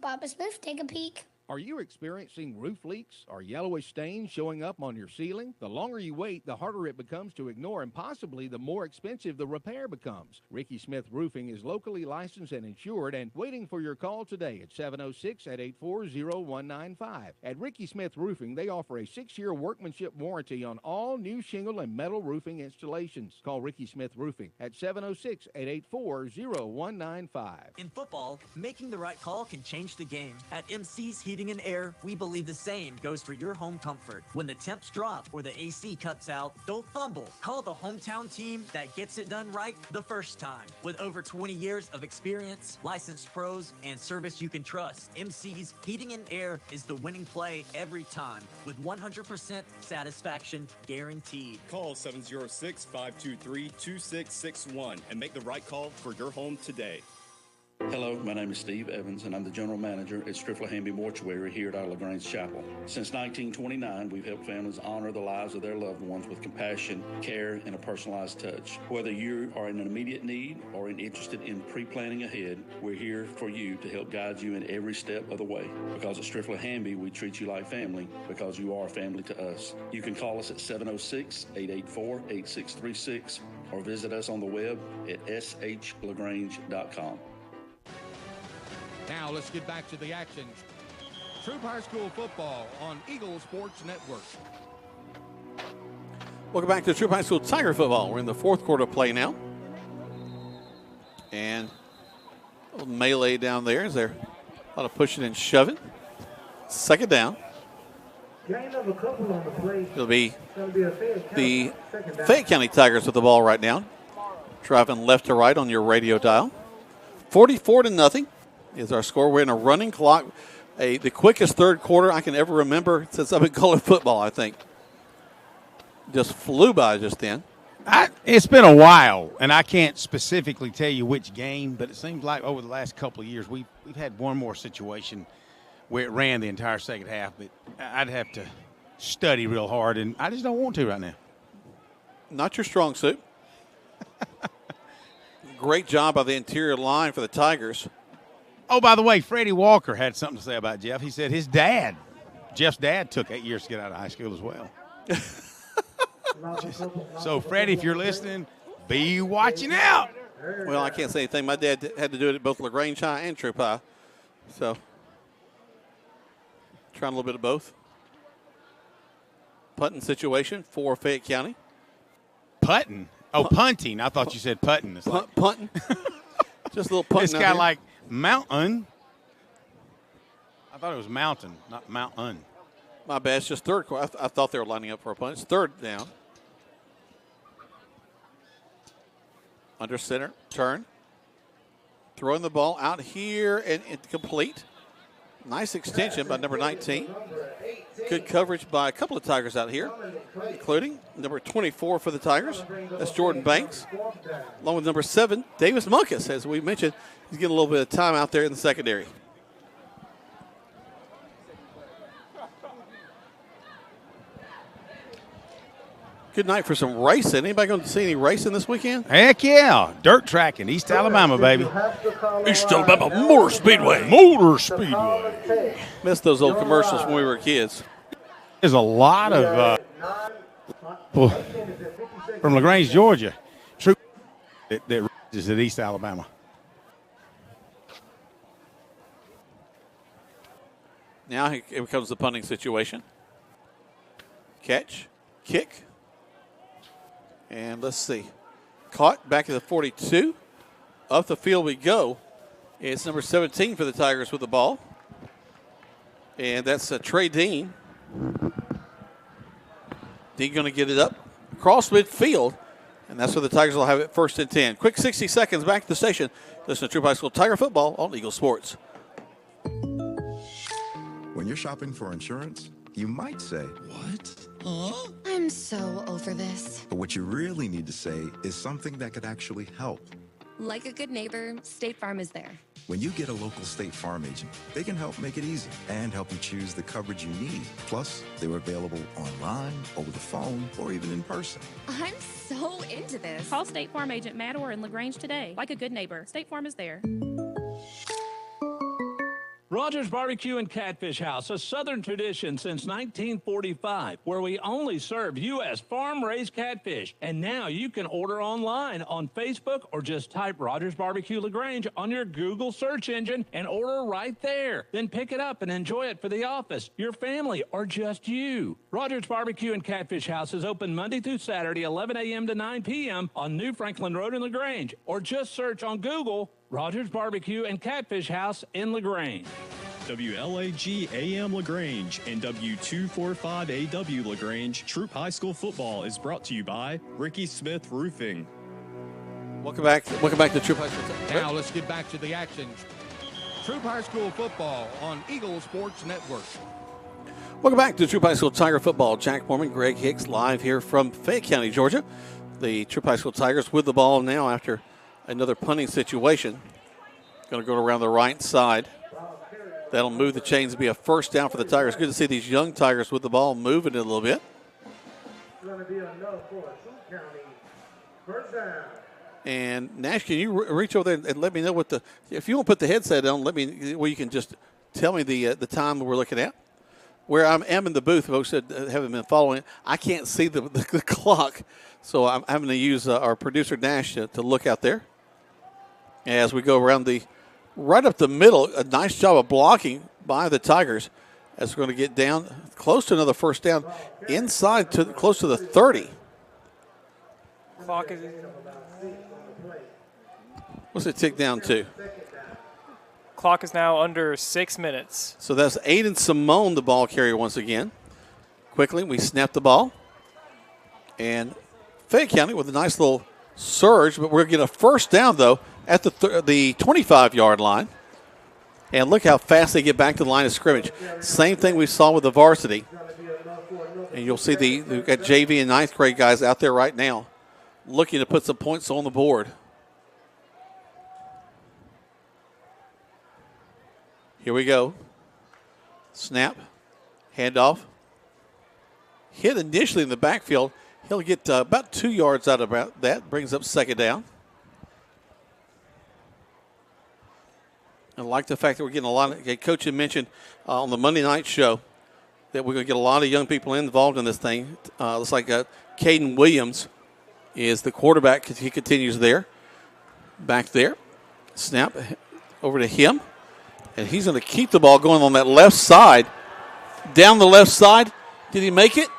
Papa Smith, take a peek. Are you experiencing roof leaks or yellowish stains showing up on your ceiling? The longer you wait, the harder it becomes to ignore, and possibly the more expensive the repair becomes. Ricky Smith Roofing is locally licensed and insured and waiting for your call today at 706-884-0195. At Ricky Smith Roofing, they offer a 6-year workmanship warranty on all new shingle and metal roofing installations. Call Ricky Smith Roofing at 706-884-0195. In football, making the right call can change the game. At MC's Heating and Air, we believe the same goes for your home comfort. When the temps drop or the AC cuts out, don't fumble. Call the hometown team that gets it done right the first time. With over 20 years of experience, licensed pros, and service you can trust, MC's Heating and Air is the winning play every time, with 100% satisfaction guaranteed. Call 706-523-2661 and make the right call for your home today. Hello, my name is Steve Evans, and I'm the general manager at Strifler-Hamby Mortuary here at our LaGrange Chapel. Since 1929, we've helped families honor the lives of their loved ones with compassion, care, and a personalized touch. Whether you are in an immediate need or interested in pre-planning ahead, we're here for you to help guide you in every step of the way. Because at Strifler-Hamby, we treat you like family because you are family to us. You can call us at 706-884-8636 or visit us on the web at shlagrange.com. Now let's get back to the action. Troop High School football on Eagle Sports Network. Welcome back to Troop High School Tiger football. We're in the fourth quarter play now. And a little melee down there. Is there a lot of pushing and shoving? Second down. It'll be the Fayette County Tigers with the ball right now. Driving left to right on your radio dial. 44-0 is our score. We're in a running clock. The quickest third quarter I can ever remember since I've been calling football, I think. Just flew by just then. It's been a while, and I can't specifically tell you which game, but it seems like over the last couple of years we've had one more situation where it ran the entire second half, but I'd have to study real hard, and I just don't want to right now. Not your strong suit. Great job by the interior line for the Tigers. Oh, by the way, Freddie Walker had something to say about Jeff. He said his dad, Jeff's dad, took 8 years to get out of high school as well. So, Freddie, if you're listening, be watching out. Well, I can't say anything. My dad had to do it at both LaGrange High and Troop High. So, trying a little bit of both. Punting situation for Fayette County. Putting? Oh, punting. I thought you said putting. It's like punting. Just a little punting. It's kind of like mountain. I thought it was mountain, not mountain. My bad. It's just third. I thought they were lining up for a punt. It's third down. Under center, turn. Throwing the ball out here and complete. Nice extension by number 19. Good coverage by a couple of Tigers out here, including number 24 for the Tigers. That's Jordan Banks. Along with number 7, Davis Munkus. As we mentioned, he's getting a little bit of time out there in the secondary. Good night for some racing. Anybody going to see any racing this weekend? Heck yeah. Dirt tracking, East Alabama, baby. East Alabama Motor Speedway. Motor Speedway. Missed those old commercials when we were kids. There's a lot of from LaGrange, Georgia, troop that races at East Alabama. Now here comes the punting situation. Catch, kick. And let's see. Caught back at the 42. Up the field we go. It's number 17 for the Tigers with the ball. And that's Trey Dean. Dean going to get it up across midfield. And that's where the Tigers will have it 1st and 10. Quick 60 seconds back to the station. Listen to Troop High School Tiger Football on Eagle Sports. When you're shopping for insurance, you might say, "What? Huh?" I'm so over this. But what you really need to say is something that could actually help. Like a good neighbor, State Farm is there. When you get a local State Farm agent, they can help make it easy and help you choose the coverage you need. Plus, they're available online, over the phone, or even in person. I'm so into this. Call State Farm agent Matt Orr in LaGrange today. Like a good neighbor, State Farm is there. Rogers Barbecue and Catfish House, a Southern tradition since 1945, where we only serve U.S. farm-raised catfish. And now you can order online on Facebook or just type Rogers Barbecue LaGrange on your Google search engine and order right there. Then pick it up and enjoy it for the office, your family, or just you. Rogers Barbecue and Catfish House is open Monday through Saturday, 11 a.m. to 9 p.m. on New Franklin Road in LaGrange, or just search on Google Rogers Barbecue and Catfish House in LaGrange. WLAG AM LaGrange and W245AW LaGrange Troop High School Football is brought to you by Ricky Smith Roofing. Welcome back to Troop High School. Now let's get back to the action. Troop High School Football on Eagle Sports Network. Welcome back to Troop High School Tiger Football. Jack Mormon, Greg Hicks live here from Fayette County, Georgia. The Troop High School Tigers with the ball now after another punting situation. Going to go around the right side. That'll move the chains to be a 1st down for the Tigers. Good to see these young Tigers with the ball moving it a little bit. It's going to be enough for Troop County. 1st down. And Nash, can you reach over there and let me know what if you want to put the headset on, let me, where you can just tell me the time that we're looking at. Where I am in the booth, folks that haven't been following it, I can't see the clock, so I'm having to use our producer Nash to look out there. As we go around right up the middle, a nice job of blocking by the Tigers as we're going to get down close to another 1st down inside to close to the 30. Clock is. What's it tick down to? Clock is now under 6 minutes. So that's Aiden Simone, the ball carrier once again. Quickly, we snap the ball. And Fayette County with a nice little surge, but we're going to get a 1st down, though, at the 25-yard line. And look how fast they get back to the line of scrimmage. Same thing we saw with the varsity. And you'll see we've got JV and 9th grade guys out there right now looking to put some points on the board. Here we go. Snap. Handoff. Hit initially in the backfield. He'll get about 2 yards out of that. Brings up second down. I like the fact that we're getting a lot of, Coach had mentioned on the Monday night show that we're going to get a lot of young people involved in this thing. Looks like Caden Williams is the quarterback because he continues there. Back there. Snap over to him. And he's going to keep the ball going on that left side. Down the left side. Did he make it?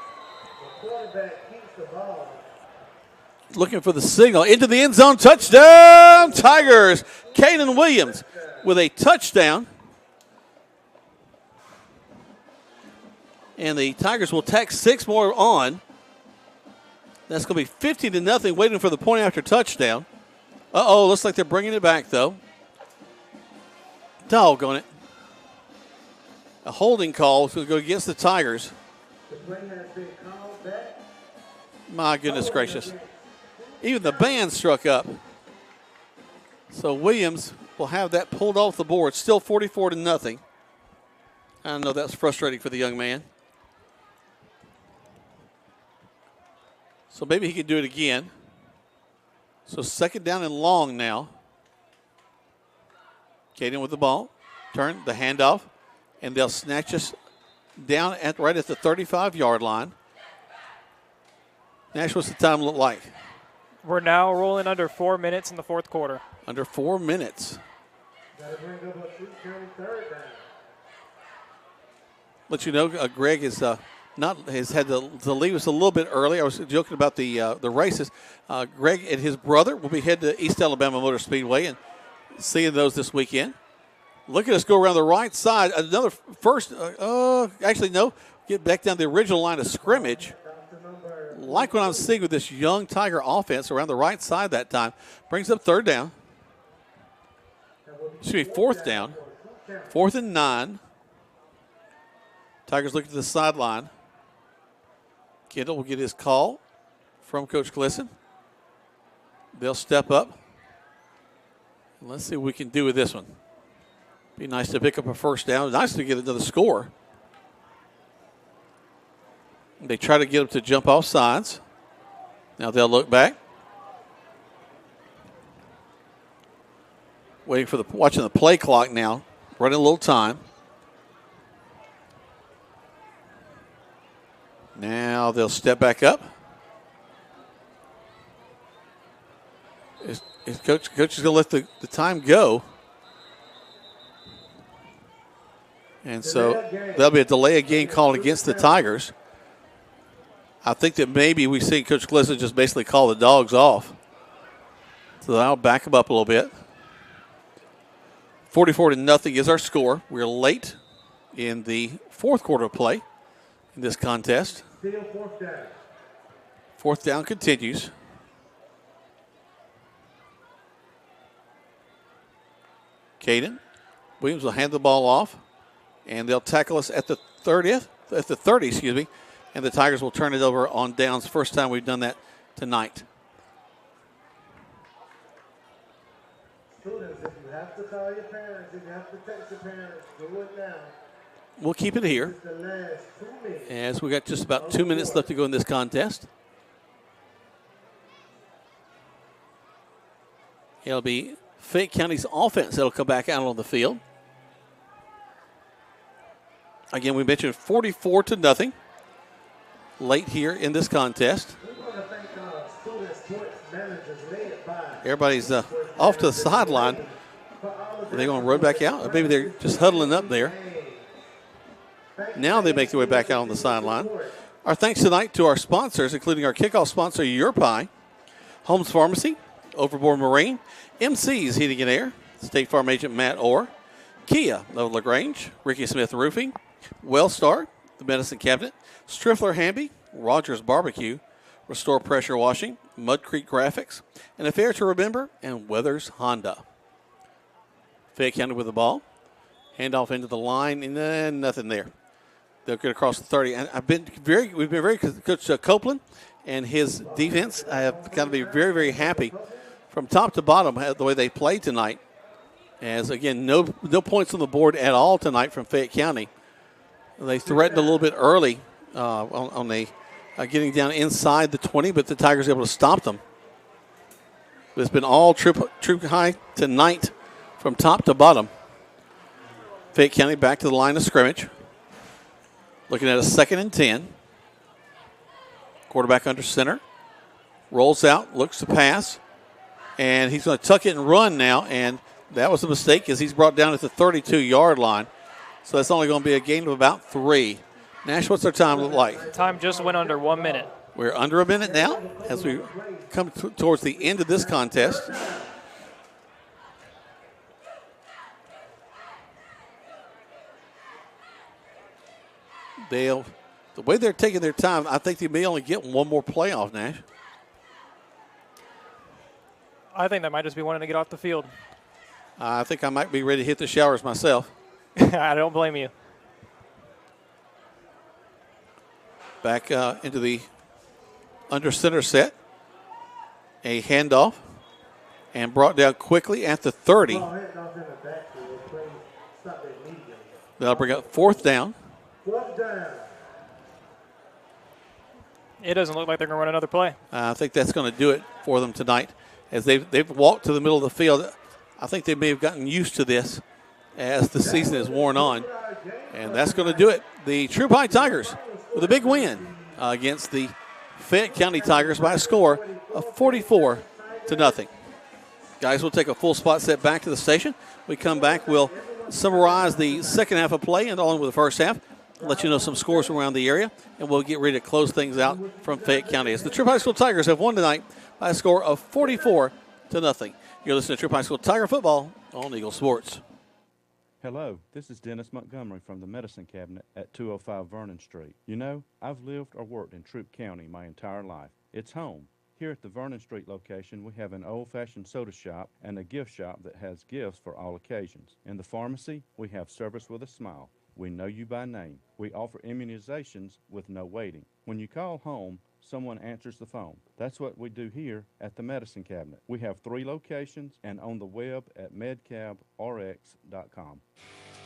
Looking for the signal. Into the end zone. Touchdown, Tigers. Caden Williams with a touchdown. And the Tigers will tack 6 more on. That's going to be 50-0, waiting for the point after touchdown. Uh-oh, looks like they're bringing it back, though. Doggone it. A holding call to go against the Tigers. The play has been called back. My goodness gracious. Even the band struck up. So Williams will have that pulled off the board. Still 44-0. I know that's frustrating for the young man. So maybe he can do it again. So second down and long now. Caden with the ball. Turn the handoff. And they'll snatch us down right at the 35-yard line. Nash, what's the time look like? We're now rolling under 4 minutes in the fourth quarter. Under 4 minutes. That'll bring up a Troup County third down. Let you know, Greg has had to leave us a little bit early. I was joking about the races. Greg and his brother will be heading to East Alabama Motor Speedway and seeing those this weekend. Look at us go around the right side. Another first. Actually, no. Get back down the original line of scrimmage. Like what I'm seeing with this young Tiger offense around the right side that time. Brings up third down. Should be fourth down. 4th and 9. Tigers looking to the sideline. Kendall will get his call from Coach Glisson. They'll step up. Let's see what we can do with this one. Be nice to pick up a first down. Nice to get another score. They try to get him to jump off sides. Now they'll look back. Watching the play clock now. Running a little time. Now they'll step back up. Coach is going to let the time go. And so there'll be a delay of game called against the Tigers. I think that maybe we see Coach Glisson just basically call the dogs off. So I'll back them up a little bit. 44-0 is our score. We're late in the fourth quarter of play in this contest. Still fourth down. Fourth down continues. Caden Williams will hand the ball off, and they'll tackle us at the 30, and the Tigers will turn it over on downs. First time we've done that tonight. Students, if you have to call your parents, if you have to text your parents, do it now. We'll keep it here, The last 2 minutes. as we got just about 2 minutes left to go in this contest. It'll be Fayette County's offense that'll come back out on the field. Again, we mentioned 44-0 late here in this contest. We want to thank our student sports managers led by. Everybody's off to the sideline. Are they going to run back out? Or maybe they're just huddling up there. Now they make their way back out on the sideline. Our thanks tonight to our sponsors, including our kickoff sponsor, Your Pie, Holmes Pharmacy, Overboard Marine, MC's Heating and Air, State Farm Agent Matt Orr, Kia of LaGrange, Ricky Smith Roofing, Wellstar, the Medicine Cabinet, Striffler Hamby, Rogers Barbecue, Restore Pressure Washing, Mud Creek Graphics, An Affair to Remember, and Weathers Honda. Fayette County with the ball. Handoff into the line, and then nothing there. They'll get across the 30. And we've been very, Coach Copeland and his defense, I have got to be very, very happy from top to bottom the way they played tonight. As, again, no points on the board at all tonight from Fayette County. They threatened a little bit early on the getting down inside the 20, but the Tigers able to stop them. It's been all troop high tonight from top to bottom. Fayette County back to the line of scrimmage. Looking at a 2nd and 10. Quarterback under center. Rolls out, looks to pass. And he's going to tuck it and run now. And that was a mistake as he's brought down at the 32-yard line. So that's only going to be a gain of about 3. Nash, what's our time look like? Time just went under 1 minute. We're under a minute now as we come towards the end of this contest. The way they're taking their time, I think they may only get one more playoff, Nash. I think they might just be wanting to get off the field. I think I might be ready to hit the showers myself. I don't blame you. Back into the under center set. A handoff. And brought down quickly at the 30. That'll bring up 4th down. It doesn't look like they're going to run another play. I think that's going to do it for them tonight. As they've walked to the middle of the field, I think they may have gotten used to this as the season has worn on. And that's going to do it. The Troop High Tigers with a big win against the Fayette County Tigers by a score of 44-0. Guys, we'll take a full spot set back to the station. We come back, we'll summarize the second half of play and on with the first half. Let you know some scores from around the area, and we'll get ready to close things out from Fayette County. As the Troop High School Tigers have won tonight by a score of 44-0. You're listening to Troop High School Tiger Football on Eagle Sports. Hello, this is Dennis Montgomery from the Medicine Cabinet at 205 Vernon Street. You know, I've lived or worked in Troop County my entire life. It's home. Here at the Vernon Street location, we have an old-fashioned soda shop and a gift shop that has gifts for all occasions. In the pharmacy, we have service with a smile. We know you by name. We offer immunizations with no waiting. When you call home, someone answers the phone. That's what we do here at the Medicine Cabinet. We have 3 locations and on the web at medcabrx.com.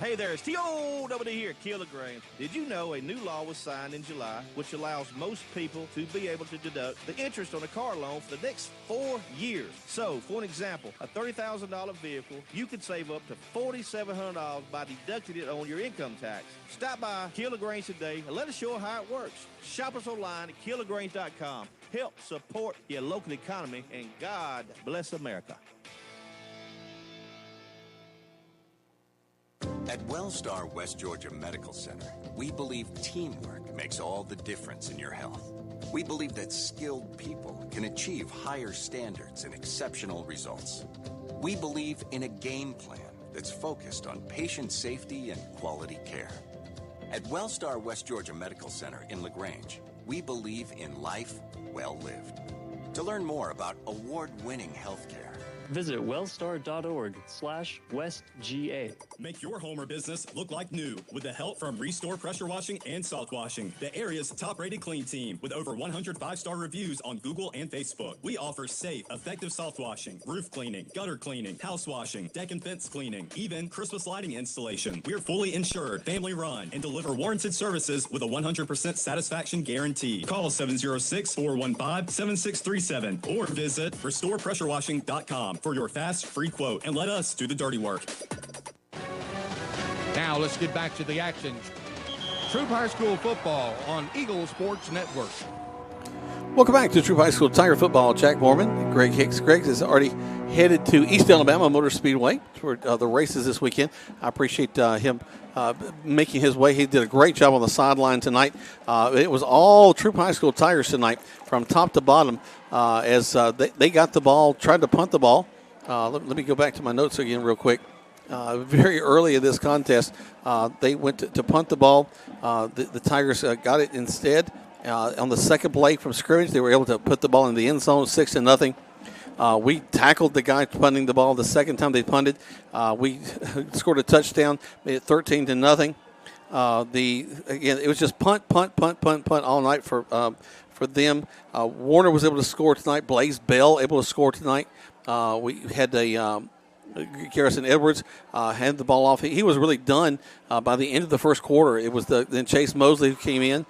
Hey there, it's T.O.W. here, Kilograms. Did you know a new law was signed in July which allows most people to be able to deduct the interest on a car loan for the next 4 years? So, for an example, a $30,000 vehicle, you could save up to $4,700 by deducting it on your income tax. Stop by Kilograms today and let us show you how it works. Shop us online at kilograms.com. Help support your local economy, and God bless America. At Wellstar West Georgia Medical Center, we believe teamwork makes all the difference in your health. We believe that skilled people can achieve higher standards and exceptional results. We believe in a game plan that's focused on patient safety and quality care. At Wellstar West Georgia Medical Center in LaGrange, we believe in life well lived. To learn more about award-winning healthcare, visit wellstar.org/westga. Make your home or business look like new with the help from Restore Pressure Washing and Salt Washing, the area's top-rated clean team with over 100 5-star reviews on Google and Facebook. We offer safe, effective salt washing, roof cleaning, gutter cleaning, house washing, deck and fence cleaning, even Christmas lighting installation. We're fully insured, family-run, and deliver warranted services with a 100% satisfaction guarantee. Call 706-415-7637 or visit restorepressurewashing.com for your fast, free quote, and let us do the dirty work. Now let's get back to the action. Troop High School football on Eagle Sports Network. Welcome back to Troop High School Tiger Football. Jack Mormon, Greg Hicks. Greg is already headed to East Alabama Motor Speedway for the races this weekend. I appreciate him making his way. He did a great job on the sideline tonight. It was all Troop High School Tigers tonight from top to bottom as they got the ball, tried to punt the ball. Let me go back to my notes again real quick. Very early in this contest, they went to punt the ball. The Tigers got it instead. On the second play from scrimmage, they were able to put the ball in the end zone, 6-0. We tackled the guy punting the ball the second time they punted. We scored a touchdown, made it 13-0. Again, it was just punt all night for them. Warner was able to score tonight. Blaze Bell able to score tonight. We had Garrison Edwards had the ball off. He was really done by the end of the first quarter. It was then Chase Mosley who came in.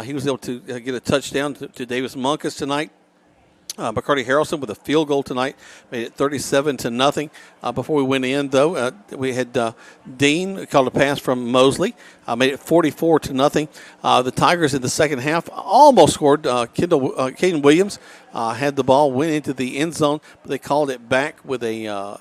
He was able to get a touchdown to Davis Munkus tonight. McCarty Harrelson with a field goal tonight made it 37-0. Before we went in, though, we had Dean called a pass from Mosley, made it 44-0. The Tigers in the second half almost scored. Caden Williams had the ball, went into the end zone, but they called it back with a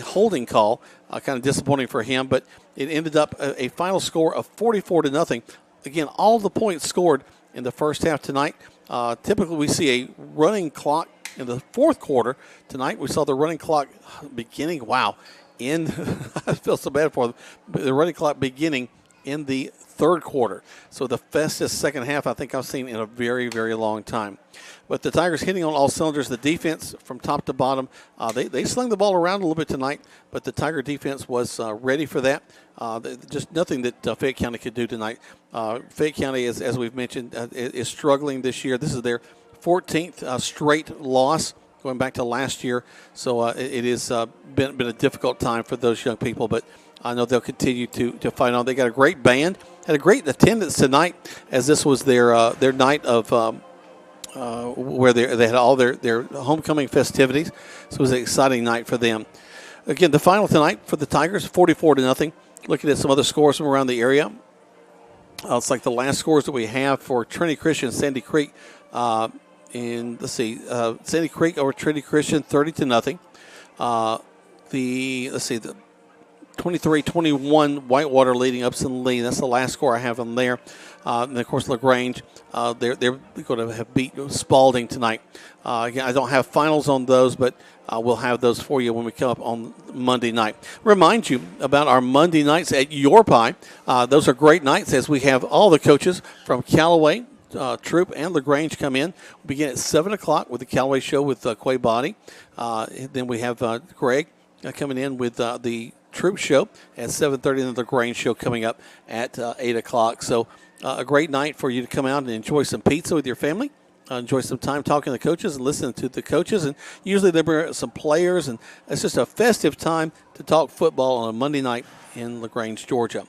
holding call. Kind of disappointing for him, but it ended up a final score of 44-0. Again, all the points scored in the first half tonight. Typically, we see a running clock in the fourth quarter. Tonight, we saw the running clock beginning. Wow. I feel so bad for them. The running clock beginning in the third quarter. So the fastest second half I think I've seen in a very, very long time. But the Tigers hitting on all cylinders. The defense from top to bottom, they slung the ball around a little bit tonight, but the Tiger defense was ready for that. Just nothing that Fayette County could do tonight. Fayette County, as we've mentioned, is struggling this year. This is their 14th straight loss going back to last year. So it has been a difficult time for those young people, but I know they'll continue to fight on. They got a great band, had a great attendance tonight, as this was their night of where they had all their homecoming festivities. So it was an exciting night for them. Again, the final tonight for the Tigers, 44-0. Looking at some other scores from around the area. It's like the last scores that we have for Trinity Christian, Sandy Creek. Sandy Creek over Trinity Christian, 30-0. The 23-21 Whitewater leading Upson Lee. That's the last score I have on there. And, of course, LaGrange, they're going to have beat Spalding tonight. Again, I don't have finals on those, but we'll have those for you when we come up on Monday night. Remind you about our Monday nights at Your Pie. Those are great nights as we have all the coaches from Callaway, Troop, and LaGrange come in. We'll begin at 7 o'clock with the Callaway show with Quay Body. Then we have Greg coming in with the Troop show at 7:30, and the LaGrange show coming up at 8 o'clock. So a great night for you to come out and enjoy some pizza with your family. Enjoy some time talking to the coaches and listening to the coaches. And usually they bring some players, and it's just a festive time to talk football on a Monday night in LaGrange, Georgia.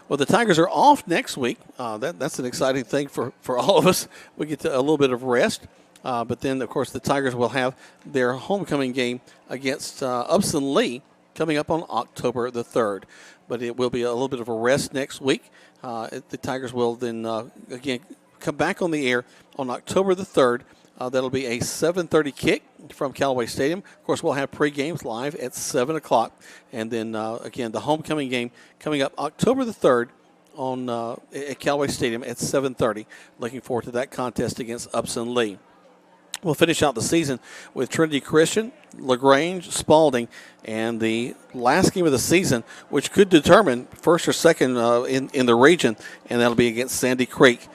Well, the Tigers are off next week. That's an exciting thing for all of us. We get a little bit of rest. But then, of course, the Tigers will have their homecoming game against Upson Lee coming up on October the 3rd. But it will be a little bit of a rest next week. The Tigers will then, again, come back on the air on October the 3rd. That'll be a 7:30 kick from Callaway Stadium. Of course, we'll have pre-games live at 7 o'clock. And then, again, the homecoming game coming up October the 3rd at Callaway Stadium at 7:30. Looking forward to that contest against Upson Lee. We'll finish out the season with Trinity Christian, LaGrange, Spalding, and the last game of the season, which could determine first or second in the region, and that'll be against Sandy Creek.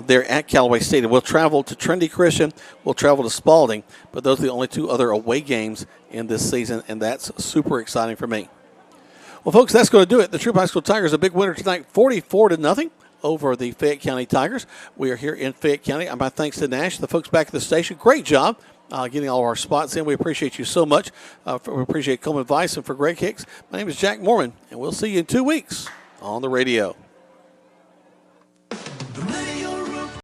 They're at Callaway Stadium. We'll travel to Trinity Christian. We'll travel to Spalding, but those are the only two other away games in this season, and that's super exciting for me. Well, folks, that's going to do it. The Troop High School Tigers a big winner tonight, 44-0. Over the Fayette County Tigers. We are here in Fayette County. My thanks to Nash, the folks back at the station. Great job getting all of our spots in. We appreciate you so much. We appreciate Coleman Weiss, and for Greg Hicks, my name is Jack Mormon, and we'll see you in 2 weeks on the radio.